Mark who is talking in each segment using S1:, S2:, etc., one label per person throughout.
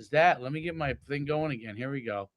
S1: is that? Let me get my thing going again. Here we go.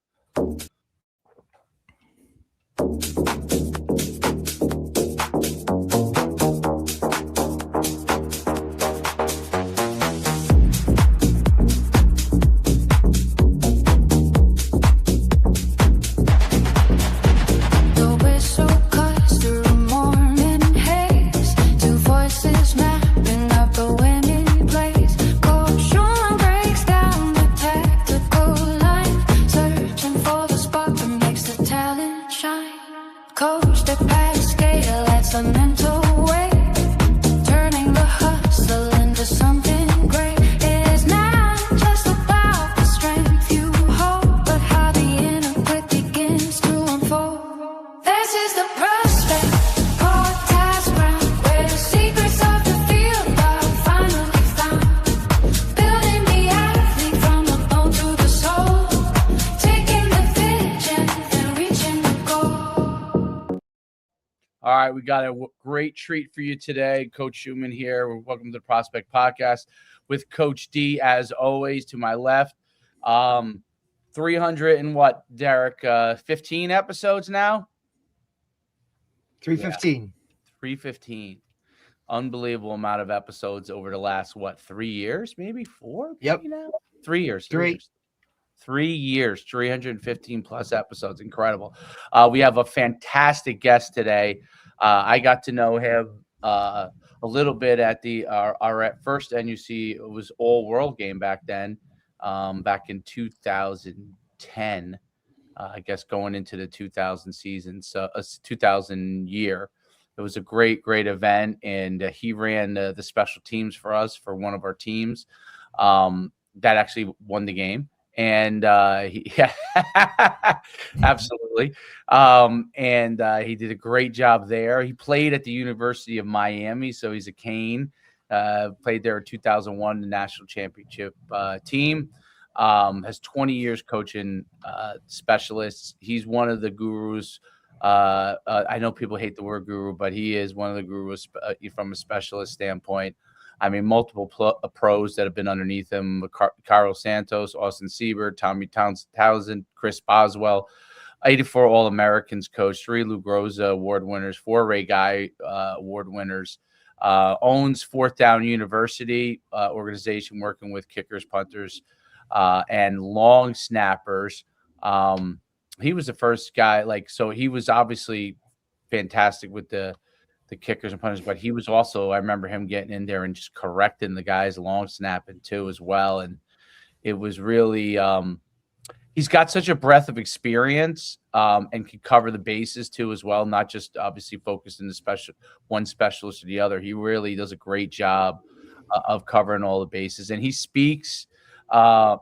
S1: All right, we got a great treat for you today. Coach Schumann here. Welcome to the Prospect Podcast with Coach D, as always, to my left. 300 and what, Derek? 15 episodes now?
S2: 315.
S1: Yeah. 315. Unbelievable amount of episodes over the last, 3 years? Maybe 4?
S2: Yep.
S1: Now? 3 years. 3 years, 315 plus episodes. Incredible. We have a fantastic guest today. I got to know him a little bit at our first NUC. It was all world game back then, back in 2010. I guess going into the 2000 season, so 2000 year. It was a great event, and he ran the special teams for us for one of our teams that actually won the game. And absolutely. And he did a great job there. He played at the University of Miami, so he's a Cane. Played there in 2001, the national championship team. Has 20 years coaching specialists. He's one of the gurus. I know people hate the word guru, but he is one of the gurus from a specialist standpoint. I mean, multiple pros that have been underneath him: Carlos Santos, Austin Siebert, Tommy Townsend, Chris Boswell, 84 All-Americans coach, 3 Lou Groza award winners, 4 Ray Guy award winners, owns Fourth Down University organization working with kickers, punters, and long snappers. He was the first guy, so he was obviously fantastic with the kickers and punters, but he was also, I remember him getting in there and just correcting the guys long snapping too as well. And it was really, he's got such a breadth of experience and can cover the bases too as well, not just obviously focused in the one specialist or the other. He really does a great job of covering all the bases, and he speaks, all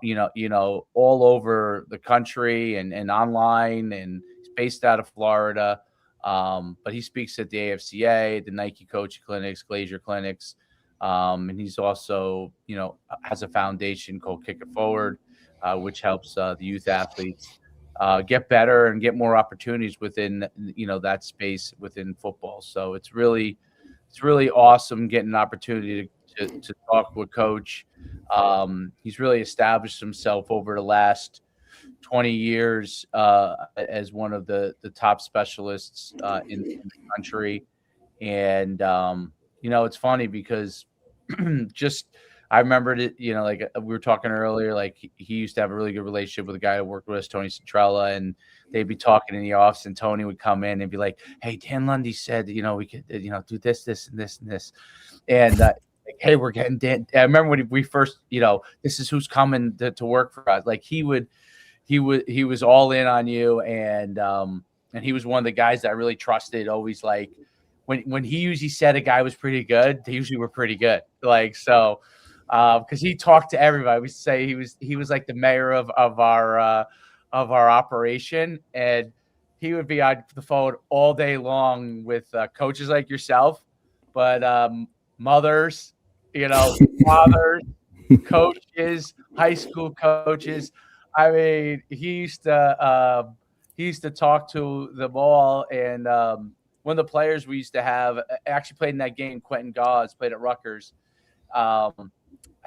S1: over the country and online, and he's based out of Florida. But he speaks at the AFCA, the Nike Coach Clinics, Glazier Clinics. And he's also, has a foundation called Kick It Forward, which helps the youth athletes get better and get more opportunities within, that space within football. So it's really awesome getting an opportunity to talk with Coach. He's really established himself over the last 20 years as one of the top specialists in the country. And, it's funny because I remembered it, like we were talking earlier, like he used to have a really good relationship with a guy who worked with us, Tony Centrella, and they'd be talking in the office, and Tony would come in and be like, "Hey, Dan Lundy said, we could, do this, this, and this, and this." And, hey, we're getting Dan. I remember when we first, this is who's coming to work for us. Like he was all in on you, and he was one of the guys that I really trusted. Always, like when he usually said a guy was pretty good, they usually were pretty good. Because he talked to everybody. We say he was like the mayor of our operation, and he would be on the phone all day long with coaches like yourself, but mothers, fathers, coaches, high school coaches. I mean, he used to talk to them all. And one of the players we used to have actually played in that game, Quentin Gauze, played at Rutgers. I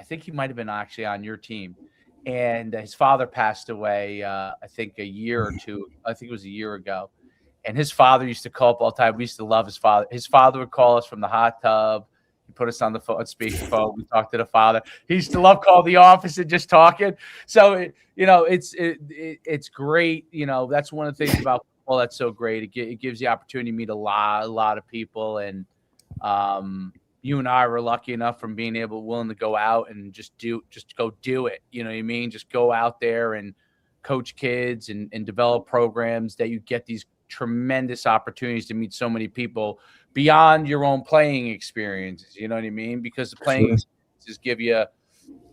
S1: think he might have been actually on your team. and his father passed away. I think a year or two. I think it was a year ago. And his father used to call up all the time. We used to love his father. His father would call us from the hot tub. He put us on the phone, speakerphone. We talked to the father. He used to love call the office and just talking. So it's great. That's one of the things about football that's so great. It gives the opportunity to meet a lot of people, and you and I were lucky enough from being willing to go out and just go do it. You know what I mean? Just go out there and coach kids and develop programs that you get these tremendous opportunities to meet so many people beyond your own playing experiences. You know what I mean? Because the playing
S2: Sure.
S1: experiences give you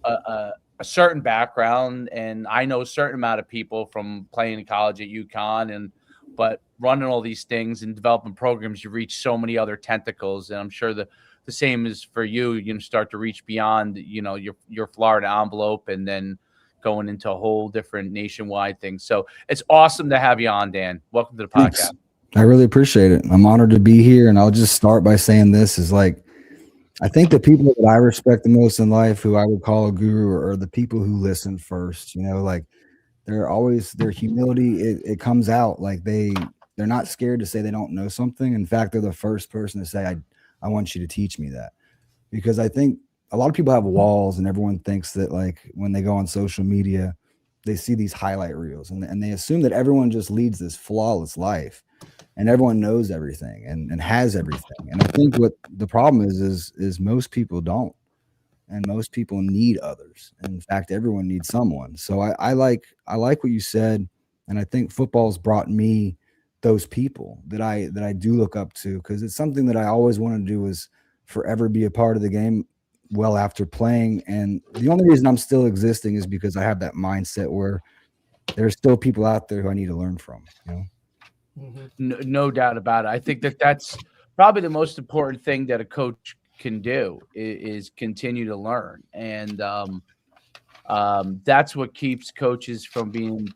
S1: a certain background, and I know a certain amount of people from playing in college at UConn, but running all these things and developing programs, you reach so many other tentacles, and I'm sure the same is for you. You start to reach beyond your Florida envelope, and then going into a whole different nationwide thing. So it's awesome to have you on, Dan. Welcome to the
S2: Thanks.
S1: podcast.
S2: I really appreciate it. I'm honored to be here. And I'll just start by saying this is like, I think the people that I respect the most in life, who I would call a guru, are the people who listen first. Like they're always their humility. It comes out like they're not scared to say they don't know something. In fact, they're the first person to say, I want you to teach me that. Because I think a lot of people have walls, and everyone thinks that like when they go on social media, they see these highlight reels, and they assume that everyone just leads this flawless life and everyone knows everything and has everything. And I think what the problem is most people don't, and most people need others. And in fact, everyone needs someone. So I like what you said, and I think football's brought me those people that I do look up to, because it's something that I always want to do, is forever be a part of the game well after playing. And the only reason I'm still existing is because I have that mindset where there's still people out there who I need to learn from.
S3: Mhm.
S1: No doubt about it. I think that's probably the most important thing that a coach can do is continue to learn, and that's what keeps coaches from being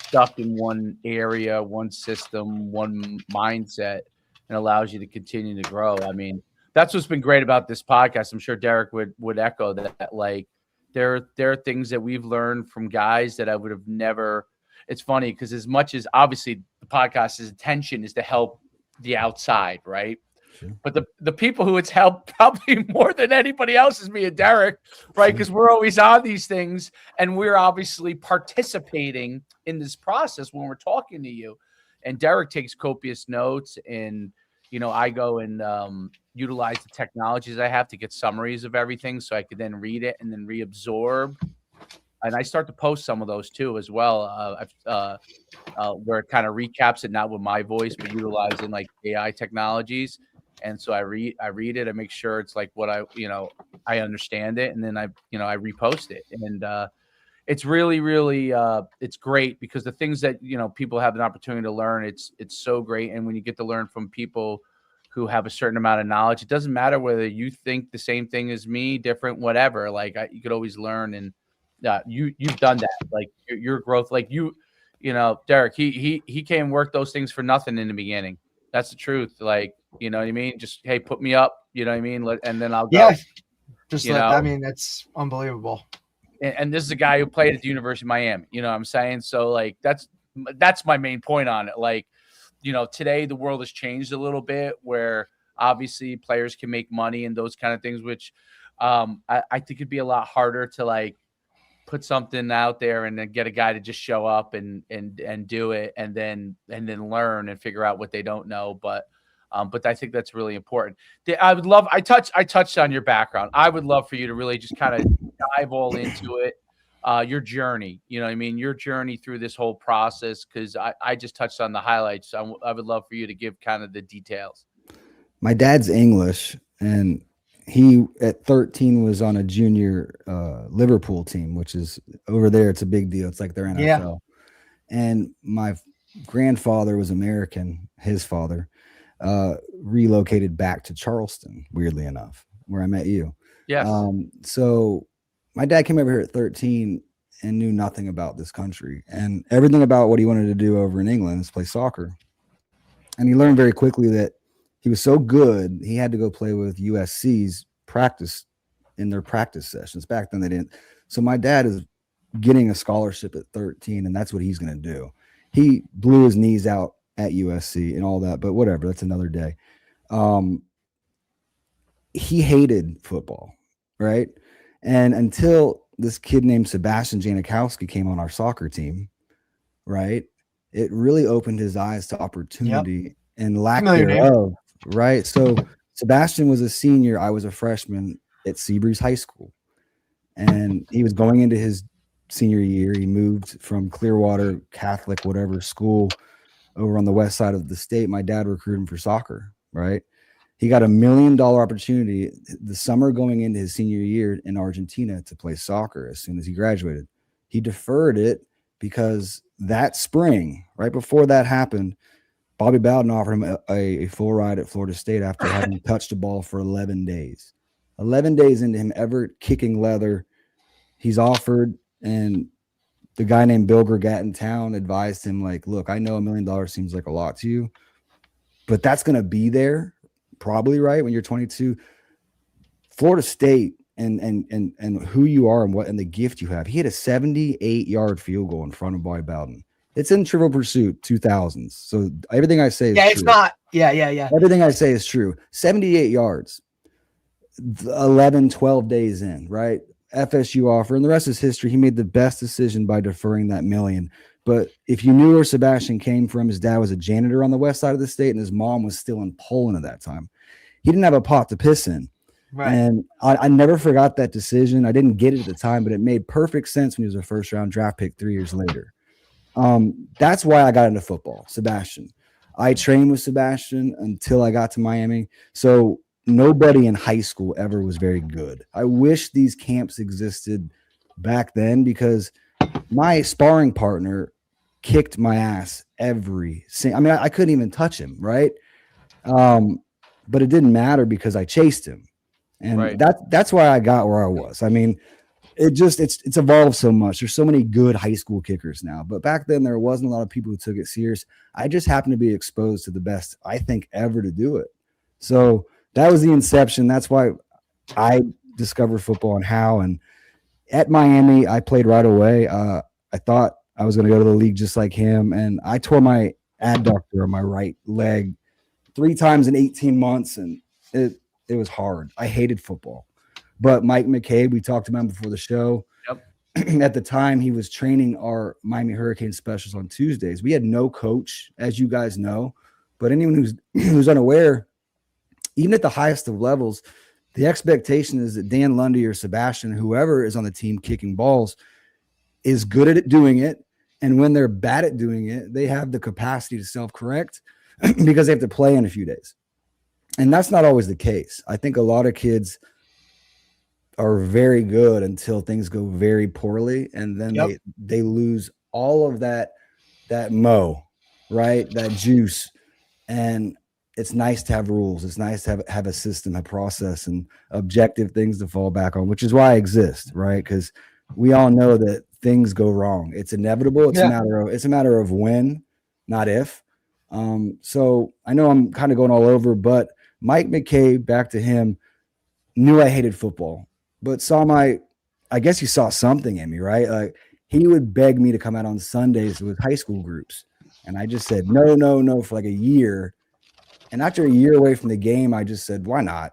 S1: stuck in one area, one system, one mindset, and allows you to continue to grow. I mean, that's what's been great about this podcast. I'm sure Derek would echo that. Like, there are things that we've learned from guys that I would have never. It's funny because as much as obviously the podcast's intention is to help the outside, right?
S2: Sure.
S1: But the people who it's helped probably more than anybody else is me and Derek, right?
S2: Sure.
S1: Because we're always on these things, and we're obviously participating in this process when we're talking to you. And Derek takes copious notes, and I go and utilize the technologies I have to get summaries of everything, so I could then read it and then reabsorb. And I start to post some of those too as well. Where it kind of recaps it, not with my voice, but utilizing like AI technologies. And so I read it, I make sure it's like what I understand it, and then I repost it. And it's really, really, it's great because the things that, people have an opportunity to learn, it's so great. And when you get to learn from people who have a certain amount of knowledge, it doesn't matter whether you think the same thing as me, different, whatever. Like you could always learn, and you've done that. Like your growth, like Derek, he came and worked those things for nothing in the beginning. That's the truth. Like, you know what I mean? Just, hey, put me up. You know what I mean? And then I'll
S3: Yeah,
S1: go.
S3: just
S1: You
S3: like
S1: know,
S3: I mean, that's unbelievable.
S1: and this is a guy who played at the University of Miami. You know what I'm saying? So like that's my main point on it. Like, today the world has changed a little bit where obviously players can make money and those kind of things, which I think it'd be a lot harder to like put something out there and then get a guy to just show up and do it and then learn and figure out what they don't know. But I think that's really important. I would love. I touched on your background. I would love for you to really just kind of dive all into it. Your journey, you know what I mean? Your journey through this whole process, because I just touched on the highlights. So I would love for you to give kind of the details.
S2: My dad's English, and he at 13 was on a junior Liverpool team, which is over there. It's a big deal. It's like their
S3: Yeah.
S2: NFL. And my grandfather was American. His father relocated back to Charleston, weirdly enough, where I met you.
S1: Yes.
S2: So my dad came over here at 13 and knew nothing about this country and everything about what he wanted to do over in England is play soccer. And he learned very quickly that he was so good, he had to go play with USC's practice in their practice sessions. Back then they didn't. So my dad is getting a scholarship at 13, and that's what he's going to do. He blew his knees out at USC and all that, but whatever, that's another day. Um, he hated football, right? And until this kid named Sebastian Janikowski came on our soccer team, right? It really opened his eyes to
S3: Yep.
S2: opportunity and lack
S3: Familiar name.
S2: thereof, right? So Sebastian was a senior. I was a freshman at Seabreeze High School, and he was going into his senior year. He moved from Clearwater Catholic, whatever school over on the west side of the state. My dad recruited him for soccer, right? He got $1 million opportunity the summer going into his senior year in Argentina to play soccer as soon as he graduated. He deferred it because that spring, right before that happened, Bobby Bowden offered him a full ride at Florida State after having touched the ball for 11 days. 11 days into him ever kicking leather, he's offered, and the guy named Bill Gregat in town advised him, like, look, I know $1 million seems like a lot to you, but that's going to be there probably, right, when you're 22. Florida State and who you are and what and the gift you have. He had a 78-yard field goal in front of Bobby Bowden. It's in Trivial Pursuit 2000s. So everything I say is
S3: Yeah,
S2: true.
S3: it's not. Yeah.
S2: Everything I say is true. 78 yards, 11, 12 days in, right? FSU offer, and the rest is history. He made the best decision by deferring that $1 million. But if you knew where Sebastian came from, his dad was a janitor on the west side of the state, and his mom was still in Poland at that time. He didn't have a pot to piss in.
S3: Right.
S2: And I never forgot that decision. I didn't get it at the time, but it made perfect sense when he was a first-round draft pick 3 years later. That's why I got into football, Sebastian. I trained with Sebastian until I got to Miami. So nobody in high school ever was very good. I wish these camps existed back then because my sparring partner kicked my ass every single. I mean, I couldn't even touch him, right? But it didn't matter because I chased him. And
S1: Right.
S2: that's why I got where I was. I mean, it's evolved so much. There's so many good high school kickers now, but back then there wasn't a lot of people who took it serious. I just happened to be exposed to the best, I think, ever to do it. So that was the inception. That's why I discovered football and how. And at Miami, I played right away. I thought I was going to go to the league just like him, and I tore my adductor on my right leg 3 times in 18 months, and it was hard. I hated football. But Mike McCabe, we talked about him before the show.
S1: Yep.
S2: At the time, he was training our Miami Hurricane specials on Tuesdays. We had no coach, as you guys know. But anyone who's unaware, even at the highest of levels, the expectation is that Dan Lundy or Sebastian, whoever is on the team kicking balls, is good at doing it. And when they're bad at doing it, they have the capacity to self-correct because they have to play in a few days. And that's not always the case. I think a lot of kids are very good until things go very poorly, and then they lose all of that right, that juice. And it's nice to have rules. It's nice to have a system, a process, and objective things to fall back on, which is why I exist, right? Because we all know that things go wrong. It's inevitable. It's a matter of when, not if. So I know I'm kind of going all over, but Mike McCabe, back to him, knew I hated football, but I guess he saw something in me, right? Like, he would beg me to come out on Sundays with high school groups. And I just said, no, for like a year. And after a year away from the game, I just said, why not?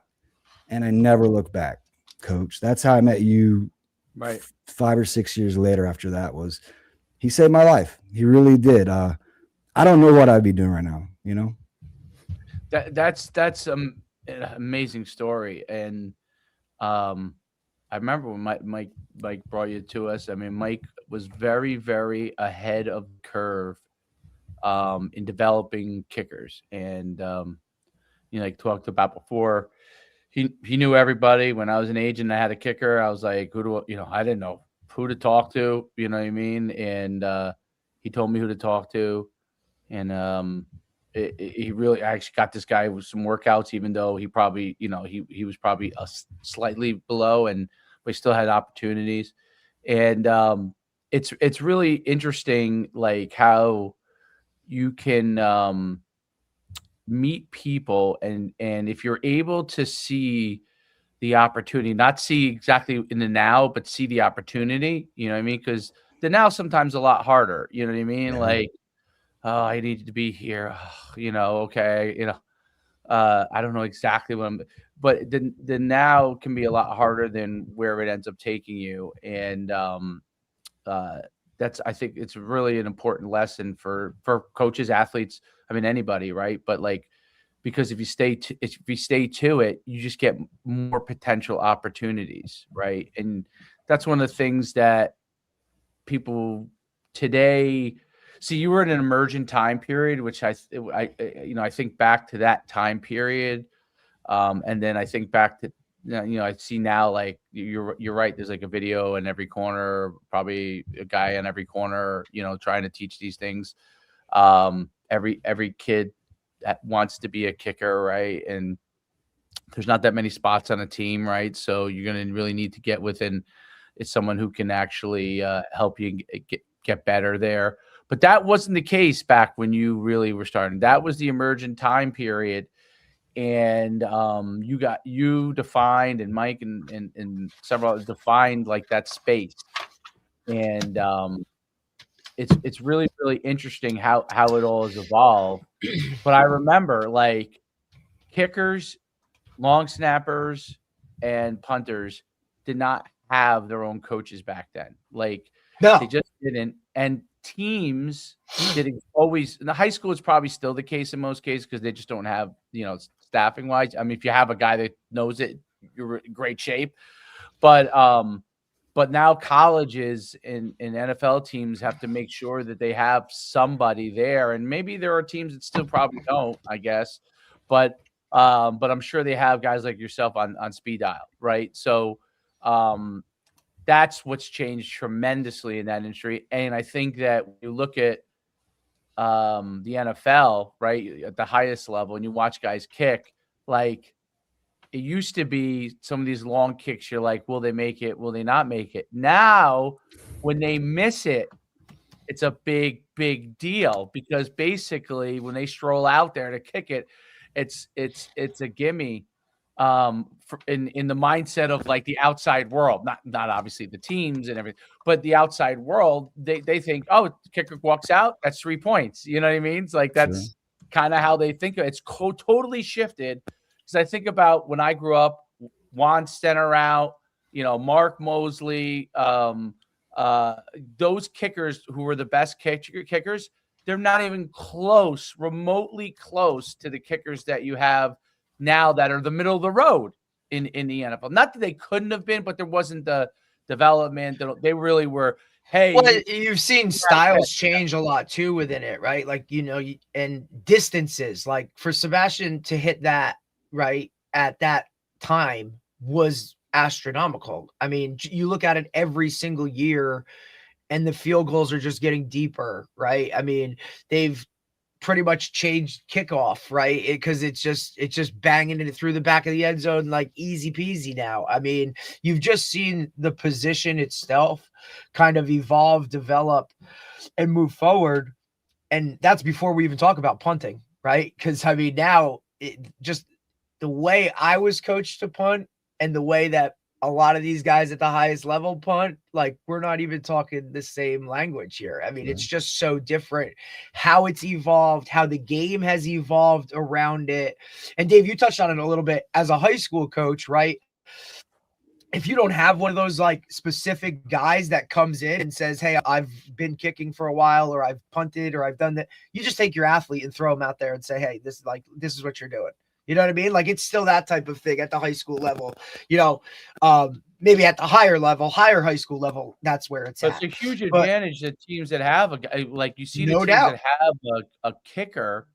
S2: And I never looked back, Coach. That's how I met you.
S1: Right.
S2: 5 or 6 years later after that he saved my life. He really did. I don't know what I'd be doing right now, you know?
S1: That's an amazing story. And I remember when Mike brought you to us. I mean, Mike was very, very ahead of the curve in developing kickers. And like talked about before, he knew everybody. When I was an agent, I had a kicker. I was like, I didn't know who to talk to. You know what I mean? And he told me who to talk to. And he really actually got this guy with some workouts, even though he probably, he was probably slightly below, and we still had opportunities. And it's really interesting, like how you can meet people, and if you're able to see the opportunity, not see exactly in the now, but see the opportunity. You know what I mean? Because the now sometimes a lot harder. You know what I mean?
S2: Yeah.
S1: Like, oh, I need to be here. Okay. I don't know exactly what but the now can be a lot harder than where it ends up taking you. And uh, I think it's really an important lesson for coaches, athletes. I mean, anybody, right? But like, because if you stay to it, you just get more potential opportunities, right? And that's one of the things that people today see. You were in an emergent time period, which I think back to that time period, and then I think back to I see now, like, you're right. There's like a video in every corner, probably a guy in every corner, trying to teach these things. Every kid that wants to be a kicker, right? And there's not that many spots on a team, right? So you're going to really need to get within. It's someone who can actually help you get better there. But that wasn't the case back when you really were starting. That was the emergent time period. And you defined, and Mike and several others defined, like, that space. And it's really, really interesting how it all has evolved. But I remember, like, kickers, long snappers, and punters did not have their own coaches back then. Like,
S3: No.
S1: they just didn't. And teams didn't always. In the high school, it's probably still the case in most cases because they just don't have, staffing wise. I mean, if you have a guy that knows it, you're in great shape. But now colleges and NFL teams have to make sure that they have somebody there. And maybe there are teams that still probably don't, I guess. But I'm sure they have guys like yourself on speed dial, right? So that's what's changed tremendously in that industry. And I think that when you look at the NFL, right, at the highest level, and you watch guys kick, like, it used to be some of these long kicks, you're like, will they make it? Will they not make it? Now, when they miss it, it's a big, big deal, because basically when they stroll out there to kick it, it's a gimme, in the mindset of, like, the outside world, not obviously the teams and everything, but the outside world, they think, oh, the kicker walks out, that's 3 points. You know what I mean? It's like, that's kind of how they think of it. It's totally shifted. Because I think about when I grew up, Juan Stenner out, Mark Mosley, those kickers who were the best kickers, they're not even close, remotely close to the kickers that you have now that are the middle of the road in the NFL. Not that they couldn't have been, but there wasn't the development. They really were. Hey,
S3: well, you've seen styles change a lot too within it, right? Like, and distances. Like, for Sebastian to hit that right at that time was astronomical. I mean, you look at it every single year, and the field goals are just getting deeper, right? I mean, they've pretty much changed kickoff, right? Because it's just banging it through the back of the end zone, like, easy peasy now. I mean, you've just seen the position itself kind of evolve, develop, and move forward. And that's before we even talk about punting, right? Because, I mean, now just the way I was coached to punt and the way that a lot of these guys at the highest level punt, like, we're not even talking the same language here. I mean, it's just so different how it's evolved, how the game has evolved around it. And Dave, you touched on it a little bit as a high school coach, right? If you don't have one of those, like, specific guys that comes in and says, hey, I've been kicking for a while, or I've punted, or I've done that, you just take your athlete and throw them out there and say, hey, this is what you're doing. You know what I mean? Like, it's still that type of thing at the high school level, maybe at the higher high school level, that's where it's at.
S1: It's a huge advantage that teams that have a guy, like, you see, the teams
S3: doubt,
S1: that have a kicker,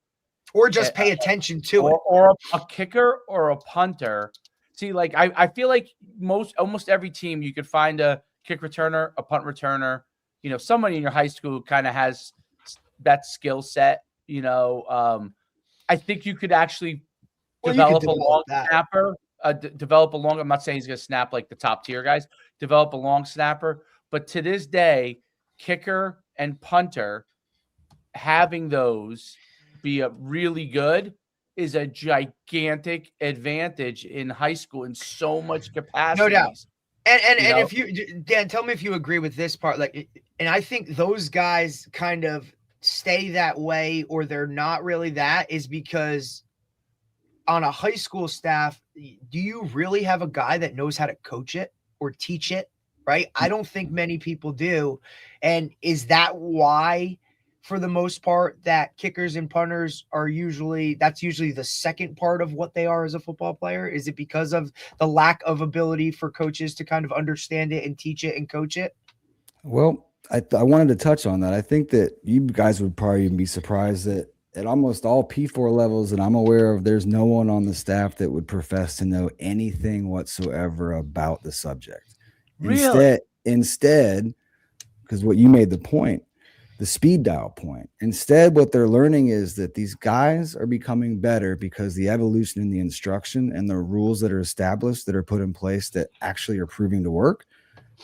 S3: or just pay attention to it,
S1: or a kicker or a punter. See, like, I feel like almost every team, you could find a kick returner, a punt returner, somebody in your high school kind of has that skill set. I think you could actually develop a long snapper, develop a long. I'm not saying he's going to snap like the top tier guys. Develop a long snapper, but to this day, kicker and punter, having those be really good is a gigantic advantage in high school in so much
S3: No doubt.
S1: capacities.
S3: And if you, Dan, tell me if you agree with this part. Like, and I think those guys kind of stay that way, or they're not really that, is because on a high school staff, do you really have a guy that knows how to coach it or teach it? Right? I don't think many people do. And is that why, for the most part, that kickers and punters are that's usually the second part of what they are as a football player? Is it because of the lack of ability for coaches to kind of understand it and teach it and coach it?
S2: Well, I wanted to touch on that. I think that you guys would probably even be surprised that at almost all P4 levels that I'm aware of, there's no one on the staff that would profess to know anything whatsoever about the subject.
S1: Really?
S2: Instead, because what you made the point, the speed dial point. Instead, what they're learning is that these guys are becoming better because the evolution in the instruction and the rules that are established that are put in place that actually are proving to work.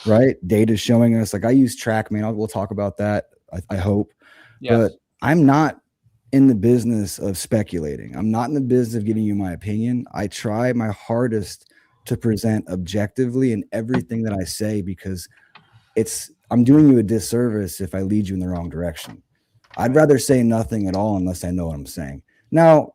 S2: Right? Data showing us, like I use TrackMan. We'll talk about that, I hope.
S1: Yes.
S2: But I'm not in the business of speculating. I'm not in the business of giving you my opinion. I try my hardest to present objectively in everything that I say, because I'm doing you a disservice if I lead you in the wrong direction. I'd rather say nothing at all unless I know what I'm saying. Now,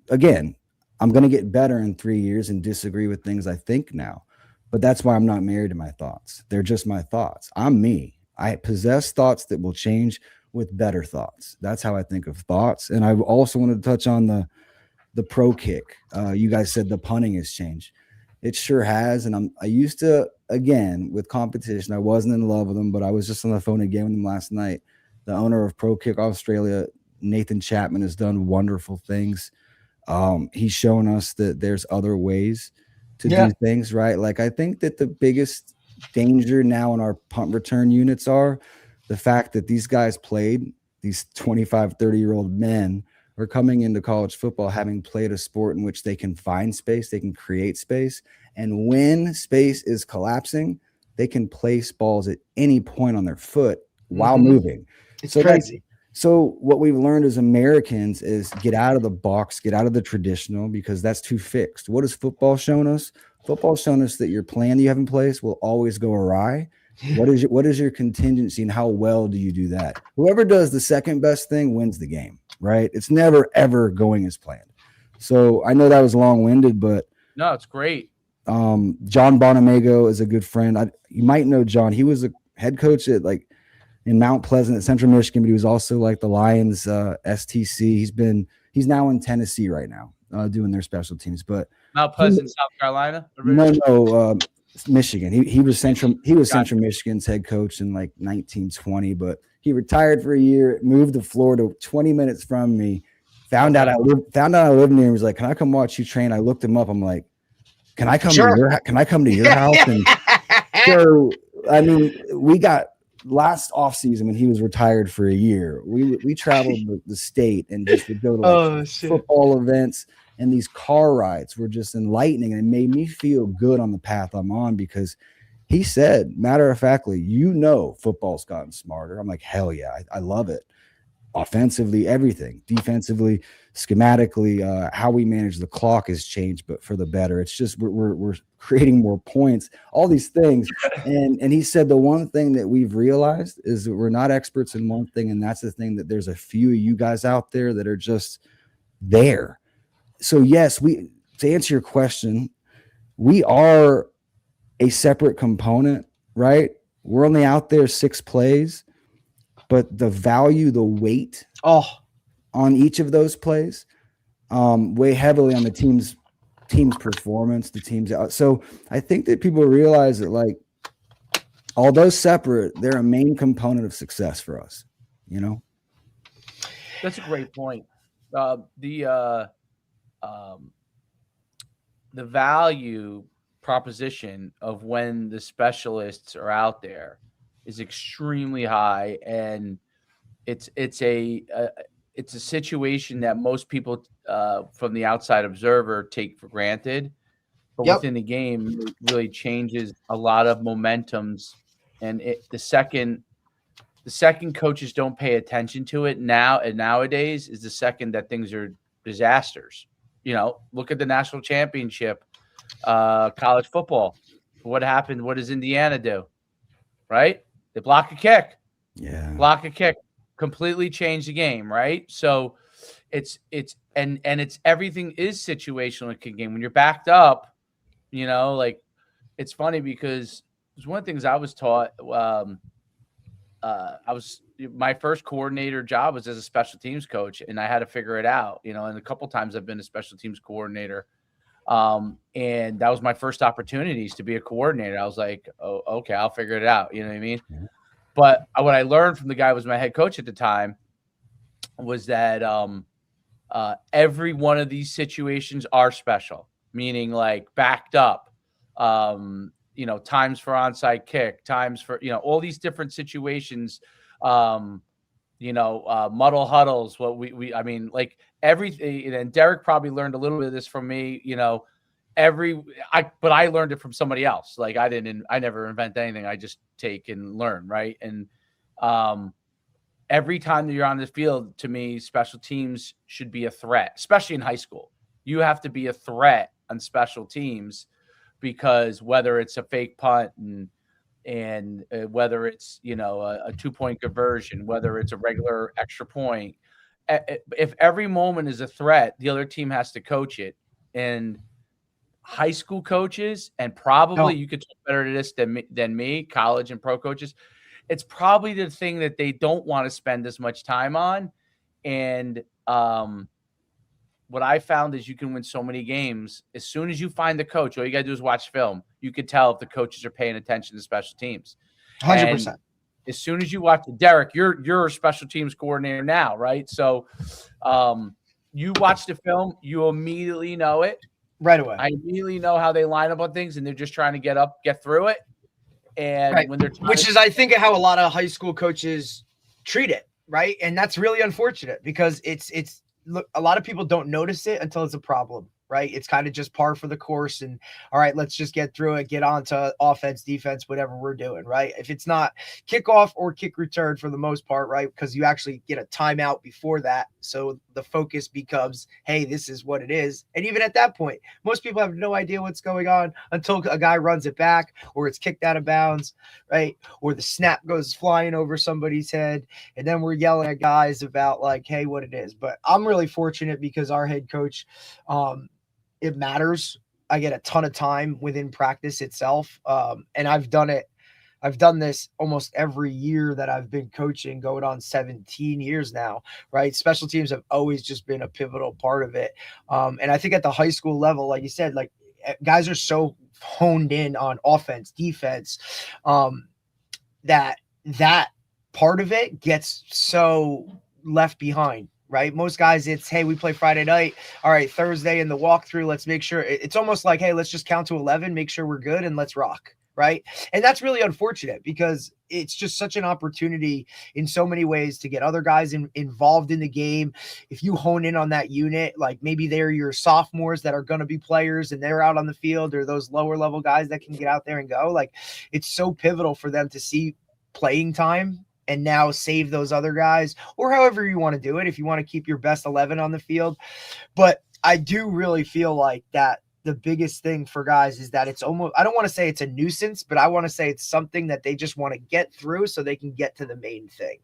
S2: again, I'm going to get better in 3 years and disagree with things I think now. But that's why I'm not married to my thoughts. They're just my thoughts. I'm me. I possess thoughts that will change with better thoughts. That's how I think of thoughts. And I also wanted to touch on the pro kick. You guys said the punting has changed. It sure has. And I used to, again, with competition, I wasn't in love with them, but I was just on the phone again with them last night. The owner of Pro Kick Australia, Nathan Chapman, has done wonderful things. He's shown us that there's other ways to do things, right? Like, I think that the biggest danger now in our punt return units are the fact that these guys these 25, 30-year-old men are coming into college football having played a sport in which they can find space, they can create space. And when space is collapsing, they can place balls at any point on their foot while moving.
S3: It's crazy.
S2: So what we've learned as Americans is get out of the box, get out of the traditional, because that's too fixed. What has football shown us? Football's shown us that your plan you have in place will always go awry. What is your contingency, and how well do you do that? Whoever does the second best thing wins the game, right? It's never, ever going as planned. So I know that was long-winded, but
S1: no, it's great.
S2: John Bonamago is a good friend. You might know John. He was a head coach at in Mount Pleasant at Central Michigan, but he was also like the Lions STC. He's now in Tennessee right now, doing their special teams. But
S1: Mount Pleasant, South Carolina?
S2: No, Michigan. He was Central Michigan's head coach in like 1920, but he retired for a year, moved to Florida 20 minutes from me, found out I lived near him. He was like, "Can I come watch you train?" I looked him up. I'm like, "Can I come to your house?" And so, I mean, we got last offseason when he was retired for a year, we traveled the state and just would go to football events, and these car rides were just enlightening, and it made me feel good on the path I'm on, because he said, matter of factly, football's gotten smarter. I'm like, hell yeah, I love it. Offensively, everything, defensively, schematically, how we manage the clock has changed, but for the better. It's just we're creating more points, all these things. And he said the one thing that we've realized is that we're not experts in one thing, and that's the thing, that there's a few of you guys out there that are just there. So yes, to answer your question, we are a separate component, right? We're only out there 6 plays, but the value, the weight on each of those plays weigh heavily on the team's performance, the team's out. So I think that people realize that, like, although separate, they're a main component of success for us,
S1: That's a great point. The value proposition of when the specialists are out there is extremely high, and it's a situation that most people from the outside observer take for granted, but within the game it really changes a lot of momentums. And the second coaches don't pay attention to it nowadays is the second that things are disasters. Look at the national championship, college football. What happened? What does Indiana do? Right? They block a kick.
S2: Yeah.
S1: Block a kick. Completely change the game, right? So it's everything is situational in a kick game. When you're backed up, like it's funny because it's one of the things I was taught. My first coordinator job was as a special teams coach, and I had to figure it out. And a couple times I've been a special teams coordinator. And that was my first opportunities to be a coordinator. I was like, oh, okay, I'll figure it out. You know what I mean?
S2: Yeah.
S1: But what I learned from the guy who was my head coach at the time was that every one of these situations are special, meaning like backed up, times for onside kick, times for, all these different situations, muddle huddles. Like everything. And Derek probably learned a little bit of this from me, but I learned it from somebody else. Like I never invent anything. I just take and learn. Right. And, every time that you're on the field, to me, special teams should be a threat, especially in high school. You have to be a threat on special teams, because whether it's a fake punt and whether it's, a 2-point conversion, whether it's a regular extra point, if every moment is a threat, the other team has to coach it. And high school coaches, and probably you could talk better at this than me, college and pro coaches, it's probably the thing that they don't want to spend as much time on. And what I found is you can win so many games. As soon as you find the coach, all you got to do is watch film. You can tell if the coaches are paying attention to special teams.
S3: 100%.
S1: And as soon as you watch Derek, you're a special teams coordinator now, right? So you watch the film, you immediately know it.
S3: Right away.
S1: I immediately know how they line up on things, and they're just trying to get through it. And when they're
S3: which is, I think, how a lot of high school coaches treat it, right? And that's really unfortunate, because look, a lot of people don't notice it until it's a problem, right? It's kind of just par for the course, and all right, let's just get through it, get on to offense, defense, whatever we're doing, right? If it's not kickoff or kick return for the most part, right? Because you actually get a timeout before that. So the focus becomes, hey, this is what it is. And even at that point, most people have no idea what's going on until a guy runs it back, or it's kicked out of bounds, right? Or the snap goes flying over somebody's head. And then we're yelling at guys about like, hey, what it is. But I'm really fortunate because our head coach, it matters. I get a ton of time within practice itself. And I've done this almost every year that I've been coaching, going on 17 years now, right? Special teams have always just been a pivotal part of it. And I think at the high school level, like you said, like guys are so honed in on offense, defense, that part of it gets so left behind. Right. Most guys, it's, hey, we play Friday night. All right, Thursday in the walkthrough, let's make sure. It's almost like, hey, let's just count to 11, make sure we're good, and let's rock. Right. And that's really unfortunate, because it's just such an opportunity in so many ways to get other guys involved in the game. If you hone in on that unit, like maybe they're your sophomores that are going to be players and they're out on the field, or those lower level guys that can get out there and go, like, it's so pivotal for them to see playing time and now save those other guys, or however you want to do it, if you want to keep your best 11 on the field. But I do really feel like that the biggest thing for guys is that it's almost, I don't want to say it's a nuisance, but I want to say it's something that they just want to get through so they can get to the main thing.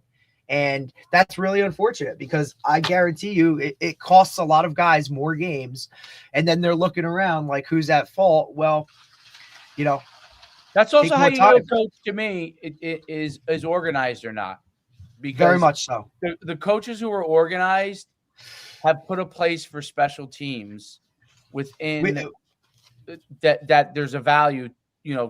S3: And that's really unfortunate, because I guarantee you it costs a lot of guys more games. And then they're looking around like, who's at fault? Well,
S1: that's also how you know, coach, to me, it is organized or not. Because
S3: very much so.
S1: The coaches who are organized have put a place for special teams within that there's a value,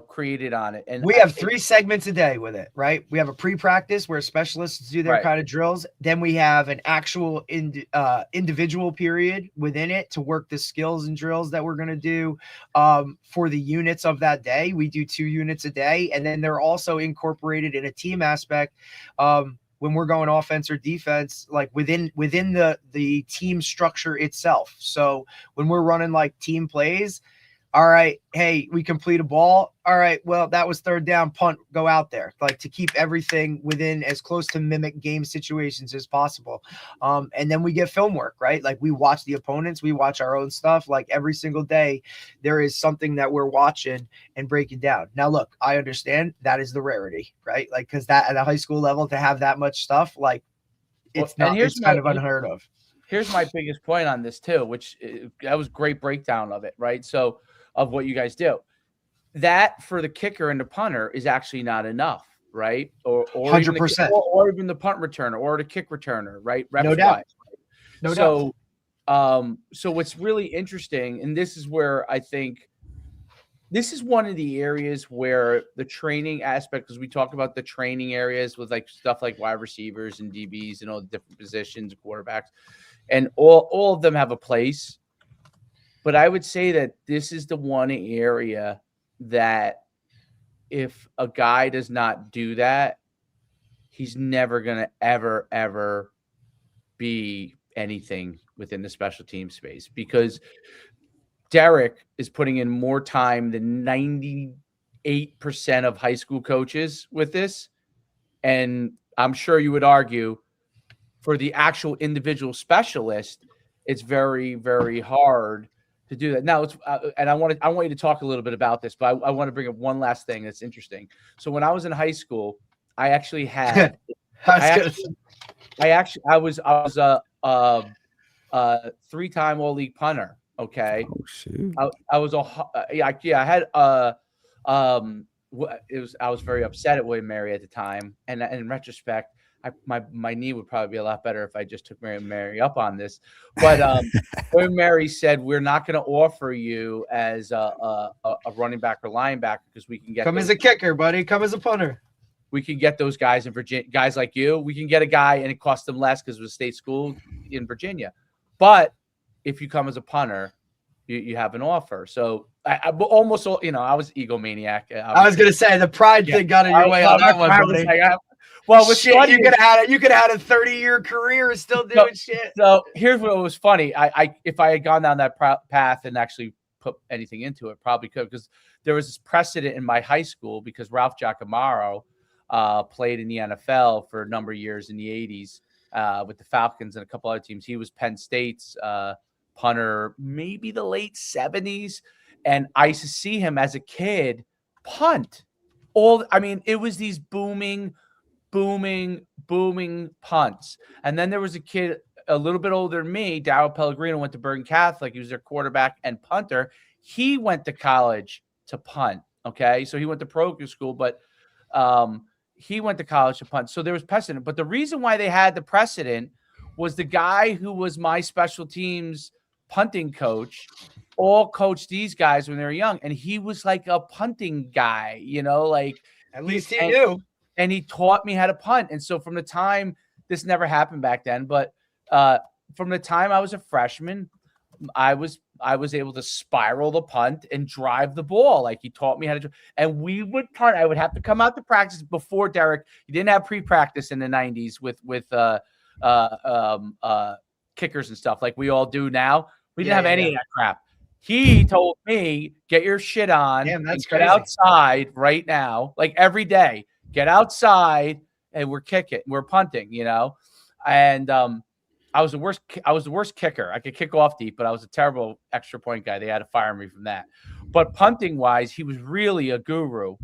S1: created on it. And
S3: we have 3 segments a day with it, right? We have a pre-practice where specialists do their kind of drills. Then we have an actual individual period within it to work the skills and drills that we're going to do for the units of that day. We do 2 units a day. And then they're also incorporated in a team aspect when we're going offense or defense, like within the team structure itself. So when we're running like team plays, All right, hey, we complete a ball. All right, well, that was third down, punt, go out there. Like, to keep everything within as close to mimic game situations as possible. And then we get film work, right? Like, we watch the opponents, we watch our own stuff. Like, every single day, there is something that we're watching and breaking down. Now, look, I understand that is the rarity, right? Like, because that at a high school level to have that much stuff, like, it's not. It's kind of unheard of.
S1: Here's my biggest point on this too, which that was great breakdown of it, right? So of what you guys do, that for the kicker and the punter is actually not enough, right? Or
S3: 100%,
S1: or even the punt returner or the kick returner, right? Reps
S3: no doubt.
S1: wise.
S3: No doubt.
S1: So what's really interesting, and this is where I think this is one of the areas where the training aspect, because we talk about the training areas with like stuff like wide receivers and DBs and all the different positions, quarterbacks, and all of them have a place. But I would say that this is the one area that if a guy does not do that, he's never going to ever be anything within the special team space, because Derek is putting in more time than 98% of high school coaches with this. And I'm sure you would argue for the actual individual specialist, it's very, very hard to do that. Now, it's and I want you to talk a little bit about this, but I want to bring up one last thing that's interesting. So when I was in high school, I actually had I was a 3-time all-league punter. Okay.
S2: Oh shoot.
S1: I was I had I was very upset at William Mary at the time, and in retrospect, my knee would probably be a lot better if I just took Mary up on this. But William Mary said, we're not going to offer you as a running back or linebacker because we can get
S3: as a kicker, buddy. Come as a punter.
S1: We can get those guys in Virginia, guys like you. We can get a guy and it costs them less because it was a state school in Virginia. But if you come as a punter, you have an offer. So I almost, I was egomaniac.
S3: I was going to say the pride thing got in your way on that one, buddy.
S1: Well, what's
S3: shit, you could have had a 30-year career still doing shit.
S1: So here's what was funny. I if I had gone down that path and actually put anything into it, probably could, because there was this precedent in my high school because Ralph Giacomo played in the NFL for a number of years in the 80s with the Falcons and a couple other teams. He was Penn State's punter, maybe the late 70s. And I used to see him as a kid punt. It was these booming punts. And then there was a kid a little bit older than me, Darryl Pellegrino, went to Bergen Catholic. He was their quarterback and punter. He went to college to punt. Okay. So he went to pro school, but he went to college to punt. So there was precedent. But the reason why they had the precedent was the guy who was my special teams punting coach all coached these guys when they were young. And he was like a punting guy, like
S3: at least he knew.
S1: And he taught me how to punt. And so from the time, this never happened back then, but from the time I was a freshman, I was able to spiral the punt and drive the ball. Like he taught me how to, and we would punt. I would have to come out to practice before Derek. You didn't have pre-practice in the 90s with kickers and stuff like we all do now. We didn't have any of that crap. He told me, get your shit on.
S3: Damn, that's
S1: get outside right now, like every day. Get outside and we're kicking, we're punting, And I was the worst kicker. I could kick off deep, but I was a terrible extra point guy. They had to fire me from that. But punting wise, he was really a guru.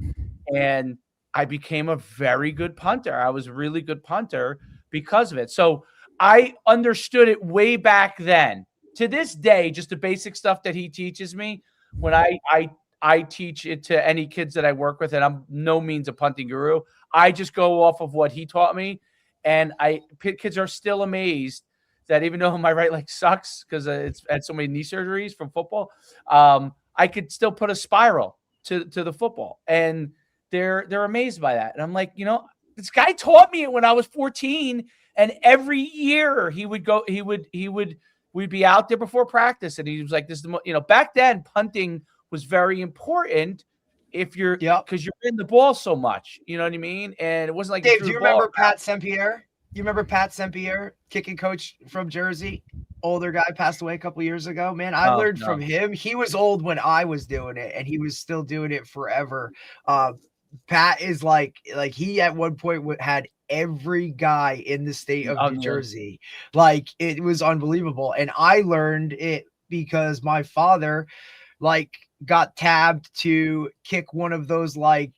S1: And I became a very good punter. I was a really good punter because of it. So I understood it way back then. To this day, just the basic stuff that he teaches me, when I teach it to any kids that I work with, and I'm no means a punting guru. I just go off of what he taught me. And kids are still amazed that even though my right leg sucks because it's had so many knee surgeries from football, I could still put a spiral to the football. And they're amazed by that. And I'm like, this guy taught me it when I was 14. And every year we'd be out there before practice. And he was like, this is the back then punting was very important if you're, because you're in the ball so much, you know what I mean? And it wasn't like,
S3: Dave, do you remember Pat St. Pierre? You remember Pat St. Pierre, kicking coach from Jersey? older guy passed away a couple years ago. Man, I
S1: Oh,
S3: learned
S1: no.
S3: from him. He was old when I was doing it, and he was still doing it forever. Pat is like he at one point had every guy in the state of
S1: Oh,
S3: New
S1: yeah.
S3: Jersey. Like it was unbelievable. And I learned it because my father like got tabbed to kick one of those like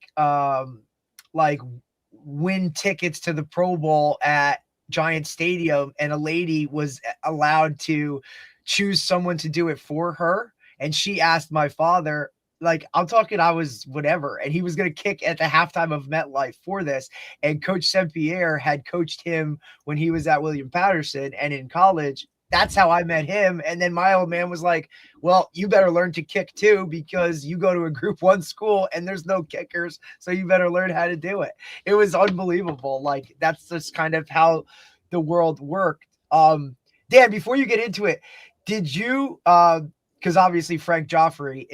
S3: win tickets to the Pro Bowl at Giant Stadium, and a lady was allowed to choose someone to do it for her. And she asked my father, like, I'm talking, I was whatever, and he was going to kick at the halftime of MetLife for this. And Coach St. Pierre had coached him when he was at William Patterson and in college. That's how I met him. And then my old man was like, well, you better learn to kick too, because you go to a group one school and there's no kickers. So you better learn how to do it. It was unbelievable. Like that's just kind of how the world worked. Dan, before you get into it, did you, because obviously Frank Joffrey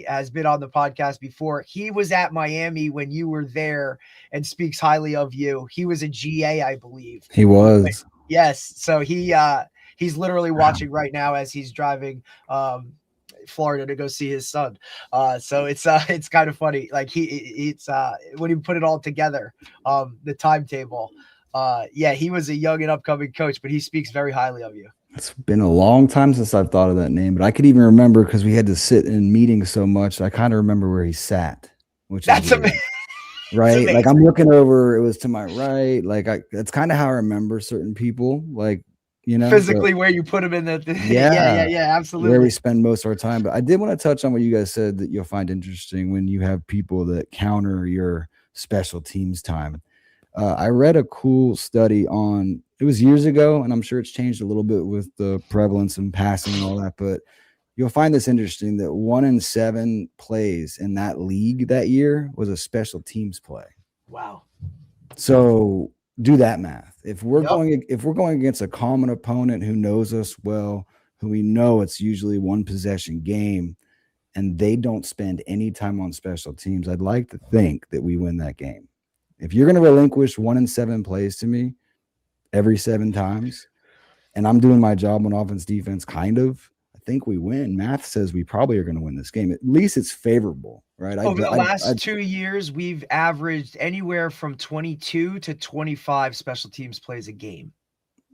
S3: has been on the podcast before. He was at Miami when you were there and speaks highly of you. He was a GA, I believe.
S2: He was.
S3: Yes. So he's literally watching right now as he's driving Florida to go see his son. So it's kind of funny. Like it's when he put it all together, the timetable. Yeah, he was a young and upcoming coach, but he speaks very highly of you.
S2: It's been a long time since I've thought of that name, but I could even remember because we had to sit in meetings so much. I kind of remember where he sat, which
S3: That's
S2: is weird,
S3: amazing.
S2: right? Like I'm looking over, it was to my right. Like that's kind of how I remember certain people, like, you know,
S3: physically where you put them in the yeah, absolutely.
S2: Where we spend most of our time. But I did want to touch on what you guys said that you'll find interesting when you have people that counter your special teams time. I read a cool study on, it was years ago, and I'm sure it's changed a little bit with the prevalence and passing and all that, but you'll find this interesting that 1 in 7 plays in that league that year was a special teams play.
S3: Wow.
S2: So do that math. If we're going against a common opponent who knows us well, who we know it's usually one possession game, and they don't spend any time on special teams, I'd like to think that we win that game. If you're going to relinquish 1 in 7 plays to me every 7 times, and I'm doing my job on offense, defense, kind of, I think we win. Math says we probably are going to win this game. At least it's favorable, right?
S3: Over the last 2 years, we've averaged anywhere from 22 to 25 special teams plays a game.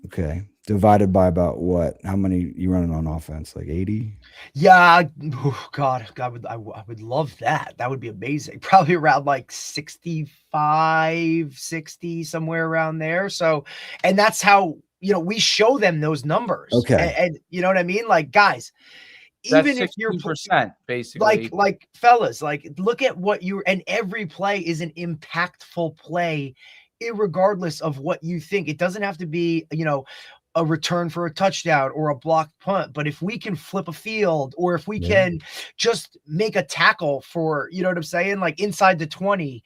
S2: Okay. Divided by about what? How many you running on offense? Like 80?
S3: Yeah. Oh, God, I would love that. That would be amazing. Probably around like 65, 60, somewhere around there. So, and that's how, we show them those numbers.
S2: Okay.
S3: And you know what I mean? Like, guys, even if you're
S1: percent basically,
S3: like fellas, like look at what and every play is an impactful play, irregardless of what you think. It doesn't have to be, a return for a touchdown or a blocked punt. But if we can flip a field, or if we can just make a tackle for, you know what I'm saying? Like inside the 20,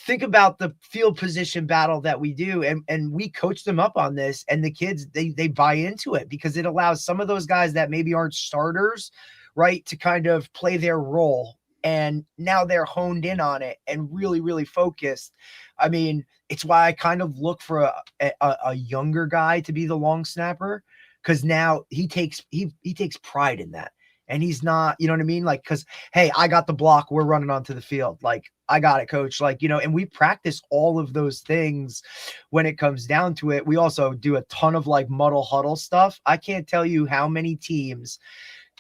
S3: think about the field position battle that we do. And we coach them up on this, and the kids, they buy into it because it allows some of those guys that maybe aren't starters, right, to kind of play their role. And now they're honed in on it and really, really focused. I mean, it's why I kind of look for a younger guy to be the long snapper, because now he takes pride in that. And he's not, you know what I mean? Like, because, hey, I got the block. We're running onto the field. Like, I got it, coach. Like, and we practice all of those things when it comes down to it. We also do a ton of like muddle huddle stuff. I can't tell you how many teams,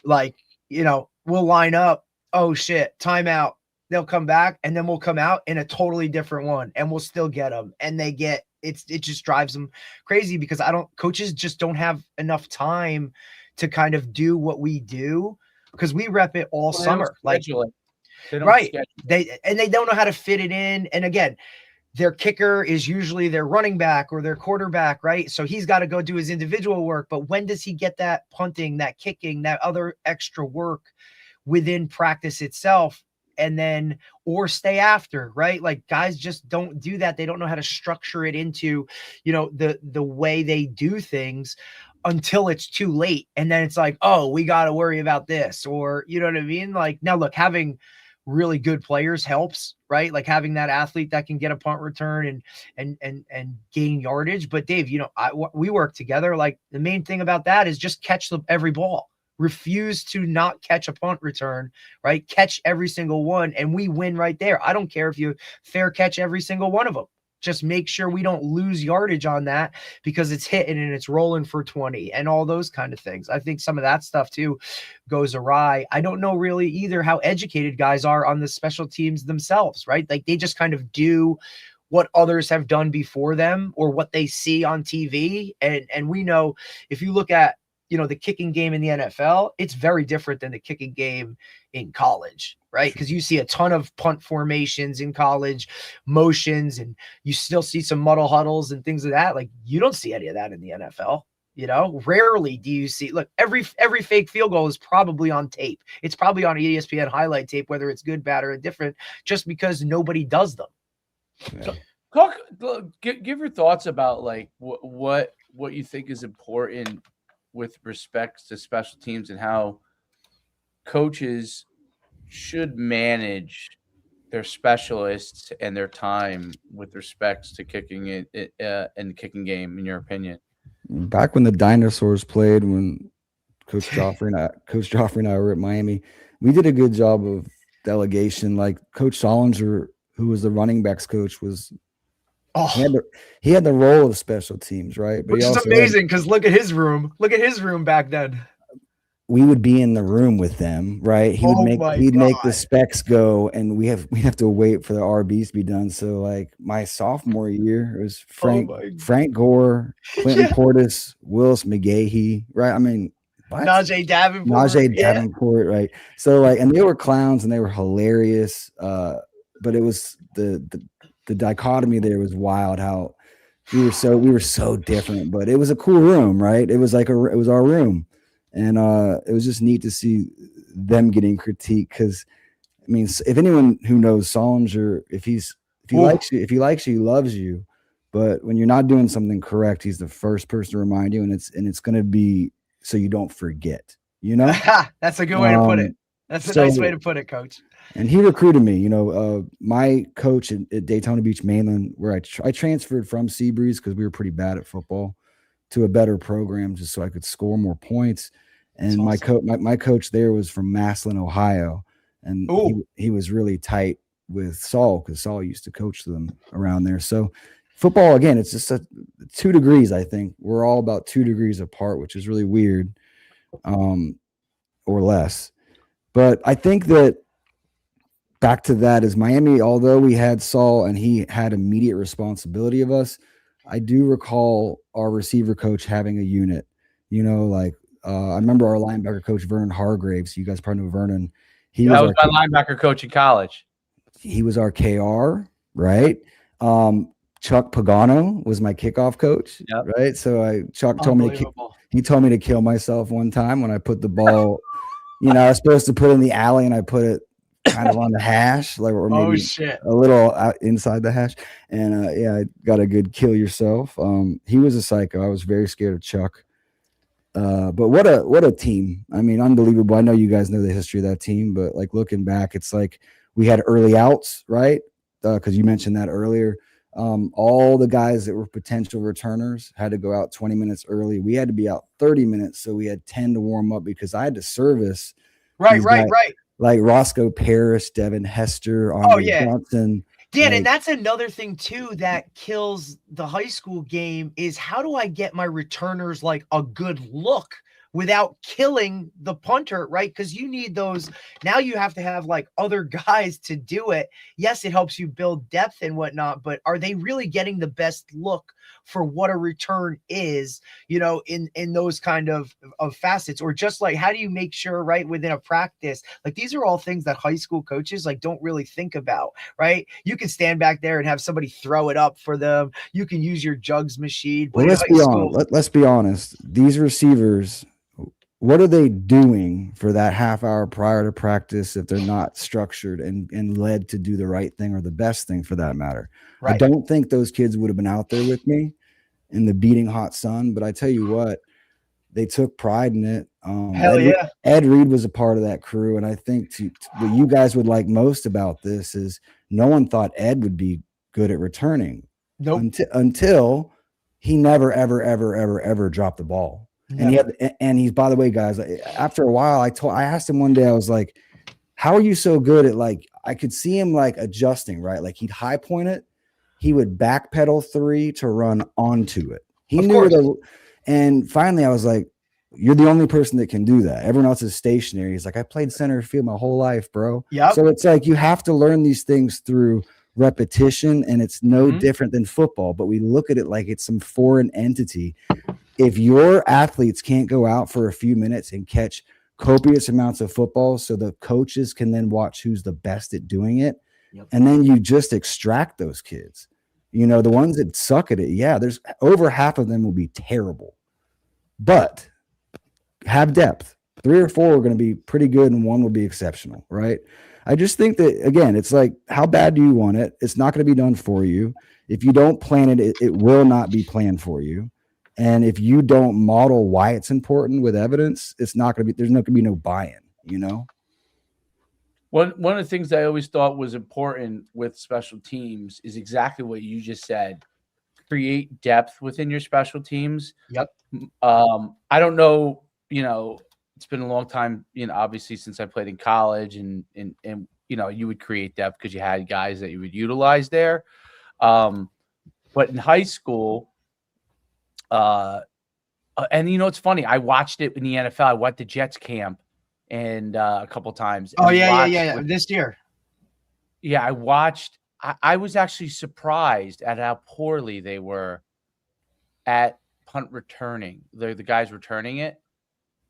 S3: like, we'll line up. Oh, shit, timeout. They'll come back, and then we'll come out in a totally different one, and we'll still get them. And it just drives them crazy because coaches just don't have enough time to kind of do what we do, because we rep it all summer. Like, right. They don't know how to fit it in. And again, their kicker is usually their running back or their quarterback, right? So he's got to go do his individual work. But when does he get that punting, that kicking, that other extra work within practice itself? And then, or stay after, right? Like guys just don't do that. They don't know how to structure it into, the way they do things until it's too late. And then it's like, oh, we got to worry about this, or, you know what I mean? Like, now look, having really good players helps, right? Like having that athlete that can get a punt return and gain yardage. But Dave, you know, we work together. Like the main thing about that is just catch every ball. Refuse to not catch a punt return, right? Catch every single one, and we win right there. I don't care if you fair catch every single one of them. Just make sure we don't lose yardage on that because it's hitting and it's rolling for 20 and all those kind of things. I think some of that stuff too goes awry. I don't know really either how educated guys are on the special teams themselves, right? Like they just kind of do what others have done before them or what they see on TV. And we know if you look at, you know, the kicking game in the NFL, it's very different than the kicking game in college, right? Because you see a ton of punt formations in college, motions, and you still see some muddle huddles and things like that. Like you don't see any of that in the NFL. You know, rarely do you see. Look, every fake field goal is probably on tape. It's probably on ESPN highlight tape, whether it's good, bad, or indifferent, just because nobody does them.
S1: Yeah. Give your thoughts about like what you think is important with respect to special teams and how coaches should manage their specialists and their time with respects to kicking it in the kicking game, in your opinion.
S2: Back when the dinosaurs played, when Coach Joffrey and I were at Miami, we did a good job of delegation. Like Coach Solinger, who was the running backs coach, was he had the role of special teams, right? But
S3: which is amazing because look at his room. Look at his room back then.
S2: We would be in the room with them, right? He'd make the specs go, and we have to wait for the RBs to be done. So like my sophomore year, it was Frank Gore, Clinton Portis, Willis McGahee, right? I mean,
S3: Najee Davenport,
S2: right? So like, and they were clowns and they were hilarious. But it was the dichotomy there was wild. How we were so different, but it was a cool room, right? It was like it was our room. And it was just neat to see them getting critiqued because, I mean, if anyone who knows Solinger, if he likes you, he loves you. But when you're not doing something correct, he's the first person to remind you, and it's going to be so you don't forget. You know,
S3: that's a good way to put it. That's a nice way to put it, Coach.
S2: And he recruited me. You know, my coach at Daytona Beach Mainland, where I transferred from Seabreeze because we were pretty bad at football, to a better program just so I could score more points. And my coach there was from Massillon, Ohio, and he was really tight with Saul because Saul used to coach them around there. So football, again, it's just 2 degrees. I think we're all about 2 degrees apart, which is really weird, or less. But I think that back to that is Miami, although we had Saul and he had immediate responsibility of us, I do recall our receiver coach having a unit, you know, like I remember our linebacker coach, Vernon Hargraves. You guys probably know Vernon.
S1: That was my linebacker coach in college.
S2: He was our KR, right? Chuck Pagano was my kickoff coach, right? So Chuck told me to kill myself one time when I put the ball, you know, I was supposed to put it in the alley and I put it kind of on the hash, like, or maybe a little out inside the hash. And I got a good kill yourself. He was a psycho. I was very scared of Chuck. But what a team. I mean, unbelievable. I know you guys know the history of that team, but like looking back, it's like we had early outs, right? Because you mentioned that earlier. All the guys that were potential returners had to go out 20 minutes early. We had to be out 30 minutes, so we had 10 to warm up because I had to service.
S3: Right.
S2: Like Roscoe Parrish, Devin Hester, Andre Johnson.
S3: Dan, and that's another thing too that kills the high school game is how do I get my returners like a good look without killing the punter, right? Because you need those. Now you have to have like other guys to do it. Yes, it helps you build depth and whatnot, but are they really getting the best look for what a return is, you know, in those kind of facets? Or just like, how do you make sure, right, within a practice, like these are all things that high school coaches like don't really think about, right? You can stand back there and have somebody throw it up for them. You can use your jugs machine.
S2: But let's be honest. These receivers, what are they doing for that half hour prior to practice if they're not structured and led to do the right thing or the best thing for that matter? Right. I don't think those kids would have been out there with me in the beating hot sun, but I tell you what, they took pride in it.
S3: Hell yeah.
S2: Ed Reed was a part of that crew. And I think what you guys would like most about this is no one thought Ed would be good at returning.
S3: Nope.
S2: Until he never, ever, ever, ever, ever dropped the ball.
S3: Never.
S2: And he's, by the way, guys, after a while, I asked him one day, I was like, how are you so good at, like, I could see him like adjusting, right? Like he'd high point it. He would backpedal 3 to run onto it. He knew and finally I was like, you're the only person that can do that. Everyone else is stationary. He's like, I played center field my whole life, bro.
S3: Yeah.
S2: So it's like, you have to learn these things through repetition, and it's no different than football, but we look at it like it's some foreign entity. If your athletes can't go out for a few minutes and catch copious amounts of football so the coaches can then watch who's the best at doing it, and then you just extract those kids, you know, the ones that suck at it. Yeah, there's over half of them will be terrible, but have depth. 3 or 4 are going to be pretty good and 1 will be exceptional, right? I just think that, again, it's like, how bad do you want it? It's not going to be done for you. If you don't plan it, it will not be planned for you. And if you don't model why it's important with evidence, it's not going to be, there's not going to be no buy-in, you know?
S1: One of the things I always thought was important with special teams is exactly what you just said. Create depth within your special teams.
S3: Yep.
S1: I don't know, you know, it's been a long time, you know, obviously since I played in college, and you know, you would create depth because you had guys that you would utilize there. But in high school, and you know, it's funny, I watched it in the NFL. I went to Jets camp and a couple times.
S3: Oh yeah. This year.
S1: Yeah, I watched. I was actually surprised at how poorly they were at punt returning. The guys returning it.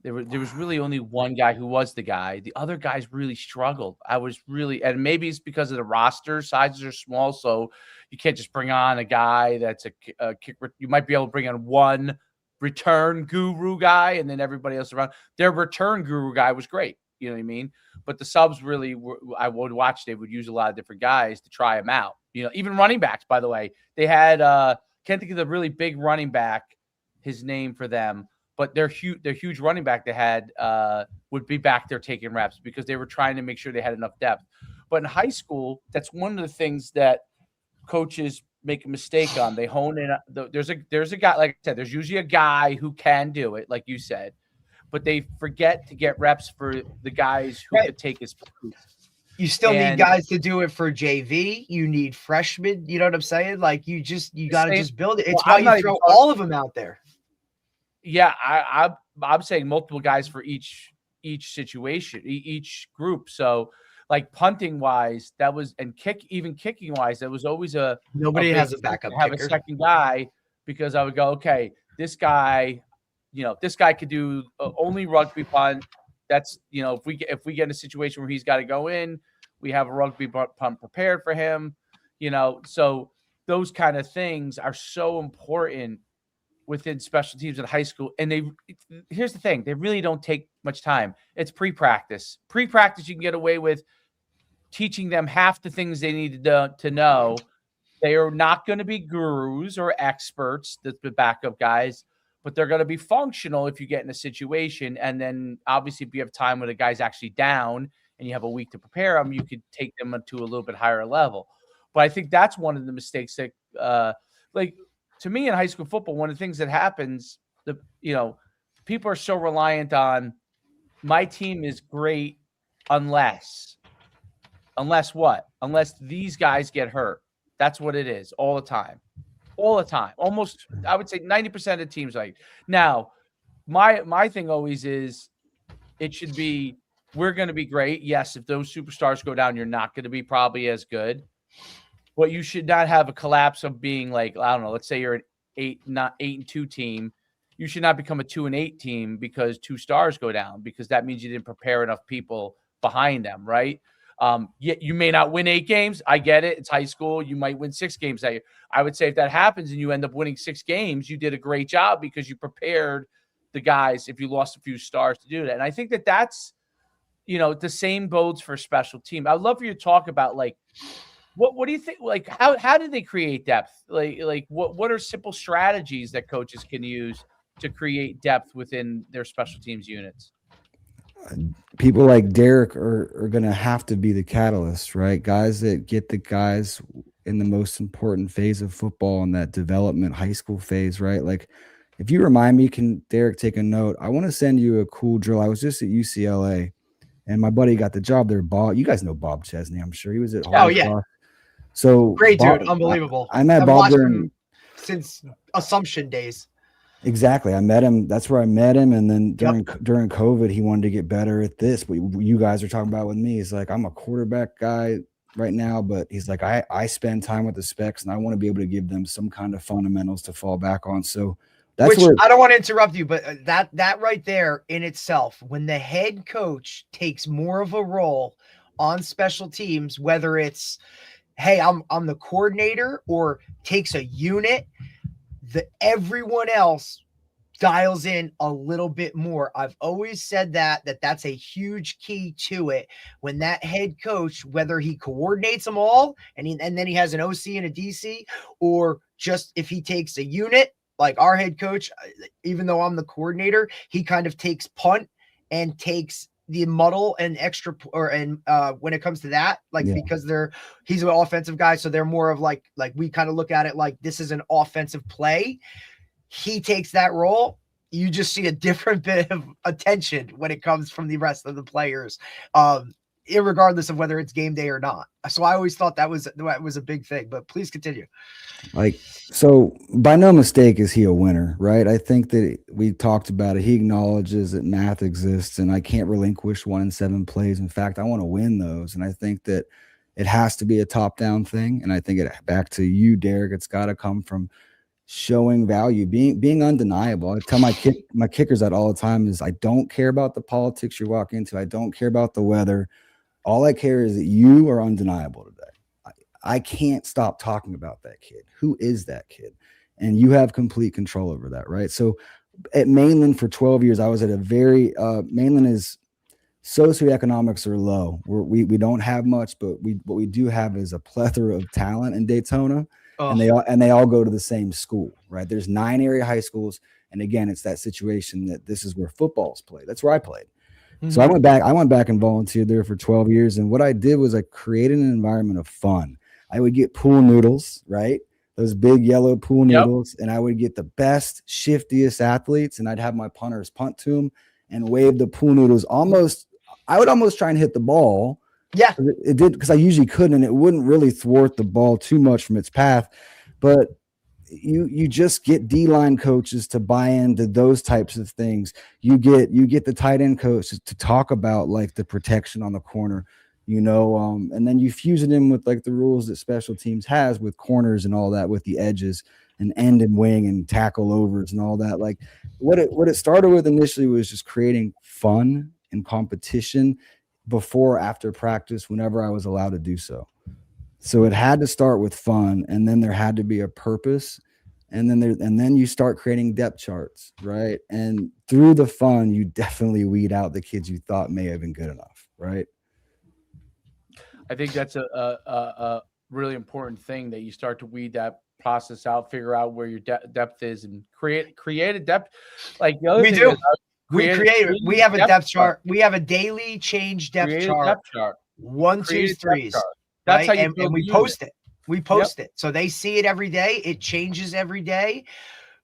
S1: There was really only one guy who was the guy. The other guys really struggled. I was really, and maybe it's because of the roster sizes are small, so you can't just bring on a guy that's a kick. You might be able to bring on one return guru guy, and then everybody else around. Their return guru guy was great. You know what I mean? But the subs really were, I would watch, they would use a lot of different guys to try them out. You know, even running backs, by the way. They had can't think of the really big running back, his name for them, but their huge running back they had would be back there taking reps because they were trying to make sure they had enough depth. But in high school, that's one of the things that coaches make a mistake on. They hone in. There's a guy, like I said, there's usually a guy who can do it, like you said, but they forget to get reps for the guys who could take his place.
S3: You still need guys to do it for JV. You need freshmen. You know what I'm saying? Like you got to just build it. It's why you throw all of them out there.
S1: Yeah, I'm saying multiple guys for each situation, each group. So, like punting wise, that was, and kicking wise, that was always
S3: nobody has a backup
S1: kicker. Have a second guy, because I would go, okay, this guy, you know, this guy could do only rugby punt. That's, you know, if we get in a situation where he's got to go in, we have a rugby punt prepared for him. You know, so those kind of things are so important within special teams in high school. And here's the thing, they really don't take much time. It's pre-practice. Pre-practice, you can get away with teaching them half the things they need to know. They are not going to be gurus or experts, the backup guys, but they're going to be functional if you get in a situation. And then obviously if you have time when the guy's actually down and you have a week to prepare them, you could take them to a little bit higher level. But I think that's one of the mistakes that, like, to me in high school football, one of the things that happens, people are so reliant on my team is great unless what? Unless these guys get hurt. That's what it is all the time. All the time. Almost, I would say 90% of teams like. Now, my thing always is it should be, we're going to be great. Yes, if those superstars go down, you're not going to be probably as good. But you should not have a collapse of being like, I don't know, let's say you're an 8-2 team. You should not become a 2-8 team because 2 stars go down, because that means you didn't prepare enough people behind them, right? Yet you may not win 8 games. I get it. It's high school. You might win 6 games that year. I would say if that happens and you end up winning 6 games, you did a great job because you prepared the guys if you lost a few stars to do that. And I think that's, the same bodes for special team. I'd love for you to talk about, like, what do you think? Like, how do they create depth? Like what are simple strategies that coaches can use to create depth within their special teams units?
S2: People like Derek are going to have to be the catalyst, right? Guys that get the guys in the most important phase of football in that development high school phase, right? Like, if you remind me, can Derek take a note? I want to send you a cool drill. I was just at UCLA and my buddy got the job there. Bob, you guys know Bob Chesney, I'm sure. He was at
S3: Oh, yeah.
S2: Cross. So
S3: Great
S2: Bob,
S3: dude. Unbelievable.
S2: I met
S3: I've
S2: Bob
S3: watched
S2: during
S3: him since Assumption days.
S2: Exactly. I met him. That's where I met him. And then during COVID, he wanted to get better at this. But you guys are talking about with me. He's like, I'm a quarterback guy right now, but he's like, I spend time with the specs and I want to be able to give them some kind of fundamentals to fall back on. So that's where
S3: I don't want to interrupt you, but that right there in itself, when the head coach takes more of a role on special teams, whether it's, hey, I'm the coordinator, or takes a unit, everyone else dials in a little bit more. I've always said that's a huge key to it. When that head coach, whether he coordinates them all and then he has an OC and a DC, or just if he takes a unit, like our head coach, even though I'm the coordinator, he kind of takes punt and takes the muddle and extra, when it comes to that, because he's an offensive guy. So they're more of like we kind of look at it like this is an offensive play. He takes that role. You just see a different bit of attention when it comes from the rest of the players, irregardless of whether it's game day or not. So I always thought that was a big thing, but please continue.
S2: So by no mistake is he a winner, right? I think that we talked about it. He acknowledges that math exists and I can't relinquish 1 in 7 plays. In fact, I want to win those. And I think that it has to be a top-down thing. And I think back to you, Derek, it's got to come from showing value, being undeniable. I tell my kickers that all the time is I don't care about the politics you walk into. I don't care about the weather. All I care is that you are undeniable today. I can't stop talking about that kid. Who is that kid? And you have complete control over that, right? So at Mainland for 12 years, I was at a very Mainland is socioeconomics are low. We don't have much, but what we do have is a plethora of talent in Daytona. Oh. And they all go to the same school, right? There's 9 area high schools. And again, it's that situation that this is where football's played. That's where I played. Mm-hmm. So I went back and volunteered there for 12 years. And what I did was I created an environment of fun. I would get pool noodles, right? Those big yellow pool noodles. And I would get the best, shiftiest athletes. And I'd have my punters punt to them and wave the pool noodles I would almost try and hit the ball.
S3: Yeah,
S2: it did, because I usually couldn't, and it wouldn't really thwart the ball too much from its path. But you just get D-line coaches to buy into those types of things. You get the tight end coaches to talk about like the protection on the corner, and then you fuse it in with like the rules that special teams has with corners and all that, with the edges and end and wing and tackle overs and all that. Like what it started with initially was just creating fun and competition before, after practice, whenever I was allowed to do so. So it had to start with fun, and then there had to be a purpose, and then you start creating depth charts, right? And through the fun, you definitely weed out the kids you thought may have been good enough, right?
S1: I think that's a really important thing, that you start to weed that process out, figure out where your depth is, and create a depth. Like the other
S3: we
S1: thing
S3: do.
S1: Is,
S3: we have a depth chart. We have a daily change depth chart. 1, 2, 3.
S1: That's
S3: right?
S1: how you
S3: and we post it. We post it. So they see it every day. It changes every day.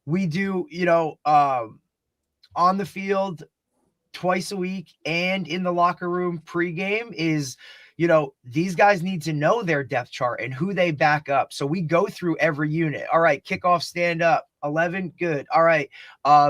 S3: We do, on the field twice a week and in the locker room pregame is, these guys need to know their depth chart and who they back up. So we go through every unit. All right, kickoff, stand up, 11, good. All right,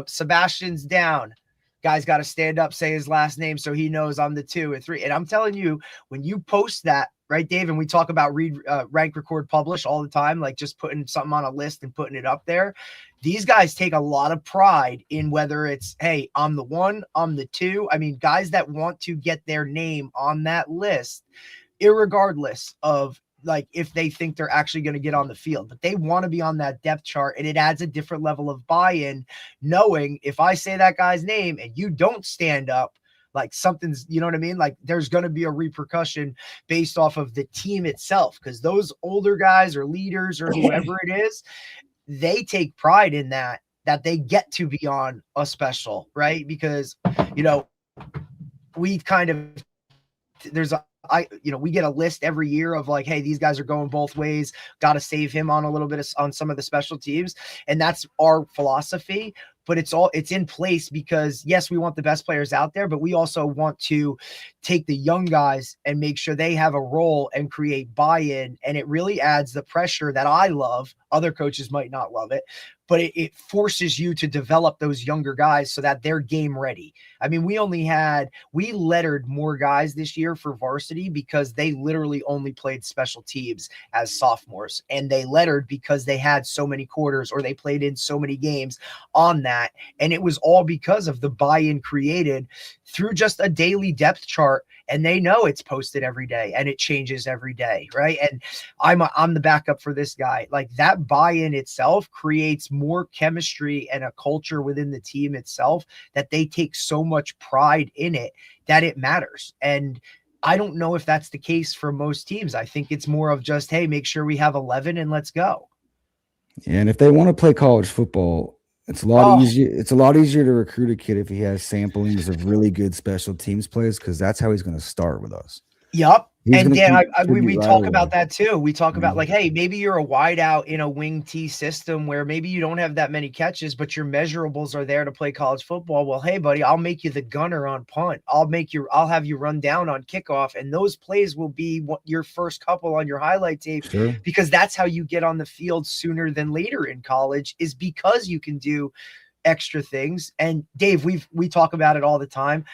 S3: Sebastian's down. Guy's got to stand up, say his last name so he knows I'm the 2 and 3. And I'm telling you, when you post that, right, Dave, and we talk about read, rank, record, publish all the time, like just putting something on a list and putting it up there. These guys take a lot of pride in whether it's, hey, I'm the 1, I'm the 2. I mean, guys that want to get their name on that list, irregardless of like if they think they're actually going to get on the field, but they want to be on that depth chart, and it adds a different level of buy-in, knowing if I say that guy's name and you don't stand up, like something's, you know what I mean? Like there's going to be a repercussion based off of the team itself, because those older guys or leaders or whoever it is, they take pride in that. that they get to be on a special, right? Because, we kind of, we get a list every year of like, hey, these guys are going both ways. Got to save him on a little bit on some of the special teams. And that's our philosophy. But it's in place because, yes, we want the best players out there, but we also want to take the young guys and make sure they have a role and create buy-in. And it really adds the pressure that I love. Other coaches might not love it, but it forces you to develop those younger guys so that they're game ready. I mean, we lettered more guys this year for varsity because they literally only played special teams as sophomores, and they lettered because they had so many quarters or they played in so many games on that. And it was all because of the buy-in created through just a daily depth chart. And they know it's posted every day and it changes every day, right? And I'm the backup for this guy. Like, that buy-in itself creates more chemistry and a culture within the team itself that they take so much pride in it that it matters. And I don't know if that's the case for most teams. I think it's more of just, hey, make sure we have 11 and let's go.
S2: And if they want to play college football, it's a lot easier. It's a lot easier to recruit a kid if he has samplings of really good special teams players, because that's how he's going to start with us.
S3: Yep. And Dan, we
S2: right
S3: talk
S2: away
S3: about that too. We talk about like, hey, maybe you're a wide out in a wing T system where maybe you don't have that many catches, but your measurables are there to play college football. Well, hey, buddy, I'll make you the gunner on punt. I'll have you run down on kickoff. And those plays will be your first couple on your highlight tape,
S2: Sure.
S3: because that's how you get on the field sooner than later in college, is because you can do extra things. And Dave, we talk about it all the time.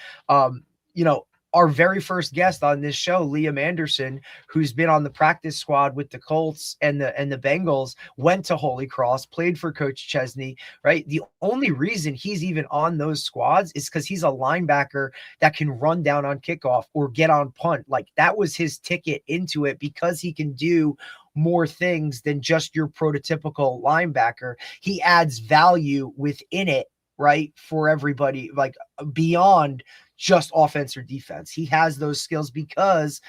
S3: Our very first guest on this show, Liam Anderson, who's been on the practice squad with the Colts and the Bengals, went to Holy Cross, played for Coach Chesney, right? The only reason he's even on those squads is because he's a linebacker that can run down on kickoff or get on punt. Like, that was his ticket into it, because he can do more things than just your prototypical linebacker. He adds value within it, right? For everybody, like beyond just offense or defense. He has those skills because,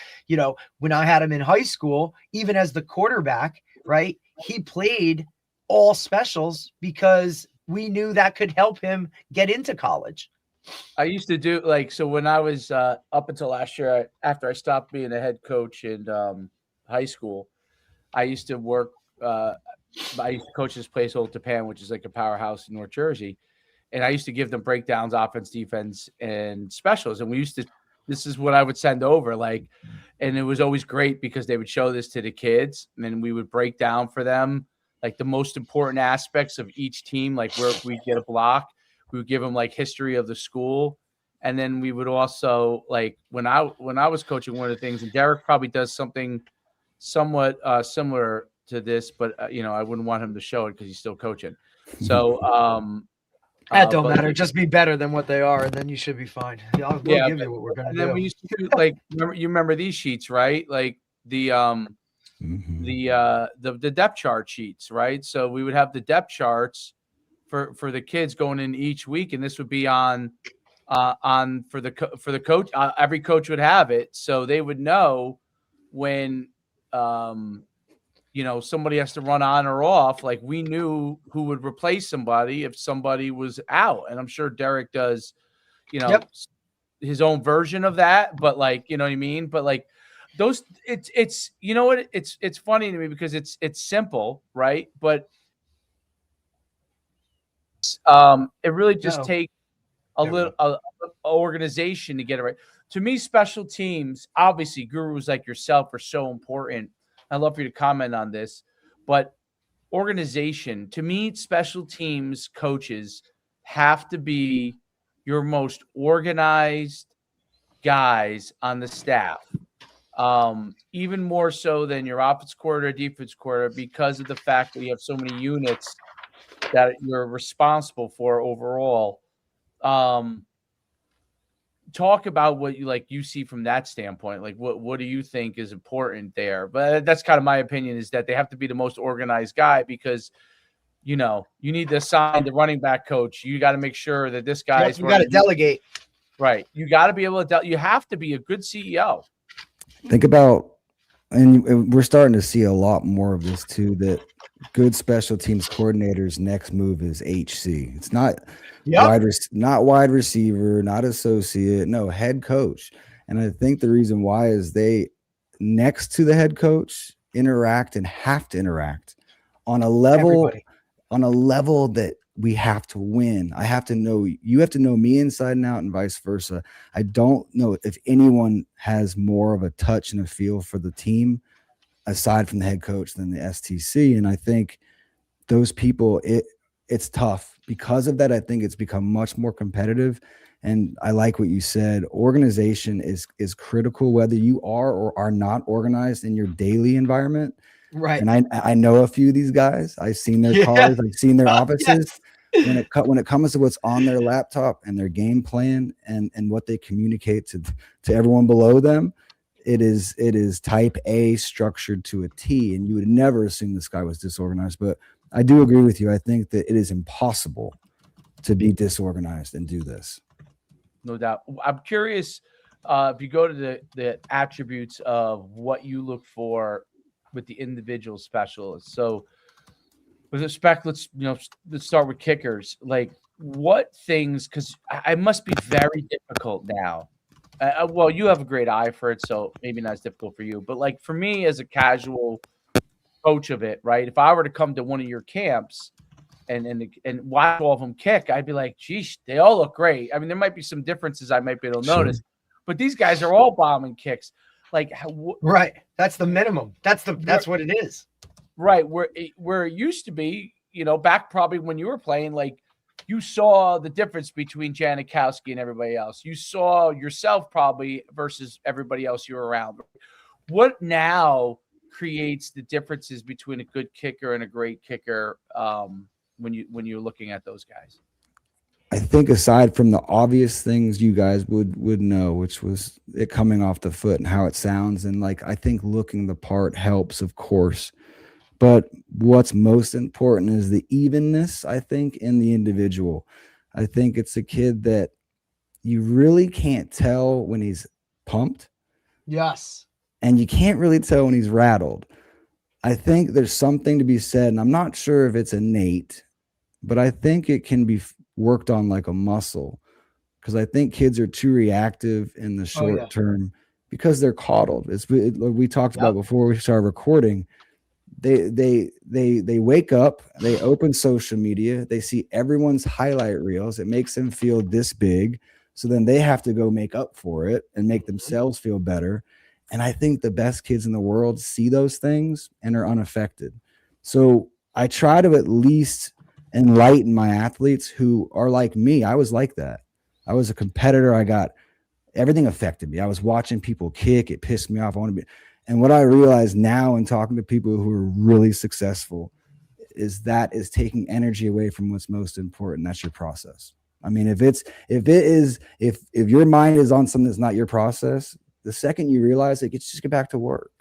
S3: when I had him in high school, even as the quarterback, right, he played all specials because we knew that could help him get into college.
S1: I used to do so when I was up until last year, after I stopped being a head coach in high school, I used to work. I used to coach this place, Old Japan, which is like a powerhouse in North Jersey. And I used to give them breakdowns, offense, defense, and specials. And this is what I would send over. And it was always great because they would show this to the kids, and then we would break down for them, like, the most important aspects of each team, like where we get a block. We would give them like history of the school. And then we would also, like, when I was coaching, one of the things, and Derek probably does something somewhat similar to this, but I wouldn't want him to show it because he's still coaching. So,
S3: that don't matter. Just be better than what they are, and then you should be fine. We'll give you what we're going to do.
S1: And then we used to do, remember these sheets, right? Like the depth chart sheets, right? So we would have the depth charts for the kids going in each week, and this would be on for the coach. Every coach would have it, so they would know when somebody has to run on or off. Like, we knew who would replace somebody if somebody was out. And I'm sure Derek does, his own version of that. But you know what I mean? But those, it's it's funny to me because it's simple, right? But it really just takes a little organization to get it right. To me, special teams, obviously, gurus like yourself are so important. I'd love for you to comment on this, but organization, to me, special teams coaches have to be your most organized guys on the staff, even more so than your offense coordinator, defense coordinator, because of the fact that you have so many units that you're responsible for overall. Talk about what you see from that standpoint. Like, what do you think is important there? But that's kind of my opinion, is that they have to be the most organized guy, because you need to assign the running back coach. You got to make sure that this guy's
S3: you got to delegate.
S1: Right. You got to be able to you have to be a good CEO.
S2: Think about, and we're starting to see a lot more of this too, that good special teams coordinators' next move is HC. It's not
S3: Yep.
S2: not wide receiver, not associate, no, head coach. And I think the reason why is they, next to the head coach, interact and have to interact on a level
S3: Everybody.
S2: that we have to win. I have to know, you have to know me inside and out, and vice versa. I don't know if anyone has more of a touch and a feel for the team aside from the head coach than the STC. And I think those people, it's tough because of that. I think it's become much more competitive. And I like what you said. Organization is critical, whether you are or are not organized in your daily environment.
S3: Right.
S2: And I know a few of these guys. I've seen their cars, I've seen their offices.
S3: Yes.
S2: When it comes to what's on their laptop and their game plan and what they communicate to everyone below them, it is type A, structured to a T. And you would never assume this guy was disorganized. But I do agree with you. I think that it is impossible to be disorganized and do this.
S1: No doubt. I'm curious, if you go to the attributes of what you look for with the individual specialists. So with respect, let's start with kickers. Like, what things? Because I must be very difficult now. Well, you have a great eye for it, so maybe not as difficult for you. But like for me, as a casual coach of it, right? If I were to come to one of your camps and watch all of them kick, I'd be like, geez, they all look great. I mean, there might be some differences I might be able to notice, but these guys are all bombing kicks. Like,
S3: Right. That's the minimum. That's what it is.
S1: right, where it used to be, back probably when you were playing, like you saw the difference between Janikowski and everybody else. You saw yourself probably versus everybody else you were around. What now creates the differences between a good kicker and a great kicker, when you're looking at those guys?
S2: I think aside from the obvious things you guys would know, which was it coming off the foot and how it sounds, and like I think looking the part helps, of course. But what's most important is the evenness, I think, in the individual. I think it's a kid that you really can't tell when he's pumped,
S3: Yes.
S2: and you can't really tell when he's rattled. I think there's something to be said, and I'm not sure if it's innate, but I think it can be worked on like a muscle, because I think kids are too reactive in the
S3: Oh yeah.
S2: short term because they're coddled. We talked about before we started recording. They wake up, they open social media, they see everyone's highlight reels. It makes them feel this big. So then they have to go make up for it and make themselves feel better. And I think the best kids in the world see those things and are unaffected. So I try to at least enlighten my athletes who are like me. I was like that. I was a competitor. Everything affected me. I was watching people kick. It pissed me off. And what I realize now in talking to people who are really successful is that is taking energy away from what's most important. That's your process. I mean, if your mind is on something that's not your process, the second you realize it, just get back to work,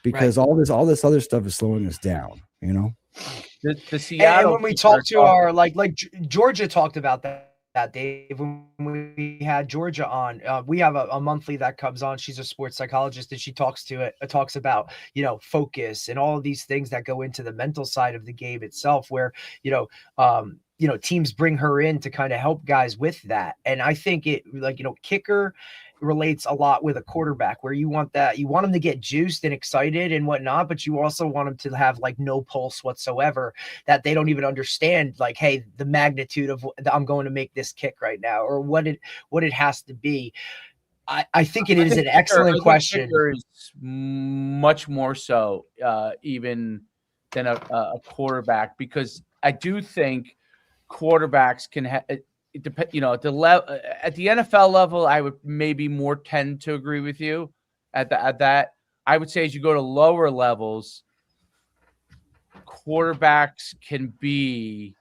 S2: because all this other stuff is slowing us down.
S1: The Seattle,
S3: and when we talk to our like Georgia talked about that, Dave, when we had Georgia on, we have a monthly that comes on. She's a sports psychologist, and she talks about, focus and all of these things that go into the mental side of the game itself, where, teams bring her in to kind of help guys with that. And I think kicker relates a lot with a quarterback, where you want them to get juiced and excited and whatnot, but you also want them to have like no pulse whatsoever, that they don't even understand, like, hey, the magnitude of I'm going to make this kick right now, or what it has to be. I think it is an excellent question.
S1: Kicker is much more so even than a quarterback, because I do think quarterbacks can have. It depends, at the NFL level, I would maybe more tend to agree with you at that. I would say as you go to lower levels, quarterbacks can be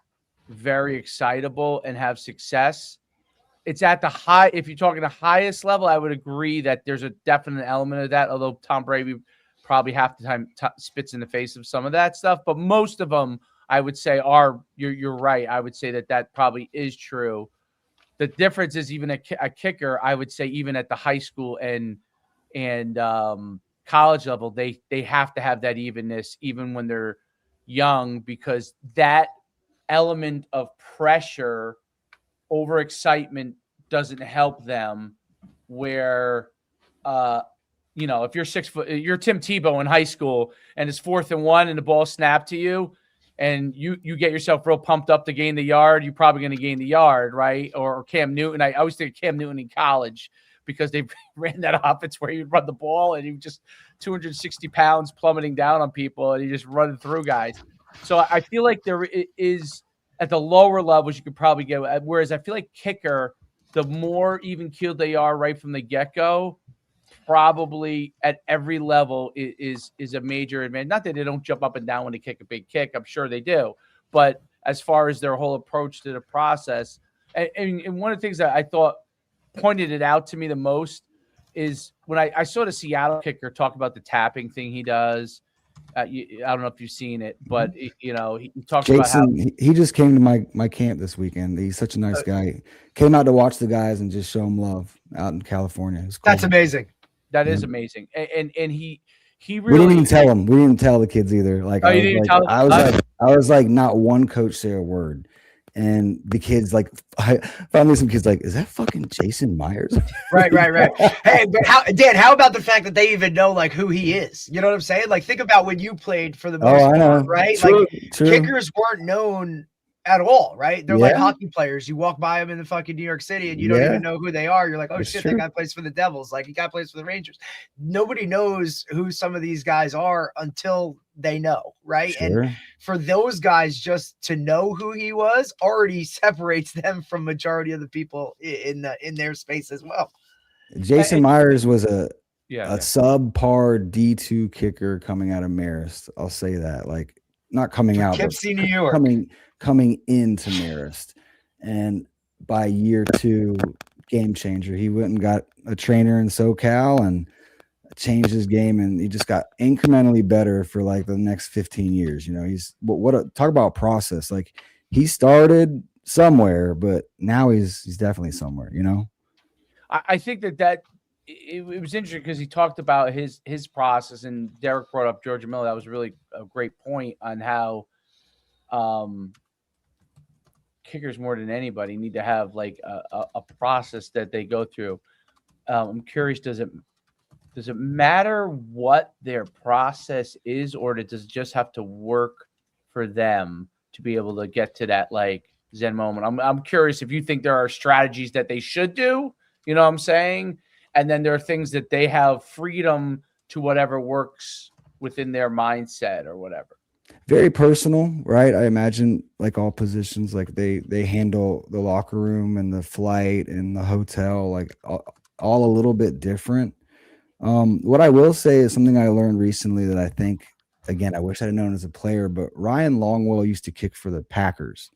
S1: very excitable and have success. It's at the high. If you're talking the highest level, I would agree that there's a definite element of that. Although Tom Brady probably half the time spits in the face of some of that stuff, but most of them, I would say, you're right. I would say that probably is true. The difference is even a kicker, I would say, even at the high school and college level, they have to have that evenness, even when they're young, because that element of pressure, overexcitement doesn't help them. Where, if you're 6 foot, you're Tim Tebow in high school, and it's 4th and 1, and the ball snapped to you, and you get yourself real pumped up to gain the yard, you're probably going to gain the yard, right? Or Cam Newton. I always think of Cam Newton in college, because they ran that offense where you run the ball and you just 260 pounds plummeting down on people, and you just running through guys. So I feel like there is, at the lower levels, you could probably get, whereas I feel like kicker, the more even keeled they are right from the get-go, probably at every level is a major advantage. Not that they don't jump up and down when they kick a big kick. I'm sure they do. But as far as their whole approach to the process, and one of the things that I thought pointed it out to me the most is when I saw the Seattle kicker talk about the tapping thing he does. I don't know if you've seen it, but he talks about how
S2: he just came to my camp this weekend. He's such a nice guy. Came out to watch the guys and just show them love out in California. Cool.
S3: That's amazing.
S1: That is amazing. And he really,
S2: we didn't even tell him. We didn't even tell the kids either. Like, I was like, not one coach say a word. And the kids, like, finally some kids like, is that fucking Jason Myers?
S3: Right. Hey, but Dan, how about the fact that they even know like who he is? You know what I'm saying? Like, think about when you played for the most part, right?
S2: True.
S3: Kickers weren't known at all, right? They're like hockey players. You walk by them in the fucking New York City and you don't even know who they are. You're like, oh, shit, that guy plays for the Devils. Like, he guy plays for the Rangers. Nobody knows who some of these guys are until they know, right? And for those guys just to know who he was already separates them from majority of the people in their space as well.
S2: Jason Myers was a subpar D2 kicker coming out of Marist. I'll say that. Like, not coming out, but
S3: New York.
S2: coming into Marist. And by year 2, game changer. He went and got a trainer in SoCal and changed his game, and he just got incrementally better for like the next 15 years. He's talk about process. Like, he started somewhere, but now he's definitely somewhere.
S1: I think that it was interesting because he talked about his process, and Derek brought up Georgia Miller. That was really a great point on how kickers, more than anybody, need to have like a process that they go through. I'm curious, does it matter what their process is, or does it just have to work for them to be able to get to that like Zen moment? I'm curious if you think there are strategies that they should do, you know what I'm saying? And then there are things that they have freedom to whatever works within their mindset or whatever.
S2: Very personal, right? I imagine, like all positions, like they handle the locker room and the flight and the hotel, like all a little bit different. What I will say is something I learned recently that I think, again, I wish I'd known as a player, but Ryan Longwell used to kick for the Packers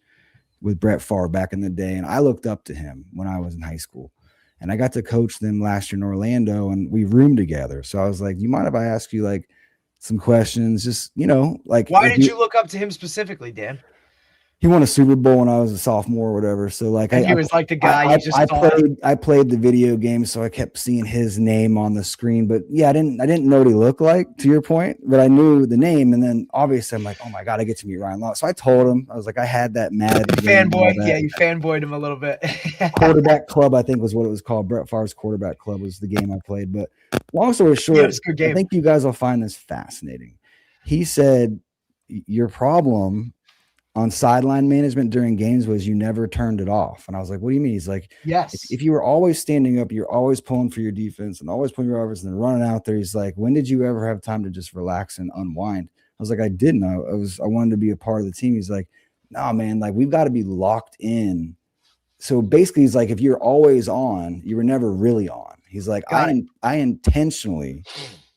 S2: with Brett Favre back in the day, and I looked up to him when I was in high school. And I got to coach them last year in Orlando, and we roomed together. So I was like, you mind if I ask you like some questions? Just, like,
S3: why did you look up to him specifically, Dan?
S2: He won a Super Bowl when I was a sophomore or whatever. So like,
S3: he was like the guy you just
S2: I played the video game, so I kept seeing his name on the screen. But yeah, I didn't know what he looked like, to your point, but I knew the name. And then obviously I'm like, oh my God, I get to meet Ryan Long. So I told him, I was like, I had that Madden
S3: fanboy. Yeah, you fanboyed him a little bit.
S2: Quarterback Club, I think was what it was called. Brett Favre's Quarterback Club was the game I played. But long story short,
S3: it's a good game.
S2: I think you guys will find this fascinating. He said, your problem on sideline management during games was you never turned it off. And I was like, what do you mean? He's like,
S3: yes.
S2: If you were always standing up, you're always pulling for your defense and always pulling your offense and then running out there. He's like, when did you ever have time to just relax and unwind? I was like, I didn't. I wanted to be a part of the team. He's like, no, man, like, we've got to be locked in. So basically he's like, if you're always on, you were never really on. He's like, I intentionally,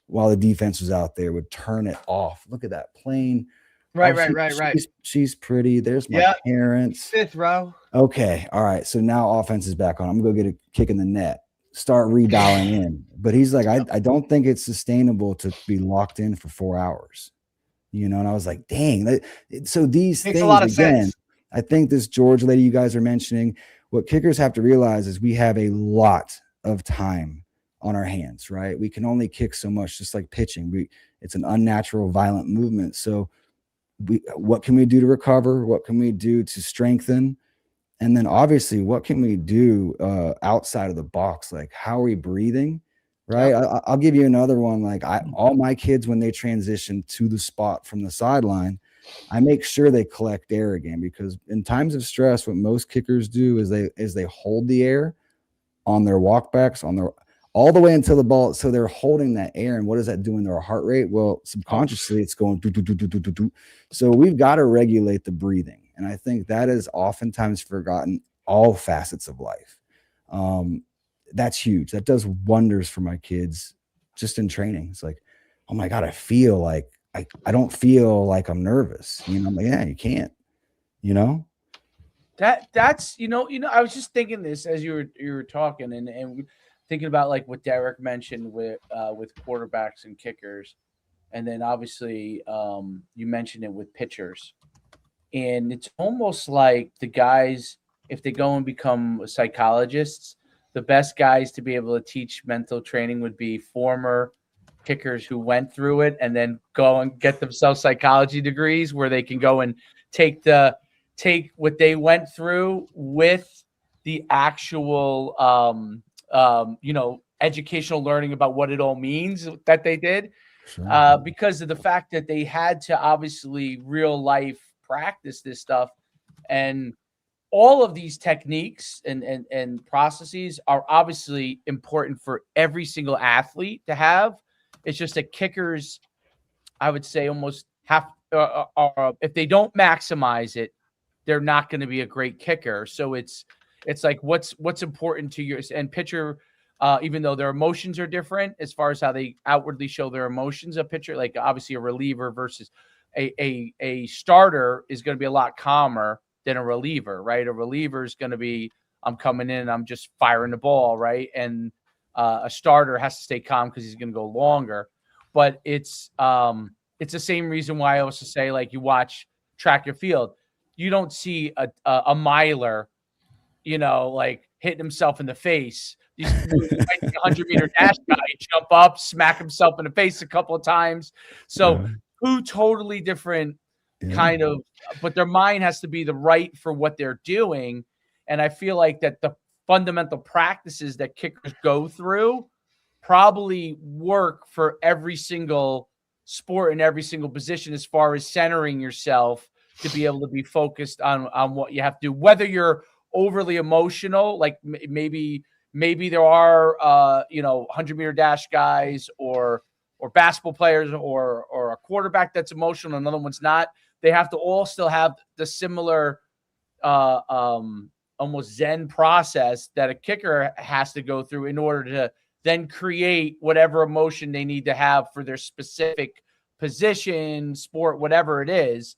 S2: while the defense was out there, would turn it off. Look at that plane.
S3: Right.
S2: She's pretty. There's my parents.
S3: 5th row.
S2: Okay. All right. So now offense is back on. I'm going to go get a kick in the net. Start redialing in. But he's like, I don't think it's sustainable to be locked in for 4 hours. And I was like, dang. So these
S3: makes
S2: things,
S3: a lot of
S2: again,
S3: sense.
S2: I think this George lady you guys are mentioning, what kickers have to realize is we have a lot of time on our hands, right? We can only kick so much, just like pitching. It's an unnatural, violent movement. So what can we do to recover? What can we do to strengthen? And then obviously, what can we do outside of the box? Like, how are we breathing? Right.
S3: Yep.
S2: I'll give you another one. Like all my kids, when they transition to the spot from the sideline, I make sure they collect air again, because in times of stress, what most kickers do is they hold the air on their walkbacks, on their all the way until the ball. So they're holding that air. And what does that do in their heart rate? Well, subconsciously, it's going do, do, do, do, do, do, do. So we've got to regulate the breathing. And I think that is oftentimes forgotten all facets of life. That's huge. That does wonders for my kids just in training. It's like, oh my God, I feel like I don't feel like I'm nervous. You know, I'm like, yeah, you can't, you know?
S1: That's I was just thinking this as you were talking, and thinking about like what Derek mentioned with quarterbacks and kickers, and then obviously you mentioned it with pitchers, and it's almost like the guys, if they go and become psychologists, the best guys to be able to teach mental training would be former kickers who went through it and then go and get themselves psychology degrees where they can go and take what they went through with the actual educational learning about what it all means that they did.
S2: Sure.
S1: Because of the fact that they had to obviously real life practice this stuff, and all of these techniques and processes are obviously important for every single athlete to have. It's just that kickers, I would say, almost have if they don't maximize it, they're not going to be a great kicker. So it's like what's important to yours and pitcher. Even though their emotions are different as far as how they outwardly show their emotions, a pitcher, like obviously a reliever versus a starter, is going to be a lot calmer than a reliever, right? A reliever is going to be, I'm coming in, I'm just firing the ball, right? And a starter has to stay calm because he's going to go longer. But it's the same reason why I also say, like, you watch track and field, you don't see a miler, like hitting himself in the face. These 100-meter dash guy jump up, smack himself in the face a couple of times. So two totally different kind of, but their mind has to be the right for what they're doing. And I feel like that the fundamental practices that kickers go through probably work for every single sport and every single position, as far as centering yourself to be able to be focused on what you have to do, whether you're overly emotional, like maybe there are 100-meter dash guys or basketball players or a quarterback that's emotional, another one's not. They have to all still have the similar almost Zen process that a kicker has to go through in order to then create whatever emotion they need to have for their specific position, sport, whatever it is.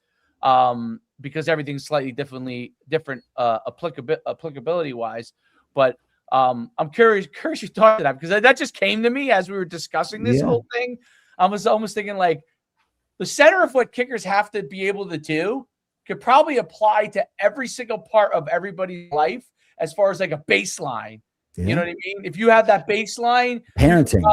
S1: Because everything's slightly different applicability wise. But I'm curious your thought to that, because that just came to me as we were discussing this whole thing. I was almost thinking, like, the center of what kickers have to be able to do could probably apply to every single part of everybody's life, as far as like a baseline.
S2: Yeah.
S1: You know what I mean? If you have that baseline,
S2: parenting.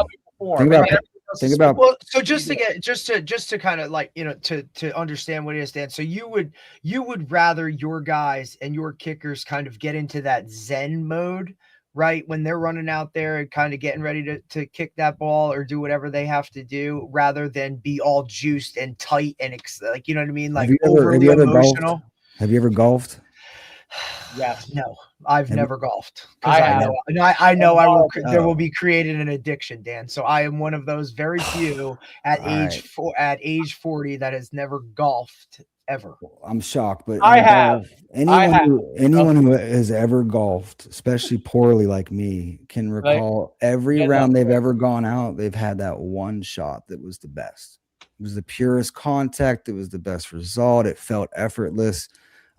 S1: Think about
S3: well, so just to kind of like, to understand what it is, Dan. So you would rather your guys and your kickers kind of get into that Zen mode, right? When they're running out there and kind of getting ready to kick that ball or do whatever they have to do, rather than be all juiced and tight and like, you know what I mean? Like overly emotional.
S2: Golfed? Have you ever golfed?
S3: Yes. No, I've never golfed, because I know there will be created an addiction, Dan. So I am one of those very few at age 40 that has never golfed ever.
S2: I'm shocked, but
S1: I have.
S2: Anyone who has ever golfed, especially poorly like me, can recall every round they've ever gone out, they've had that one shot that was the best. It was the purest contact. It was the best result. It felt effortless.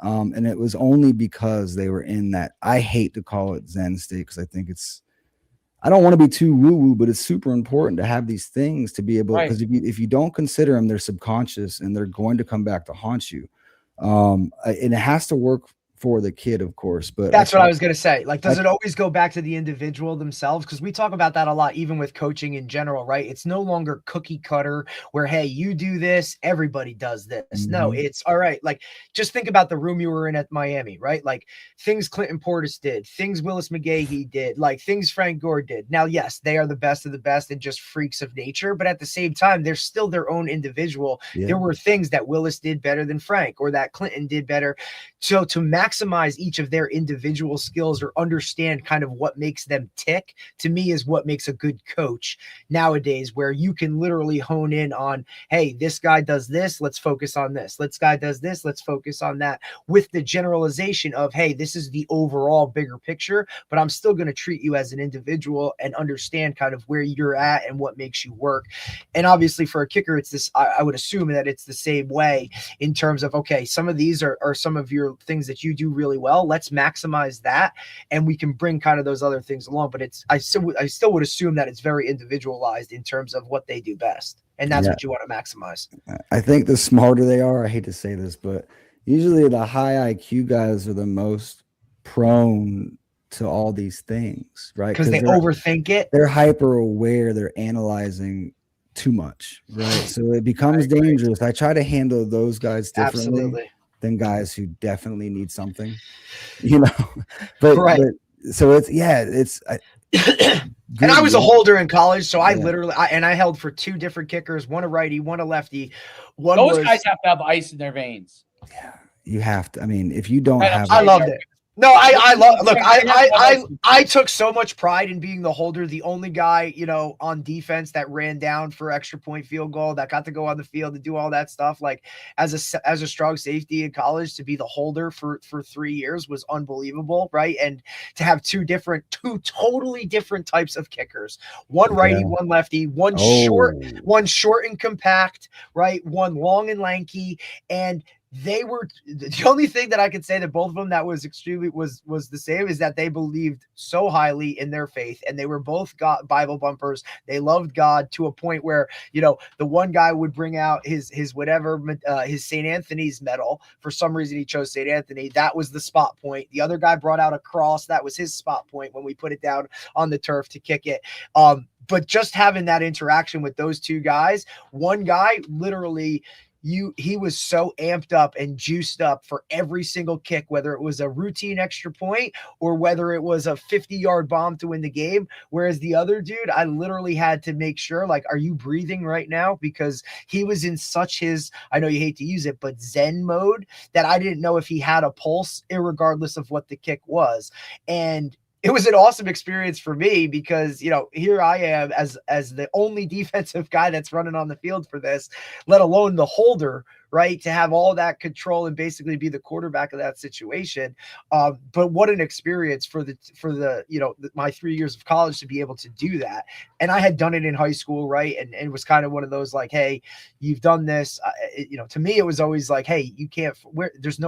S2: And it was only because they were in that, I hate to call it Zen state, because I think I don't want to be too woo-woo, but it's super important to have these things to be able, because if you don't consider them, they're subconscious and they're going to come back to haunt you. And it has to work for the kid, of course. But
S3: that's what I was going to say. Like, does it always go back to the individual themselves? Because we talk about that a lot, even with coaching in general, right? It's no longer cookie cutter where, hey, you do this, everybody does this. Mm-hmm. No, it's all right. Like, just think about the room you were in at Miami, right? Like, things Clinton Portis did, things Willis McGahee did, like things Frank Gore did. Now, yes, they are the best of the best and just freaks of nature, but at the same time, they're still their own individual. Yeah. There were things that Willis did better than Frank, or that Clinton did better. So to maximize each of their individual skills or understand kind of what makes them tick, to me, is what makes a good coach nowadays, where you can literally hone in on, hey, this guy does this, let's focus on this. This guy does this, let's focus on that, with the generalization of, hey, this is the overall bigger picture, but I'm still going to treat you as an individual and understand kind of where you're at and what makes you work. And obviously for a kicker, it's this, I would assume that it's the same way in terms of, okay, some of these are some of your things that you do really well. Let's maximize that, and we can bring kind of those other things along. But I still would assume that it's very individualized in terms of what they do best, and that's what you want to maximize.
S2: I think the smarter they are, I hate to say this, but usually the high IQ guys are the most prone to all these things, right?
S3: Because they overthink it.
S2: They're hyper aware. They're analyzing too much, right? So it becomes dangerous. I try to handle those guys differently than guys who definitely need something, but so it's
S3: and I was a holder in college, so I literally I held for two different kickers, one a righty, one a lefty.
S1: Those guys have to have ice in their veins.
S2: Yeah, you have to. I mean, if you don't have,
S3: I loved it. No, I love. Look, I took so much pride in being the holder, the only guy, on defense that ran down for extra point field goal, that got to go on the field to do all that stuff. Like as a strong safety in college, to be the holder for 3 years was unbelievable, right? And to have two totally different types of kickers, one righty, one lefty, one short and compact, right? One long and lanky, and they were the only thing that I could say that both of them that was extremely was the same is that they believed so highly in their faith, and they were both Bible bumpers. They loved God to a point where, the one guy would bring out his whatever, his St. Anthony's medal. For some reason, he chose St. Anthony. That was the spot point. The other guy brought out a cross. That was his spot point when we put it down on the turf to kick it. But just having that interaction with those two guys, one guy literally, he was so amped up and juiced up for every single kick, whether it was a routine extra point or whether it was a 50-yard bomb to win the game. Whereas the other dude, I literally had to make sure, like, are you breathing right now? Because he was in such his, I know you hate to use it, but Zen mode, that I didn't know if he had a pulse, irregardless of what the kick was. And it was an awesome experience for me because, here I am as the only defensive guy that's running on the field for this, let alone the holder, right? To have all that control and basically be the quarterback of that situation. But what an experience for my 3 years of college to be able to do that. And I had done it in high school, right? And it was kind of one of those like, hey, you've done this. To me, it was always like, hey, you can't. There's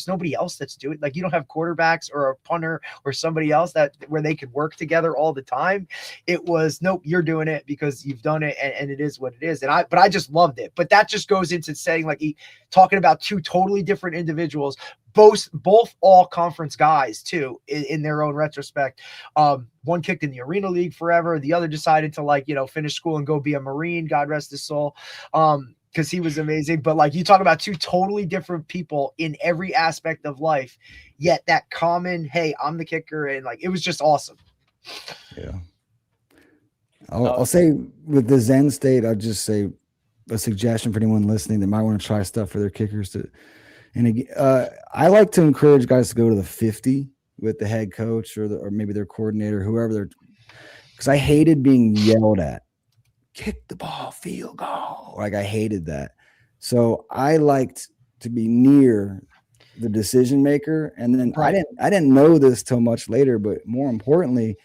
S3: nobody else that's doing it. Like, you don't have quarterbacks or a punter or somebody else where they could work together all the time. It was, nope, you're doing it because you've done it, and it is what it is. But I just loved it. But that just goes into saying, like, talking about two totally different individuals, both all conference guys too, in their own retrospect. One kicked in the Arena League forever. The other decided to finish school and go be a Marine, God rest his soul. Because he was amazing. But like, you talk about two totally different people in every aspect of life, yet that common, hey, I'm the kicker. And like, it was just awesome.
S2: Yeah. I'll say with the Zen state, I'll just say a suggestion for anyone listening that might want to try stuff for their kickers. I like to encourage guys to go to the 50 with the head coach or maybe their coordinator, whoever because I hated being yelled at. Kick the ball, field goal. Like, I hated that. So I liked to be near the decision maker. And then I didn't know this till much later, but more importantly,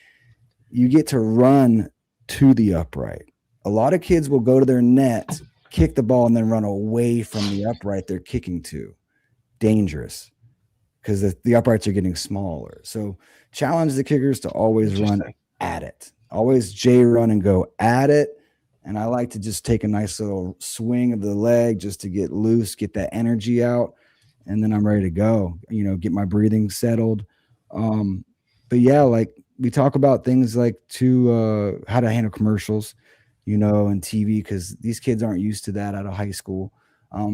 S2: you get to run to the upright. A lot of kids will go to their net, kick the ball, and then run away from the upright they're kicking to. Dangerous, because the uprights are getting smaller. So challenge the kickers to always run at it. Always J run and go at it. And I like to just take a nice little swing of the leg just to get loose, get that energy out. and then I'm ready to go, get my breathing settled. But yeah, like we talk about things like how to handle commercials, and TV, because these kids aren't used to that out of high school.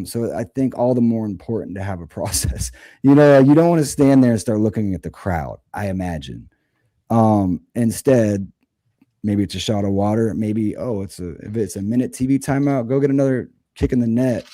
S2: So I think all the more important to have a process. You don't want to stand there and start looking at the crowd, I imagine. Instead, maybe it's a shot of water. Maybe, if it's a minute TV timeout, go get another kick in the net,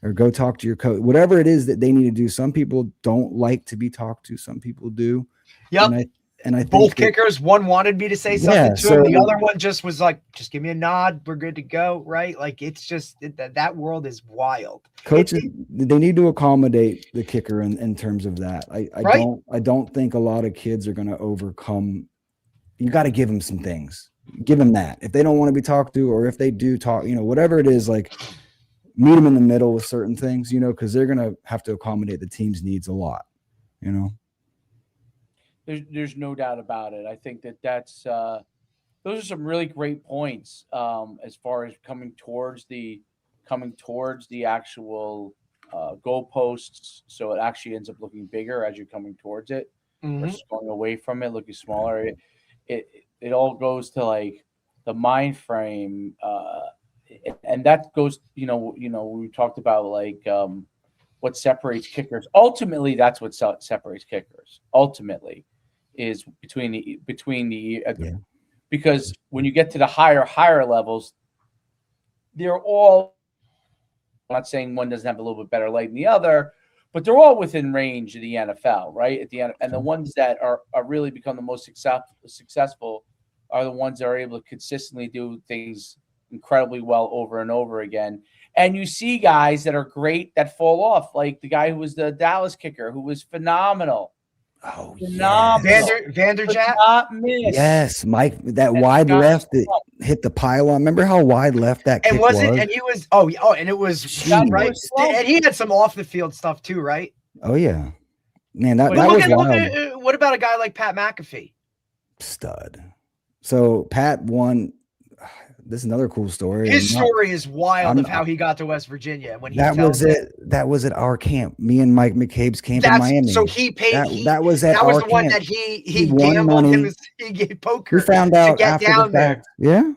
S2: or go talk to your coach. Whatever it is that they need to do. Some people don't like to be talked to. Some people do.
S3: Yep.
S2: And I
S3: both
S2: think
S3: kickers, one wanted me to say something to him. The other one just was like, just give me a nod. We're good to go. Right. Like, it's just that world is wild.
S2: Coaches, they need to accommodate the kicker in terms of that. I don't think a lot of kids are going to overcome. You got to give them some things. Give them that. If they don't want to be talked to, or if they do talk, whatever it is, like, meet them in the middle with certain things, because they're going to have to accommodate the team's needs a lot,
S1: There's no doubt about it. I think that's those are some really great points as far as coming towards the actual goalposts, so it actually ends up looking bigger as you're coming towards it, versus going away from it looking smaller. It all goes to like the mind frame, and that goes. We talked about like what separates kickers. Ultimately, that's what separates kickers. Ultimately, is between the because when you get to the higher levels, they're all. I'm not saying one doesn't have a little bit better leg than the other, but they're all within range of the NFL, right? At the end, and the ones that are really become the most successful are the ones that are able to consistently do things incredibly well over and over again. And you see guys that are great that fall off, like the guy who was the Dallas kicker, who was phenomenal.
S2: Oh,
S1: phenomenal.
S2: yes.
S3: Vanderjagt?
S1: Not miss.
S2: Yes, Mike, that wide left that hit the pylon. Remember how wide left that kick was?
S3: And he was, and it was right. And he had some off the field stuff too, right?
S2: Oh yeah, man, that was wild.
S3: What about a guy like Pat McAfee?
S2: Stud. So Pat won. This is another cool story.
S3: His story is wild of how he got to West Virginia. When he
S2: that was at our camp. Me and Mike McCabe's camp in Miami.
S3: So he paid.
S2: That was at our camp. That was the one
S3: that he gambled. He gave poker.
S2: We found out
S3: to get
S2: after
S3: down
S2: the fact.
S3: there.
S2: Yeah.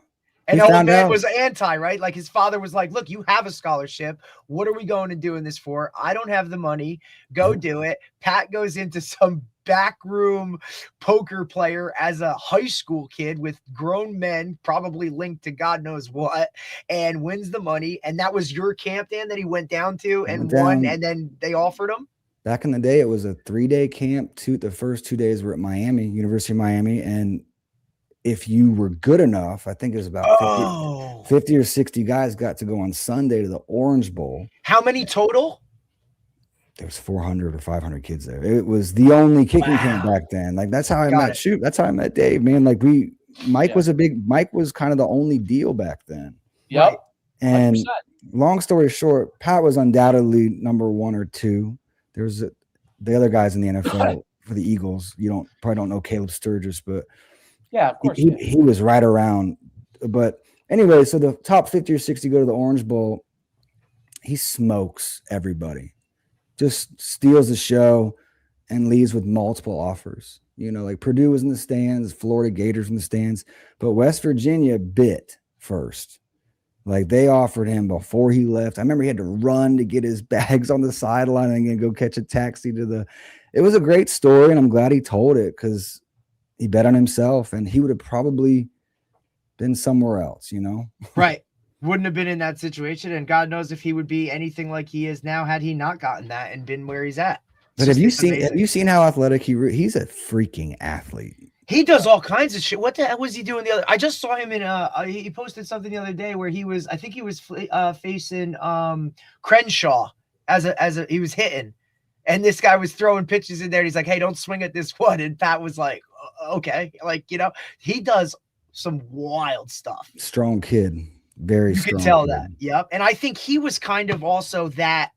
S3: And old man was anti, right? Like his father was like, look, you have a scholarship. What are we going to do this for? I don't have the money. Go do it. Pat goes into some backroom poker player as a high school kid with grown men, probably linked to God knows what, and wins the money. And that was your camp, Dan, that he went down to and won, and then they offered him?
S2: Back in the day, it was a 3-day camp. The first 2 days were at Miami, University of Miami, and if you were good enough, I think it was about 50 or 60 guys got to go on Sunday to the Orange Bowl.
S3: How many total?
S2: There was 400 or 500 kids there. It was the only kicking camp back then. Like, that's how I met Shoot. That's how I met Dave, man. Like, Mike was kind of the only deal back then.
S1: Yep.
S2: Right? And 100%. Long story short, Pat was undoubtedly number 1 or 2. There's the other guys in the NFL for the Eagles. You probably don't know Caleb Sturgis, but
S1: yeah, of course.
S2: He was right around. But anyway, so the top 50 or 60 go to the Orange Bowl. He smokes everybody, just steals the show, and leaves with multiple offers. Like Purdue was in the stands, Florida Gators in the stands, but West Virginia bit first. Like, they offered him before he left. I remember he had to run to get his bags on the sideline and then go catch a taxi it was a great story, and I'm glad he told it, because he bet on himself, and he would have probably been somewhere else,
S3: Right. Wouldn't have been in that situation. And God knows if he would be anything like he is now had he not gotten that and been where he's at.
S2: But have you seen how athletic he's a freaking athlete.
S3: He does all kinds of shit. What the hell was he doing I just saw him in he posted something the other day where he was facing Crenshaw as he was hitting. And this guy was throwing pitches in there. And he's like, hey, don't swing at this one. And Pat was like, okay. Like, he does some wild stuff.
S2: Strong kid. Very strong.
S3: You can tell that. Yep. And I think he was kind of also that,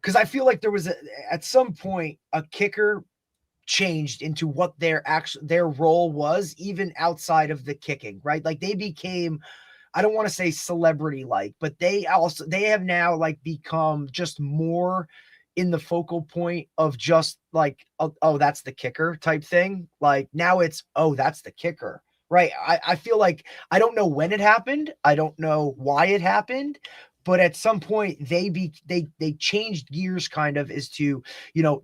S3: because I feel like there was at some point a kicker changed into what their role was, even outside of the kicking, right? Like, they became, I don't want to say celebrity like, but they have now like become just more in the focal point of just like, oh, that's the kicker type thing. Like now it's, oh, that's the kicker. Right. I feel like I don't know when it happened. I don't know why it happened, but at some point they changed gears kind of as to, you know,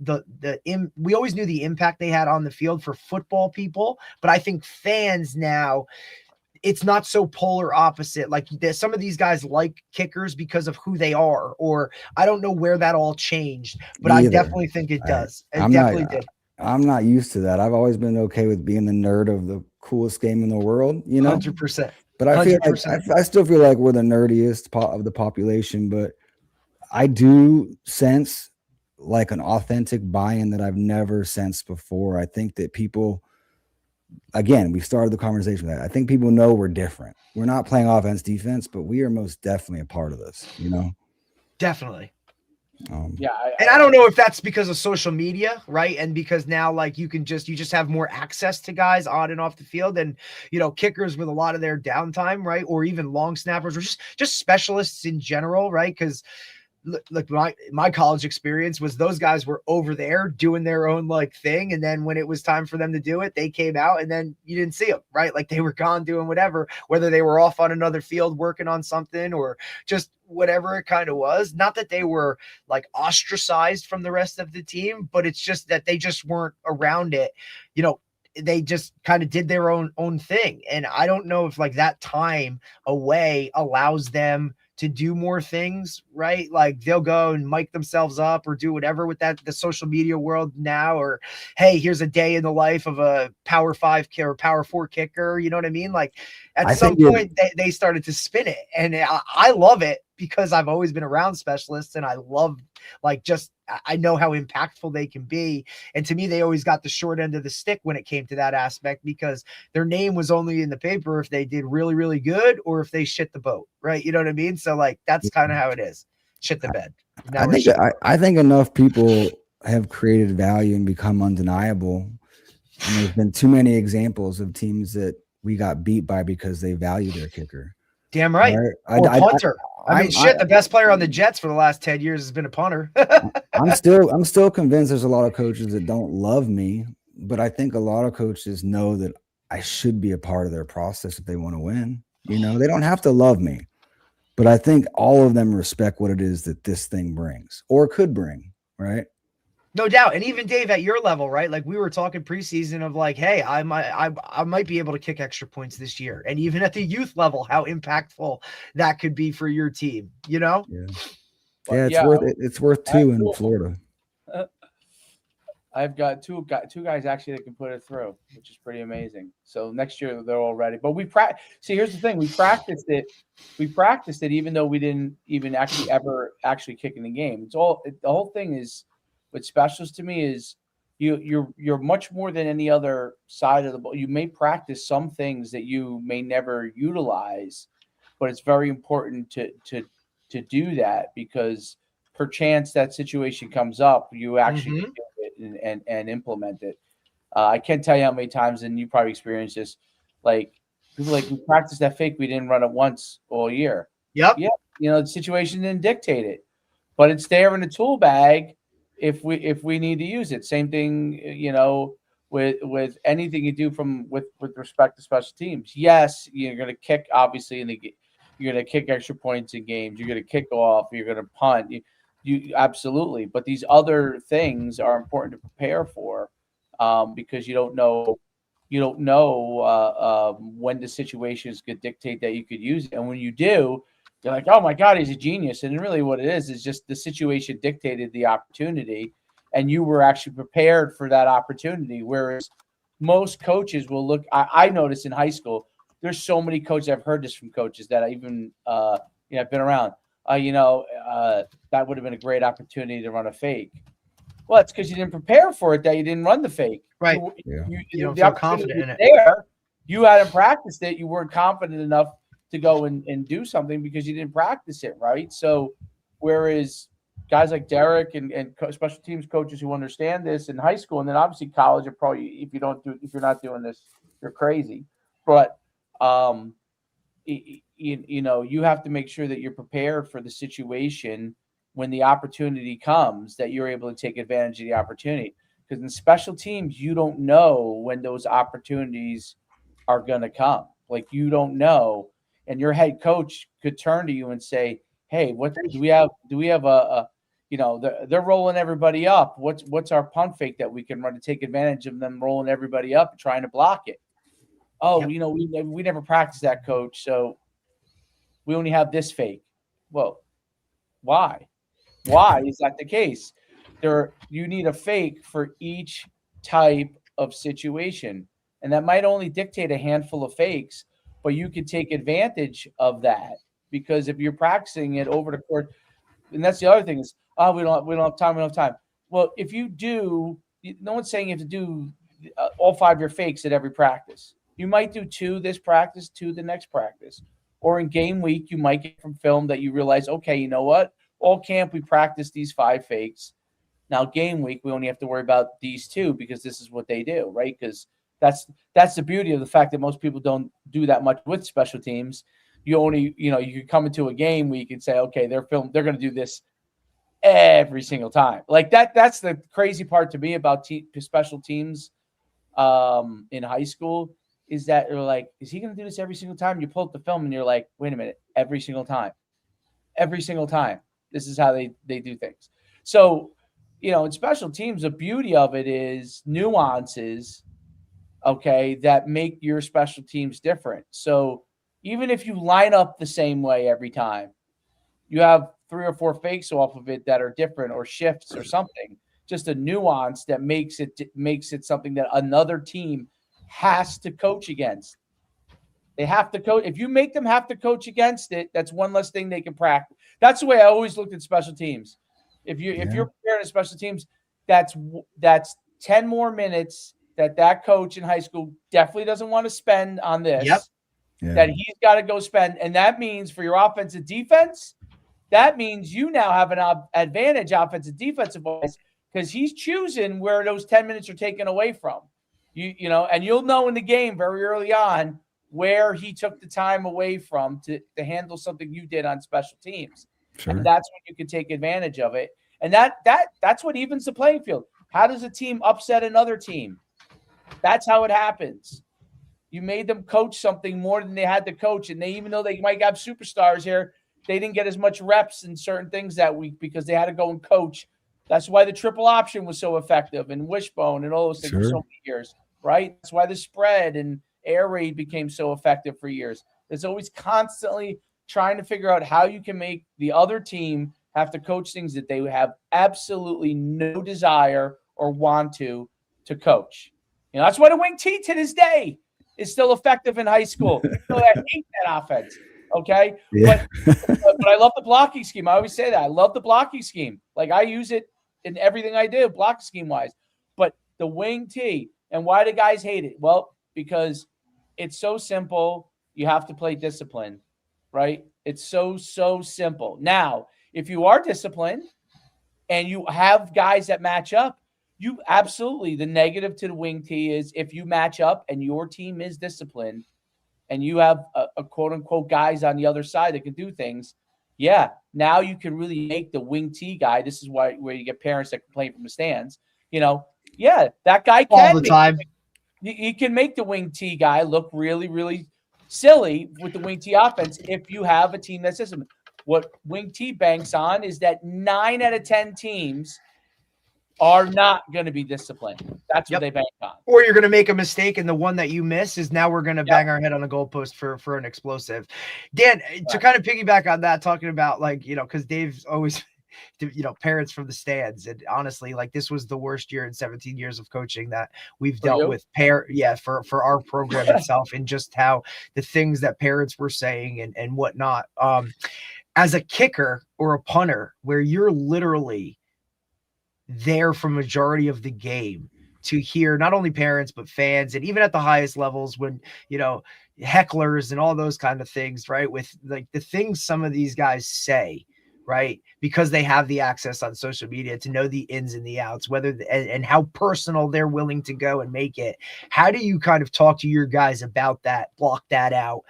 S3: we always knew the impact they had on the field for football people, but I think fans now, it's not so polar opposite. Like some of these guys like kickers because of who they are, or I don't know where that all changed, but
S2: Me
S3: I
S2: either.
S3: definitely think it does. It
S2: I'm not.
S3: definitely did.
S2: I'm not used to that. I've always been okay with being the nerd of the coolest game in the world, you know.
S3: 100%.
S2: But I feel like
S3: 100%.
S2: I still feel like we're the nerdiest of the population. But I do sense like an authentic buy-in that I've never sensed before. I think that people, again, we started the conversation with that. I think people know we're different. We're not playing offense, defense, but we are most definitely a part of this, you know?
S3: Definitely.
S1: Yeah.
S3: And I don't know if that's because of social media, right? And because now like you just have more access to guys on and off the field, and you know, kickers with a lot of their downtime, right? Or even long snappers, or just specialists in general, right? Because look, my college experience was those guys were over there doing their own like thing, and then when it was time for them to do it, they came out, and then you didn't see them, right? Like they were gone doing whatever, whether they were off on another field working on something or just whatever it kind of was. Not that they were like ostracized from the rest of the team, but it's just that they just weren't around it, you know. They just kind of did their own thing, and I don't know if like that time away allows them to do more things, right? Like they'll go and mic themselves up or do whatever with the social media world now, or hey, here's a day in the life of a Power 5 kicker or Power 4 kicker. You know what I mean? Like at some point they started to spin it, and I love it because I've always been around specialists, and I love like I know how impactful they can be. And to me, they always got the short end of the stick when it came to that aspect, because their name was only in the paper if they did really, really good or if they shit the boat, right? You know what I mean? So like, that's kind of how it is. Shit the bed.
S2: I think enough people have created value and become undeniable. And there's been too many examples of teams that we got beat by because they value their kicker.
S3: Damn right. Or punter. I mean, the best player on the Jets for the last 10 years has been a punter.
S2: I'm still convinced there's a lot of coaches that don't love me, but I think a lot of coaches know that I should be a part of their process if they want to win. You know, they don't have to love me, but I think all of them respect what it is that this thing brings or could bring, right?
S3: No doubt. And even Dave, at your level, right? Like we were talking preseason of like, hey, I might be able to kick extra points this year. And even at the youth level, how impactful that could be for your team, you know?
S2: Yeah. It's worth two in Florida.
S1: I've got two guys actually that can put it through, which is pretty amazing. So next year they're all ready. But see, here's the thing: we practiced it. Even though we didn't even ever kick in the game. The whole thing is, what specials to me is you're much more than any other side of the ball. You may practice some things that you may never utilize, but it's very important to do that, because perchance that situation comes up, you actually do it and implement it. I can't tell you how many times, and you probably experienced this, like people like, we practiced that fake, we didn't run it once all year.
S3: Yep.
S1: Yeah. You know, the situation didn't dictate it, but it's there in the tool bag if we need to use it. Same thing, you know, with anything you do with respect to special teams. Yes, you're going to kick, obviously, you're going to kick extra points in games. You're going to kick off. You're going to punt. You absolutely. But these other things are important to prepare for, because you don't know when the situation is going to dictate that you could use it. And when you do, you're like, oh my God, he's a genius. And really what it is just the situation dictated the opportunity, and you were actually prepared for that opportunity. Whereas most coaches will look, I noticed in high school, there's so many coaches, I've heard this from coaches that I even, I've been around, that would have been a great opportunity to run a fake. Well, it's because you didn't prepare for it, that you didn't run the fake.
S3: Right.
S1: You
S3: don't feel confident in it.
S1: There, you hadn't practiced it. You weren't confident enough to go and do something because you didn't practice it, right? So, whereas guys like Derek and special teams coaches who understand this in high school, and then obviously college, are probably, if you're not doing this, you're crazy. But you have to make sure that you're prepared for the situation when the opportunity comes, that you're able to take advantage of the opportunity. Because in special teams, you don't know when those opportunities are going to come. Like, you don't know, and your head coach could turn to you and say, "Hey, what do we have? Do we have a they're rolling everybody up. What's our punt fake that we can run to take advantage of them rolling everybody up and trying to block it? Oh,
S3: Yep.
S1: we never practiced that, coach, so we only have this fake." Well, why? Why is that the case? You need a fake for each type of situation, and that might only dictate a handful of fakes, but you could take advantage of that, because if you're practicing it over the course, and that's the other thing is, oh, we don't have time, we don't have time. Well, if you do, no one's saying you have to do all 5 of your fakes at every practice. You might do 2 this practice, 2 the next practice, or in game week you might get from film that you realize, okay, you know what? All camp we practice these 5 fakes. Now game week we only have to worry about these 2 because this is what they do, right? Because that's the beauty of the fact that most people don't do that much with special teams. You only, you can come into a game week and say, okay, they're going to do this every single time. Like that's the crazy part to me about special teams in high school, is that you're like, is he going to do this every single time? You pull up the film and you're like, wait a minute, every single time. This is how they do things. So, in special teams, the beauty of it is nuances, okay, that make your special teams different. So even if you line up the same way every time, you have 3 or 4 fakes off of it that are different, or shifts or something, just a nuance that makes it something that another team has to coach against. They have to coach. If you make them have to coach against it, that's one less thing they can practice. That's the way I always looked at special teams. If you're preparing a special teams, that's 10 more minutes that coach in high school definitely doesn't want to spend on this.
S3: Yep.
S2: Yeah.
S1: That he's got to go spend, and that means for your offensive defense, that means you now have an advantage offensive defensive wise, because he's choosing where those 10 minutes are taken away from. And you'll know in the game very early on where he took the time away from to handle something you did on special teams.
S2: Sure.
S1: And that's when you can take advantage of it. And that's what evens the playing field. How does a team upset another team? That's how it happens. You made them coach something more than they had to coach. And even though they might have superstars here, they didn't get as much reps in certain things that week because they had to go and coach. That's why the triple option was so effective, and wishbone and all those things for so many years, right? That's why the spread and air raid became so effective for years. There's always constantly trying to figure out how you can make the other team have to coach things that they have absolutely no desire or want to coach. That's why the wing T to this day is still effective in high school. I hate that offense. Okay.
S2: Yeah.
S1: But I love the blocking scheme. I always say that. I love the blocking scheme. Like, I use it in everything I do, block scheme wise. But the wing T, and why do guys hate it? Well, because it's so simple. You have to play discipline, right? It's so simple. Now, if you are disciplined and you have guys that match up, you absolutely, the negative to the wing T is if you match up and your team is disciplined and you have a quote unquote guys on the other side that can do things. Yeah. Now you can really make the wing T guy. This is where you get parents that complain from the stands, yeah, that guy can
S3: all the time.
S1: He can make the wing T guy look really, really silly with the wing T offense if you have a team that's disciplined. What wing T banks on is that 9 out of 10 teams are not going to be disciplined. That's what they bank on.
S3: Or you're going to make a mistake, and the one that you miss is now we're going to bang our head on a goalpost for an explosive. Dan, to kind of piggyback on that, talking about because Dave's always, parents from the stands, and honestly, this was the worst year in 17 years of coaching that we've dealt with. For our program itself, and just how the things that parents were saying and whatnot. As a kicker or a punter, where you're literally there for majority of the game, to hear not only parents but fans, and even at the highest levels when hecklers and all those kind of things, right, with the things some of these guys say, right, because they have the access on social media to know the ins and the outs, and how personal they're willing to go and make it. How do you kind of talk to your guys about that, block that out,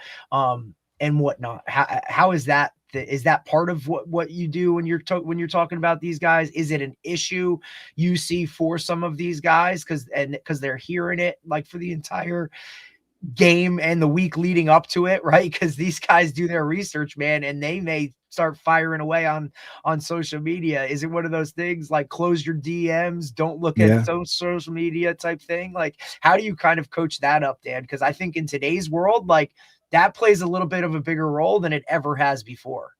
S3: and whatnot? How is that is that part of what you do when you're talking about these guys? Is it an issue you see for some of these guys because they're hearing it like for the entire game and the week leading up to it, right? Because these guys do their research, man, and they may start firing away on social media. Is it one of those things like close your DMs, don't look at social media type thing? Like, how do you kind of coach that up, Dan? Because I think in today's world, like, that plays a little bit of a bigger role than it ever has before.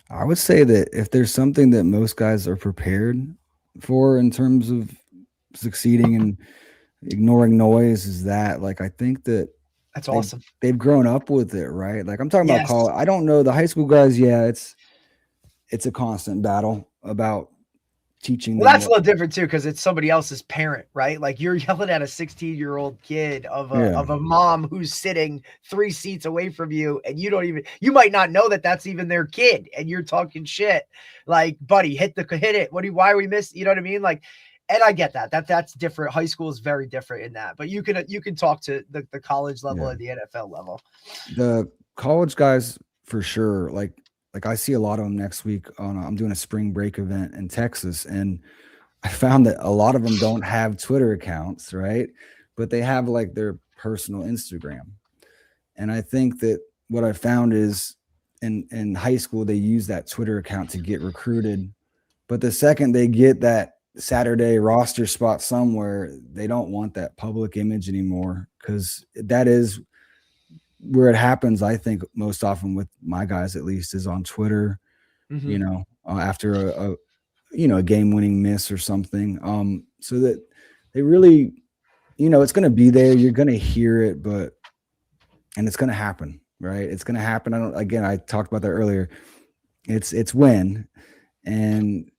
S2: I would say that if there's something that most guys are prepared for in terms of succeeding and ignoring noise, is that, like, I think that
S3: that's awesome.
S2: They've grown up with it, right? Like, I'm talking about college. I don't know the high school guys. Yeah, it's a constant battle about teaching.
S3: Well, that's a little different too, because it's somebody else's parent, right? Like, you're yelling at a 16-year-old kid of a mom who's sitting 3 seats away from you, and you might not know that that's even their kid, and you're talking shit. Like, buddy, hit it. Why are we missing? You know what I mean? Like, and I get that's different. High school is very different in that, but you can talk to the college level and the NFL level.
S2: The college guys for sure. Like I see a lot of them next week I'm doing a spring break event in Texas, and I found that a lot of them don't have Twitter accounts, right? But they have like their personal Instagram. And I think that what I found is in high school, they use that Twitter account to get recruited. But the second they get that Saturday roster spot somewhere, they don't want that public image anymore, because that is where it happens. I think most often with my guys, at least, is on Twitter, after a game-winning miss or something. So that they really, it's going to be there. You're going to hear it, and it's going to happen, right? It's going to happen. I talked about that earlier. It's when, and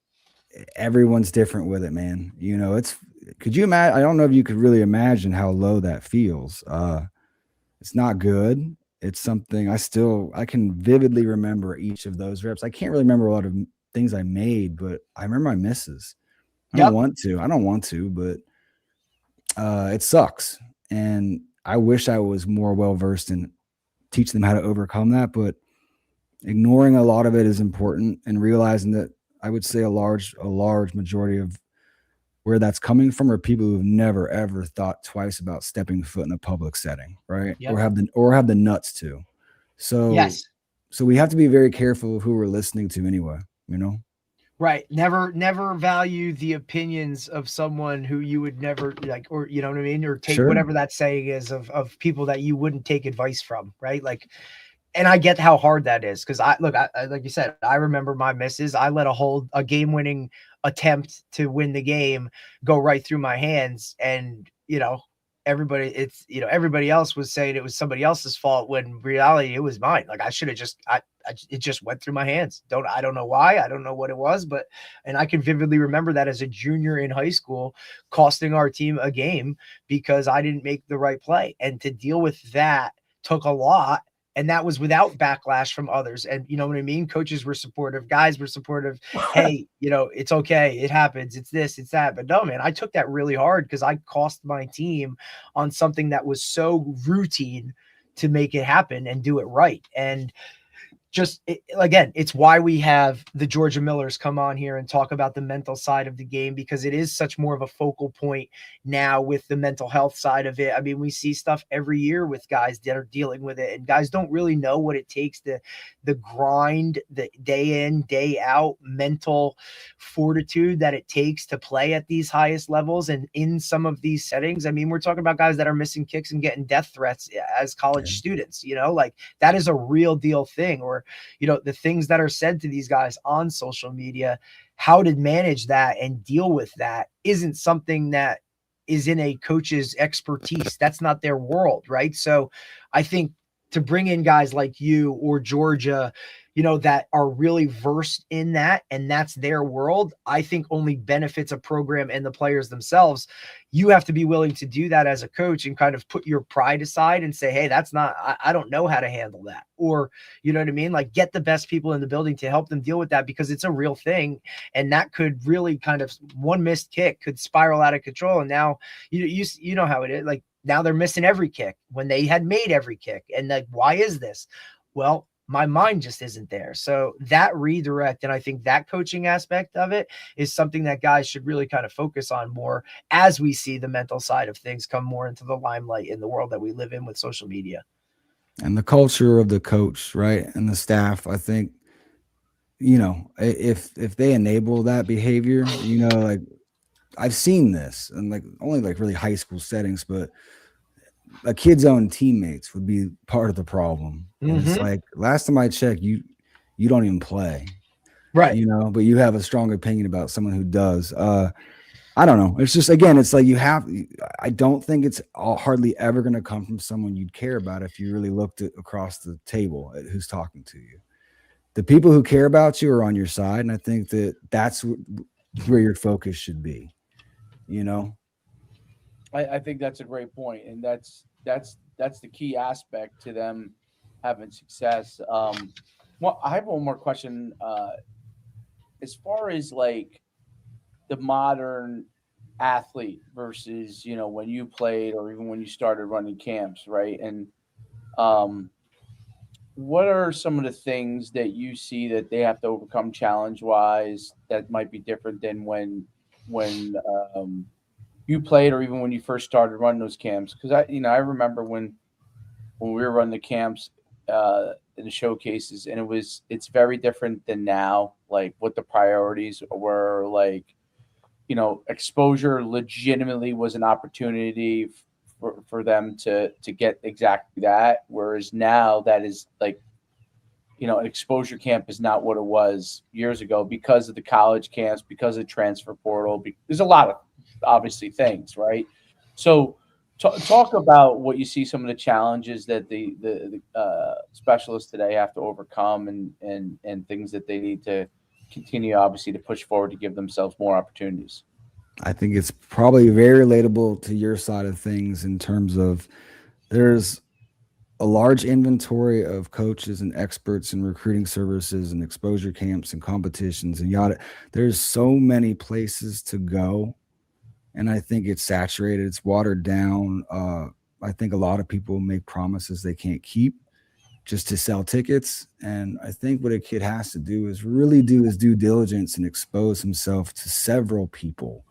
S2: everyone's different with it, man. Could you imagine? I don't know if you could really imagine how low that feels. It's not good. It's something I can vividly remember each of those reps. I can't really remember a lot of things I made, but I remember my misses. I don't want to, but it sucks. And I wish I was more well-versed in teaching them how to overcome that, but ignoring a lot of it is important, and realizing that I would say a large majority of where that's coming from are people who've never ever thought twice about stepping foot in a public setting, right? Yep. Or have the nuts to. So
S3: yes.
S2: So we have to be very careful of who we're listening to anyway,
S3: Right. Never value the opinions of someone who you would never like, or you know what I mean? Or take whatever that saying is of people that you wouldn't take advice from, right? Like, and I get how hard that is, because I like you said, I remember my misses. I let a game-winning attempt to win the game go right through my hands, and everybody else was saying it was somebody else's fault, when in reality it was mine. Like, I should have it just went through my hands. I don't know why. I don't know what it was, and I can vividly remember that as a junior in high school, costing our team a game because I didn't make the right play. And to deal with that took a lot. And that was without backlash from others. And you know what I mean? Coaches were supportive. Guys were supportive. Hey, it's okay. It happens. It's this, it's that. But no, man, I took that really hard, because I cost my team on something that was so routine to make it happen and do it right. And again, it's why we have the Georgia Millers come on here and talk about the mental side of the game, because it is such more of a focal point now with the mental health side of it. I mean, we see stuff every year with guys that are dealing with it, and guys don't really know what it takes to the grind, the day in, day out mental fortitude that it takes to play at these highest levels and in some of these settings. I mean, we're talking about guys that are missing kicks and getting death threats as college students, like that is a real deal thing. Or the things that are said to these guys on social media, how to manage that and deal with that isn't something that is in a coach's expertise. That's not their world, right? So I think to bring in guys like you or Georgia, that are really versed in that, and that's their world, I think only benefits a program and the players themselves. You have to be willing to do that as a coach and kind of put your pride aside and say, hey, I don't know how to handle that. Or, you know what I mean? Like, get the best people in the building to help them deal with that, because it's a real thing. And that could really kind of, one missed kick could spiral out of control. And now you know how it is. Like, now they're missing every kick when they had made every kick. And like, why is this? Well, my mind just isn't there. So that redirect, and I think that coaching aspect of it is something that guys should really kind of focus on more as we see the mental side of things come more into the limelight in the world that we live in with social media.
S2: And the culture of the coach, right, and the staff. I think, if they enable that behavior, like I've seen this, and like only like really high school settings, but a kid's own teammates would be part of the problem. And it's like, last time I checked, you don't even play,
S3: Right.
S2: but you have a strong opinion about someone who does. I don't know. It's just, again, it's like I don't think it's hardly ever going to come from someone you'd care about if you really looked across the table at who's talking to you. The people who care about you are on your side. And I think that's where your focus should be,
S1: I think that's a great point, and that's the key aspect to them having success. Well, I have one more question. As far as like the modern athlete versus when you played or even when you started running camps, right? And um, what are some of the things that you see that they have to overcome challenge wise that might be different than when you played or even when you first started running those camps? Because I remember when we were running the camps in the showcases, and it's very different than now. Like what the priorities were, like exposure legitimately was an opportunity for them to get exactly that. Whereas now that is like an exposure camp is not what it was years ago because of the college camps, because of transfer portal. There's a lot of obviously things, right? So talk about what you see some of the challenges that the specialists today have to overcome and things that they need to continue obviously to push forward to give themselves more opportunities.
S2: I think it's probably very relatable to your side of things in terms of there's a large inventory of coaches and experts in recruiting services and exposure camps and competitions and yada. There's so many places to go. And I think it's saturated, it's watered down. I think a lot of people make promises they can't keep just to sell tickets. And I think what a kid has to do is really do his due diligence and expose himself to several people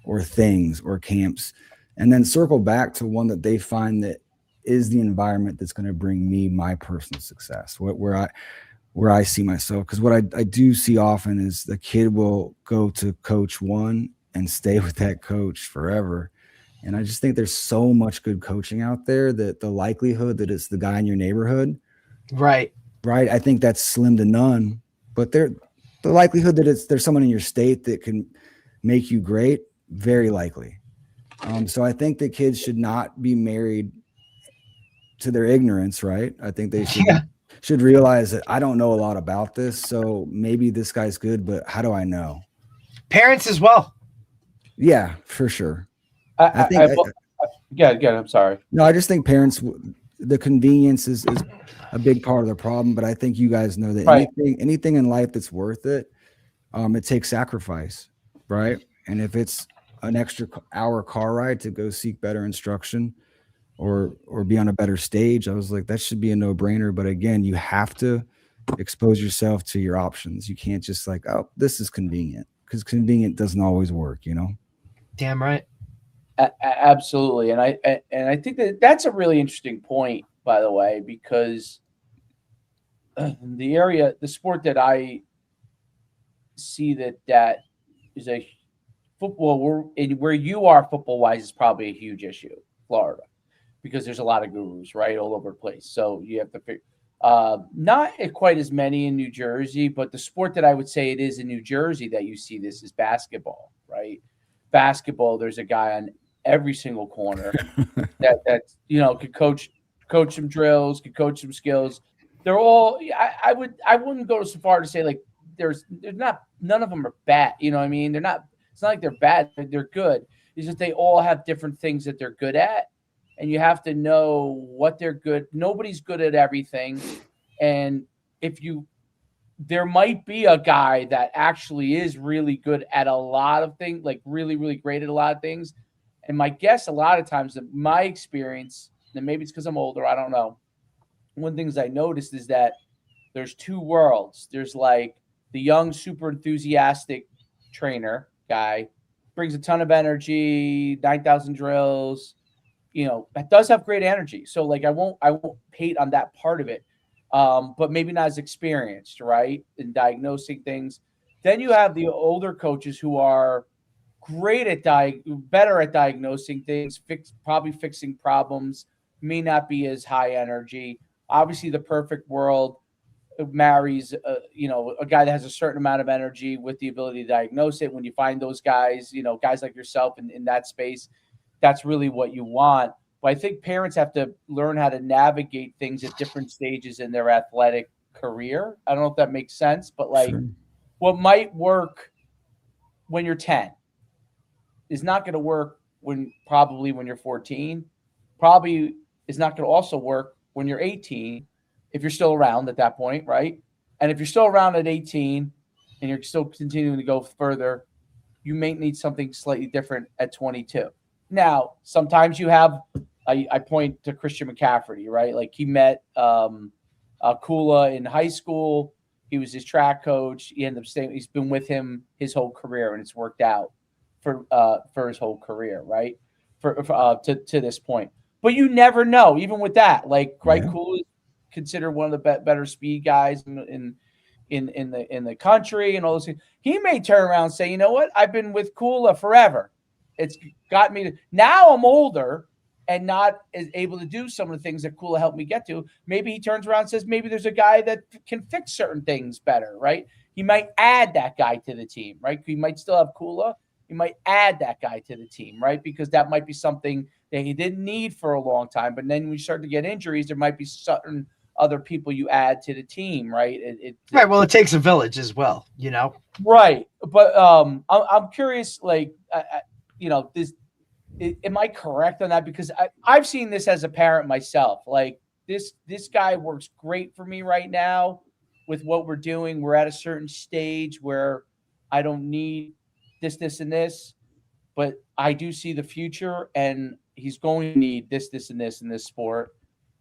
S2: or things or camps, and then circle back to one that they find that is the environment that's going to bring me my personal success, where I see myself. Because what I do see often is the kid will go to coach one and stay with that coach forever. And I just think there's so much good coaching out there that the likelihood that it's the guy in your neighborhood,
S3: Right.
S2: I think that's slim to none. But the likelihood that there's someone in your state that can make you great, very likely. So I think that kids should not be married to their ignorance, right? I think they should realize that I don't know a lot about this, so maybe this guy's good, but how do I know?
S3: Parents as well.
S2: Yeah, for sure.
S1: Yeah, I'm sorry.
S2: No, I just think parents, the convenience is a big part of the problem, but I think you guys know that
S1: Right.
S2: anything in life that's worth it, it takes sacrifice, right? And if it's an extra hour car ride to go seek better instruction or be on a better stage, I was like, that should be a no-brainer. But again, you have to expose yourself to your options. You can't just like, oh, this is convenient, because convenient doesn't always work,
S3: Damn right.
S1: Absolutely, and I think that's a really interesting point, by the way, because the sport that I see that is a football where you are football wise is probably a huge issue, Florida, because there's a lot of gurus right all over the place. So you have to figure. Not quite as many in New Jersey, but the sport that I would say it is in New Jersey that you see this is basketball, right? Basketball, there's a guy on every single corner that could coach some drills, could coach some skills. They're all I wouldn't go so far to say like there's not none of them are bad. You know what I mean? They're not. It's not like they're bad. They're good. It's just they all have different things that they're good at, and you have to know what they're good. Nobody's good at everything, and if you there might be a guy that actually is really good at a lot of things, like really, really great at a lot of things. And my guess, a lot of times, my experience, and maybe it's because I'm older, I don't know. One of the things I noticed is that there's two worlds. There's like the young, super enthusiastic trainer guy, brings a ton of energy, 9,000 drills, that does have great energy. So like I won't hate on that part of it. But maybe not as experienced, right, in diagnosing things. Then you have the older coaches who are great at better at diagnosing things, probably fixing problems, may not be as high energy. Obviously, the perfect world marries, a guy that has a certain amount of energy with the ability to diagnose it. When you find those guys, guys like yourself in that space, that's really what you want. But I think parents have to learn how to navigate things at different stages in their athletic career. I don't know if that makes sense, but like
S2: Sure.
S1: what might work when you're 10 is not going to work probably when you're 14, probably is not going to also work when you're 18, if you're still around at that point, right? And if you're still around at 18 and you're still continuing to go further, you may need something slightly different at 22. Now, sometimes you have, I point to Christian McCafferty, right? Like he met Kula in high school. He was his track coach. He ended up staying. He's been with him his whole career, and it's worked out for his whole career, right? To this point, but you never know. Even with that, like Kula is considered one of the better speed guys in the country, and all those things. He may turn around and say, you know what? I've been with Kula forever. It's got me to now. I'm older and not as able to do some of the things that Kula helped me get to. Maybe he turns around and says, maybe there's a guy that can fix certain things better, right? He might add that guy to the team, right? He might still have Kula. He might add that guy to the team, right? Because that might be something that he didn't need for a long time. But then when you start to get injuries, there might be certain other people you add to the team, right?
S3: Right. Well, it takes a village as well,
S1: Right. But I'm curious, like, am I correct on that? Because I've seen this as a parent myself. Like this guy works great for me right now with what we're doing. We're at a certain stage where I don't need this, and this, but I do see the future, and he's going to need this, and this in this sport.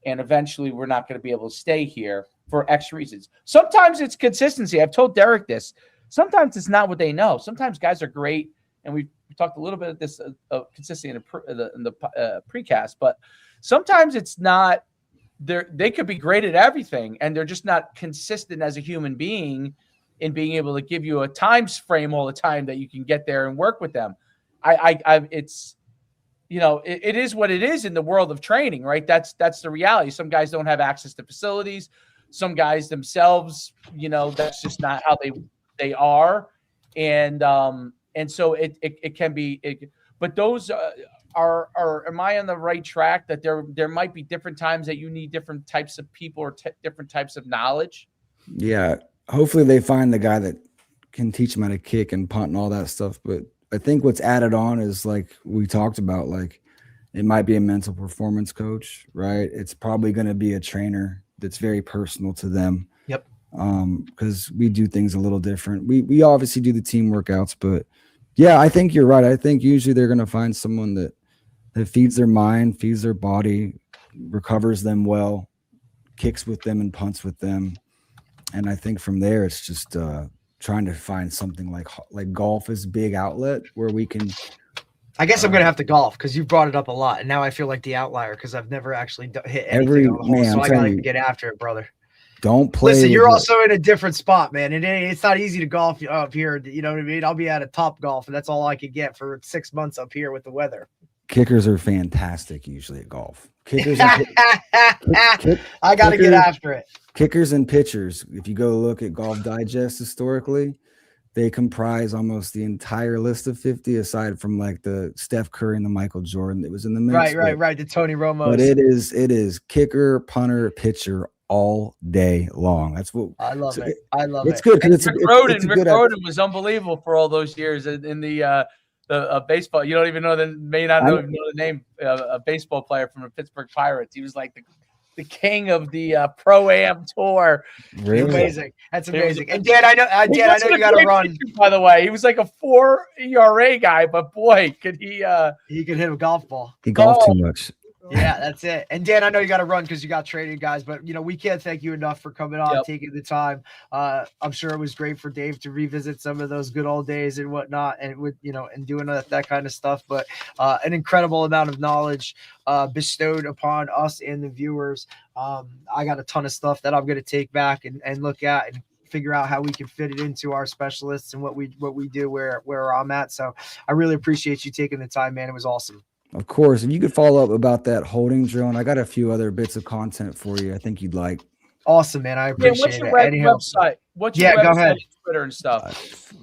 S1: And eventually we're not going to be able to stay here for X reasons. Sometimes it's consistency. I've told Derek this. Sometimes it's not what they know. Sometimes guys are great, and we talked a little bit of this consistency in the precast, but sometimes it's not. They could be great at everything, and they're just not consistent as a human being in being able to give you a time frame all the time that you can get there and work with them. It's, it is what it is in the world of training, right? That's the reality. Some guys don't have access to facilities. Some guys themselves, that's just not how they are. And so it can be, but those are, am I on the right track that there might be different times that you need different types of people or different types of knowledge?
S2: Yeah. Hopefully they find the guy that can teach them how to kick and punt and all that stuff. But I think what's added on is, like we talked about, like it might be a mental performance coach, right? It's probably going to be a trainer that's very personal to them.
S3: Yep.
S2: Because we do things a little different. We obviously do the team workouts, but yeah, I think you're right. I think usually they're going to find someone that feeds their mind, feeds their body, recovers them well, kicks with them and punts with them. And I think from there, it's just trying to find something like golf is a big outlet where we can.
S3: I guess I'm going to have to golf because you brought it up a lot. And now I feel like the outlier because I've never actually hit anything on the hole. So I got to get after it, brother.
S2: Don't play.
S3: Listen, you're also in a different spot, man. And it's not easy to golf up here. You know what I mean? I'll be at a Top Golf, and that's all I could get for 6 months up here with the weather.
S2: Kickers are fantastic usually at golf. Kickers.
S3: I got to get after it.
S2: Kickers and pitchers, if you go look at Golf Digest historically, they comprise almost the entire list of 50, aside from like the Steph Curry and the Michael Jordan that was in the mix.
S3: Right. The Tony Romo.
S2: But it is kicker, punter, pitcher all day long. That's what
S3: I love it. I love
S2: it's good because
S1: Rick Rhoden was unbelievable for all those years in the baseball. You don't even know may not know the name a baseball player from the Pittsburgh Pirates. He was like the king of the Pro-Am tour.
S2: Really?
S3: Amazing. That's amazing. And Dan, I know you got to run.
S1: Pitcher, by the way, he was like a 4 ERA guy, but boy, could he?
S3: He could hit a golf ball.
S2: He golfed too much.
S3: Yeah, that's it. And Dan, I know you got to run because you got training guys, but we can't thank you enough for coming on, taking the time. I'm sure it was great for Dave to revisit some of those good old days and whatnot, and with and doing that kind of stuff. But an incredible amount of knowledge bestowed upon us and the viewers. I got a ton of stuff that I'm going to take back and look at and figure out how we can fit it into our specialists and what we do where I'm at. So I really appreciate you taking the time, man. It was awesome.
S2: Of course, if you could follow up about that holding drill, and I got a few other bits of content for you I think you'd like.
S3: Awesome, man. I appreciate
S1: it. What's your website? What's your website,
S3: go ahead.
S1: Twitter and stuff?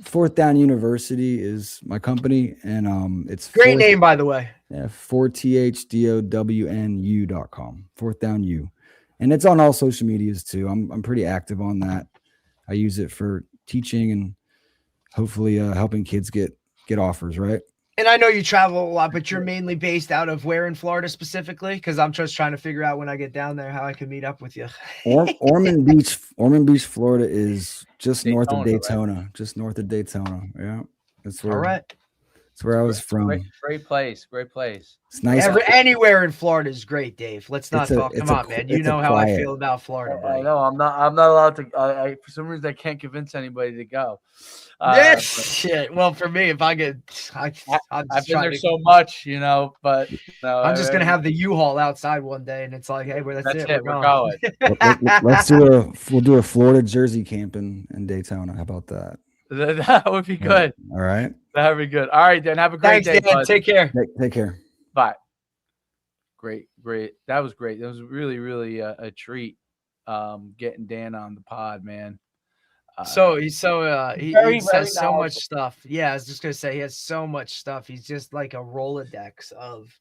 S2: Fourth Down University is my company, and it's
S3: great name, by the way.
S2: Yeah, 4thdownu.com. Fourth Down U, and it's on all social medias too. I'm pretty active on that. I use it for teaching and hopefully helping kids get offers, right?
S3: And I know you travel a lot, but you're mainly based out of where in Florida specifically? Because I'm just trying to figure out when I get down there how I can meet up with you.
S2: Ormond Beach, Florida is just north of Daytona. Right? Just north of Daytona. Yeah, that's where.
S3: All right.
S2: That's where I was from.
S1: Great place.
S2: It's nice.
S3: Anywhere in Florida is great, Dave. Let's not talk. Come on, man. You know how I feel about Florida, buddy.
S1: I know. I'm not allowed to. For some reason, I can't convince anybody to go.
S3: Shit. Well, for me, if I get, I've
S1: been there so much, but
S3: I'm just gonna have the U-Haul outside one day, and it's like, hey, that's it. We're
S2: going. We'll do a Florida Jersey camp in Daytona. How about that?
S1: That would be good.
S2: All right.
S1: That would be good. All right, Dan. Have a great day.
S3: Dan. Take care.
S2: Take care.
S1: Bye. Great. That was great. That was really, really a treat. Getting Dan on the pod, man.
S3: He says so much stuff. Yeah, I was just gonna say he has so much stuff. He's just like a Rolodex of,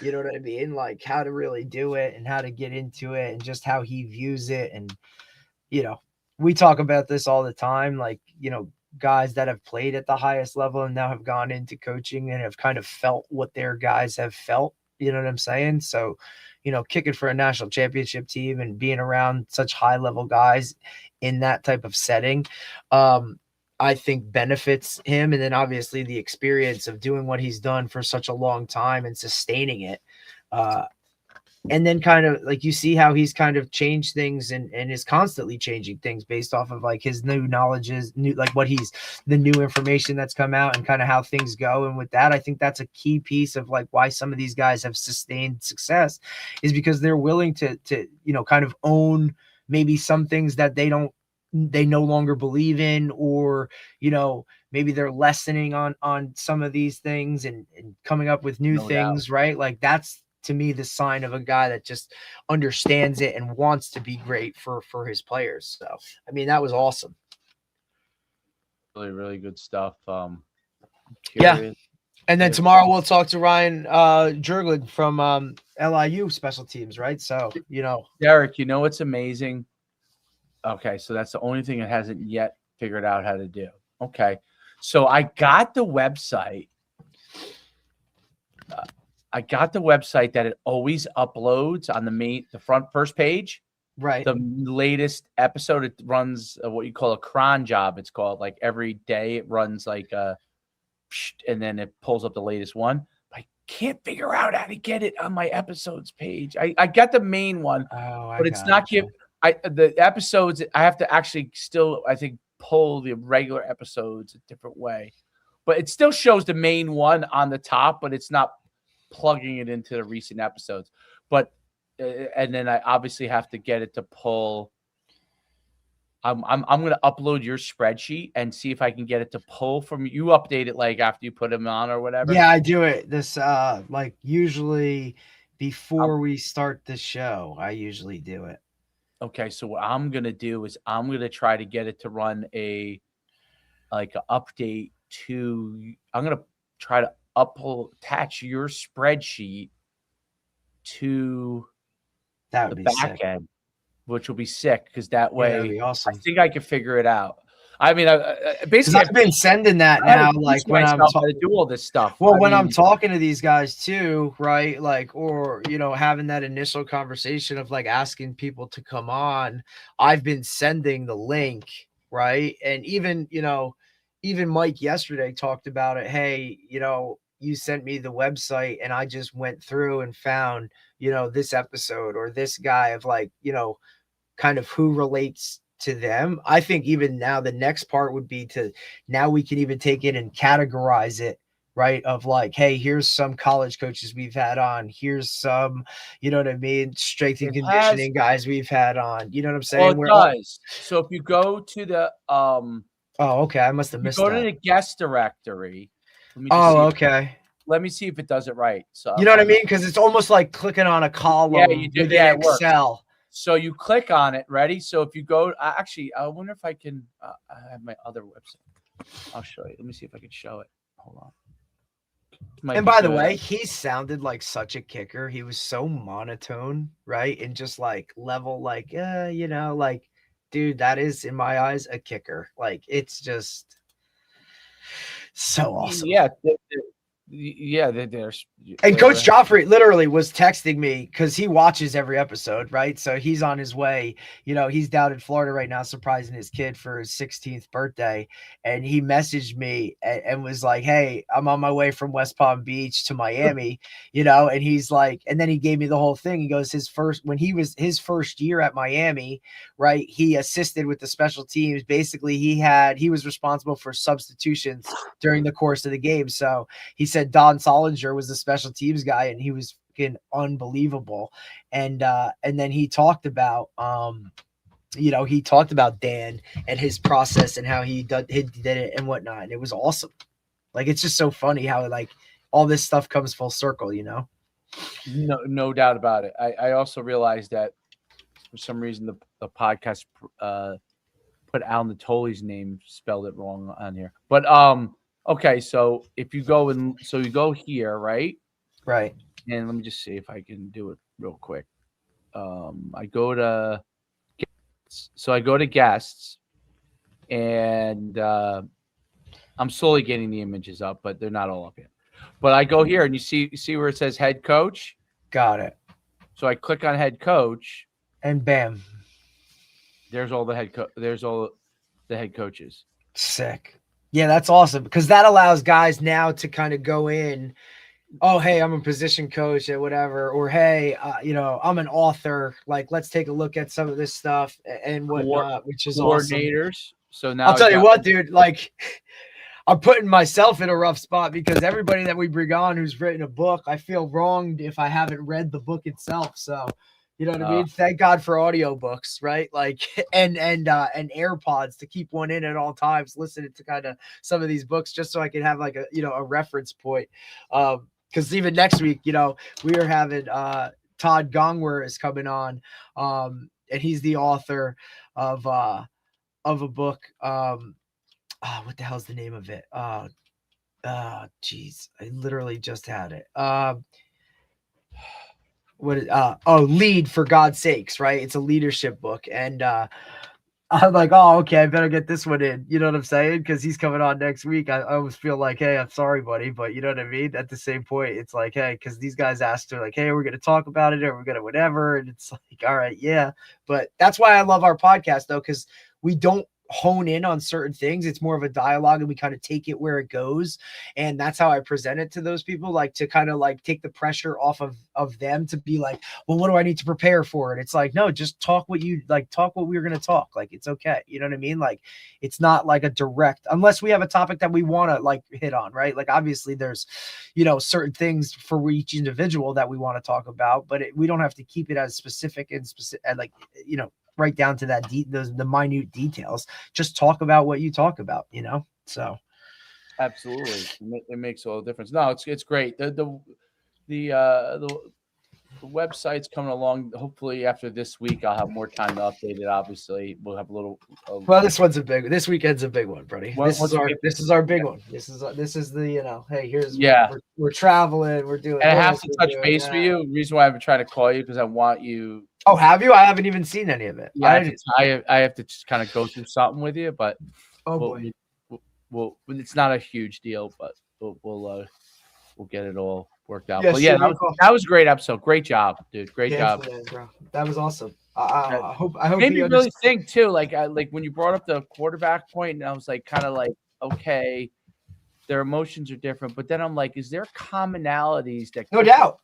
S3: you know what I mean, like how to really do it and how to get into it and just how he views it. And we talk about this all the time, like guys that have played at the highest level and now have gone into coaching and have kind of felt what their guys have felt. You know what I'm saying? So, kicking for a national championship team and being around such high level guys in that type of setting, I think benefits him. And then obviously the experience of doing what he's done for such a long time and sustaining it. And then kind of like you see how he's kind of changed things and is constantly changing things based off of like his new knowledges, the new information that's come out and kind of how things go. And with that, I think that's a key piece of like why some of these guys have sustained success is because they're willing to kind of own maybe some things that they no longer believe in, or, maybe they're lessening on some of these things and coming up with new things, right? Like that's, to me, the sign of a guy that just understands it and wants to be great for his players. So, I mean, that was awesome.
S1: Really, really good stuff.
S3: Yeah. And then tomorrow we'll talk to Ryan Jurglin from LIU special teams, right? So,
S1: Derek, what's amazing? Okay, so that's the only thing it hasn't yet figured out how to do. Okay, so I got the website. That it always uploads on the first page.
S3: Right.
S1: The latest episode, it runs what you call a cron job. It's called, like every day it runs like and then it pulls up the latest one. I can't figure out how to get it on my episodes page. I got the main one, but it's not the episodes. I have to actually still, I think, pull the regular episodes a different way, but it still shows the main one on the top, but it's not plugging it into the recent episodes. But and then I obviously have to get it to pull. I'm going to upload your spreadsheet and see if I can get it to pull from you. Update it like after you put them on or whatever.
S3: Yeah, I do it this like usually before we start the show. I usually do it.
S1: Okay, so what I'm going to do is I'm going to try to get it to run an update to. I'm going to try to attach your spreadsheet to
S3: the back
S1: end, which will be sick because that way
S3: that'd be awesome.
S1: I think I can figure it out. I mean, basically,
S3: I've been sending that now. Like when I'm
S1: to do all this stuff.
S3: Well, I'm talking to these guys too, right? Like, or having that initial conversation of like asking people to come on. I've been sending the link, right? And even Mike yesterday talked about it. Hey, you sent me the website and I just went through and found, this episode or this guy of like, kind of who relates to them. I think even now the next part would be to now we can even take it and categorize it, right? Of like, hey, here's some college coaches we've had on. Here's some, you know what I mean? Strength and conditioning guys we've had on. You know what I'm saying?
S1: Well, it does. So if you go to the
S3: oh, okay. I must have missed
S1: go
S3: that.
S1: to the guest directory.
S3: Let me just see
S1: okay. Let me see if it does it right. So
S3: you know what I mean? Because it's almost like clicking on a column within Excel.
S1: So you click on it. Ready? So if you go, actually, I wonder if I can. I have my other website. I'll show you. Let me see if I can show it. Hold on.
S3: And by the way, he sounded like such a kicker. He was so monotone, right? And just like level, like, like, dude, that is in my eyes a kicker. Like, it's just so awesome.
S1: Yeah. There's
S3: and Coach Joffrey literally was texting me because he watches every episode, right? So he's on his way. He's down in Florida right now, surprising his kid for his 16th birthday. And he messaged me and was like, hey, I'm on my way from West Palm Beach to Miami, and he's like, and then he gave me the whole thing. He goes, when he was his first year at Miami, right, he assisted with the special teams. Basically, he was responsible for substitutions during the course of the game. So he said Don Solinger was the special teams guy and he was fucking unbelievable. And then he talked about Dan and his process and how he did it and whatnot. And it was awesome. Like, it's just so funny how like all this stuff comes full circle,
S1: No doubt about it. I also realized that for some reason the podcast put Al Natoli's name spelled it wrong on here. But okay, so if you go you go here, right?
S3: Right.
S1: And let me just see if I can do it real quick. I go to guests, and I'm slowly getting the images up, but they're not all up yet. But I go here, and you see where it says head coach.
S3: Got it.
S1: So I click on head coach,
S3: and bam,
S1: there's all the head coaches.
S3: Sick. Yeah, that's awesome because that allows guys now to kind of go in. Oh, hey, I'm a position coach or whatever, or hey, I'm an author. Like, let's take a look at some of this stuff and whatnot, which is
S1: coordinators.
S3: Awesome.
S1: So now
S3: I'll tell you what, dude. Like, I'm putting myself in a rough spot because everybody that we bring on who's written a book, I feel wronged if I haven't read the book itself. So, you know what I mean? Thank God for audiobooks, right? Like, and AirPods to keep one in at all times, listening to kind of some of these books just so I can have like a reference point. Because even next week, we are having Todd Gongwer is coming on, and he's the author of a book. What the hell's the name of it? Geez, I literally just had it. Lead, for God's sakes, right? It's a leadership book. And I'm like, oh, okay, I better get this one in. You know what I'm saying? Because he's coming on next week. I always feel like, hey, I'm sorry, buddy. But you know what I mean? At the same point, it's like, hey, because these guys asked her, like, hey, we're going to talk about it or we're going to whatever. And it's like, all right, yeah. But that's why I love our podcast, though, because we don't hone in on certain things. It's more of a dialogue and we kind of take it where it goes. And that's how I present it to those people, like to kind of like take the pressure off of them to be like, well, what do I need to prepare for? And it's like, no, just talk what we're going to talk. Like, it's okay. You know what I mean? Like, it's not like a direct, unless we have a topic that we want to like hit on, right? Like, obviously there's, certain things for each individual that we want to talk about, but we don't have to keep it as specific and like, right down to that the minute details. Just talk about what you talk about, so
S1: absolutely, it makes all the difference. No, it's great. The website's coming along. Hopefully after this week I'll have more time to update it. Obviously we'll have a little
S3: well, this weekend's a big one, buddy. This is our big one. This is the hey, here's we're traveling, we're doing,
S1: and I have to touch base with you. The reason why I've been trying to call you because I want you.
S3: Oh, have you? I haven't even seen any of it.
S1: Yeah, I have to just kind of go through something with you, but
S3: boy.
S1: We'll it's not a huge deal, but we'll get it all worked out.
S3: Yeah,
S1: but yeah, that was a great episode. Great job, dude. Great job.
S3: Bro. That was awesome. I hope
S1: made me really think too. Like when you brought up the quarterback point, and I was like, kind of like, okay, their emotions are different. But then I'm like, is there commonalities that
S3: No doubt.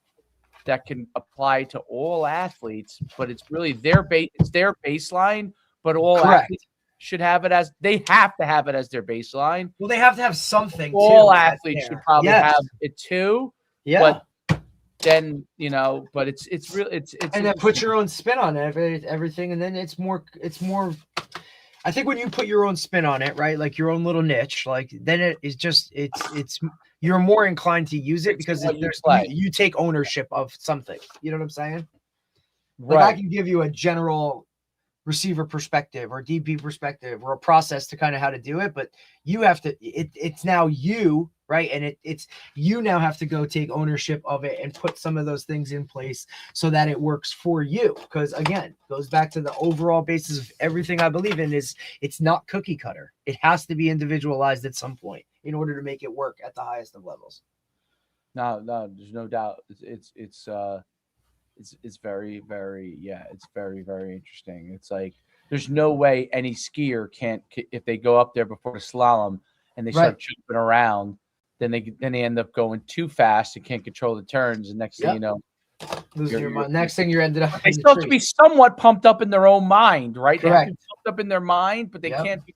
S1: that can apply to all athletes? But it's really their baseline. But all
S3: Correct.
S1: athletes should have it as they have to have it as their baseline.
S3: Well, they have to have something.
S1: All
S3: too,
S1: athletes should probably have it too.
S3: Yeah.
S1: But then but it's
S3: and then put your own spin on everything, and then it's more. I think when you put your own spin on it, right, like your own little niche, like then it is just it's you're more inclined to use it because you take ownership of something. You know what I'm saying? Like I can give you a general receiver perspective or DP perspective or a process to kind of how to do it, but you have to. It's now you. Right. And it's you now have to go take ownership of it and put some of those things in place so that it works for you. Because again, goes back to the overall basis of everything I believe in is it's not cookie cutter. It has to be individualized at some point in order to make it work at the highest of levels.
S1: No, there's no doubt. It's very, very, it's very, very interesting. It's like there's no way any skier can't, if they go up there before the slalom and they start jumping around, then they end up going too fast and can't control the turns. And next thing you know,
S3: losing your mind. Next thing you're ended up.
S1: They still have to be somewhat pumped up in their own mind, right?
S3: Correct.
S1: They have to be pumped up in their mind, but they can't be.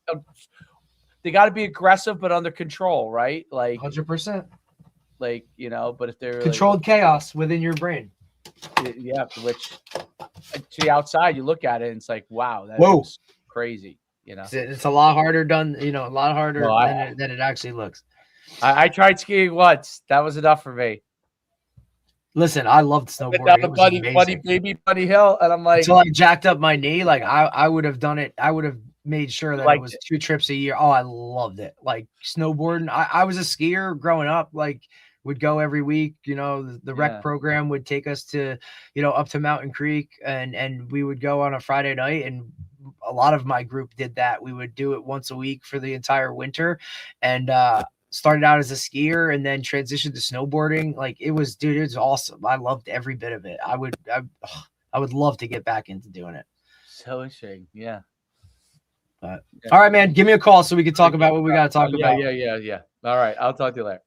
S1: They got to be aggressive but under control, right? Like
S3: 100%.
S1: Like but if they're
S3: controlled chaos within your brain.
S1: Yeah, which to the outside you look at it and it's like, wow, that's crazy.
S3: It's a lot harder done. A lot harder than it actually looks.
S1: I tried skiing once. That was enough for me.
S3: Listen, I loved snowboarding.
S1: Down the Buddy Hill, and I'm like,
S3: until I jacked up my knee, like I would have done it. I would have made sure that it was 2 trips a year. Oh, I loved it. Like snowboarding. I was a skier growing up. Like would go every week. The rec program would take us to, up to Mountain Creek, and we would go on a Friday night, and a lot of my group did that. We would do it once a week for the entire winter, and started out as a skier and then transitioned to snowboarding. Like it was awesome. I loved every bit of it. I would love to get back into doing it.
S1: So interesting. Yeah.
S3: All right, man, give me a call so we can talk about what we got to talk about.
S1: Yeah. All right. I'll talk to you later.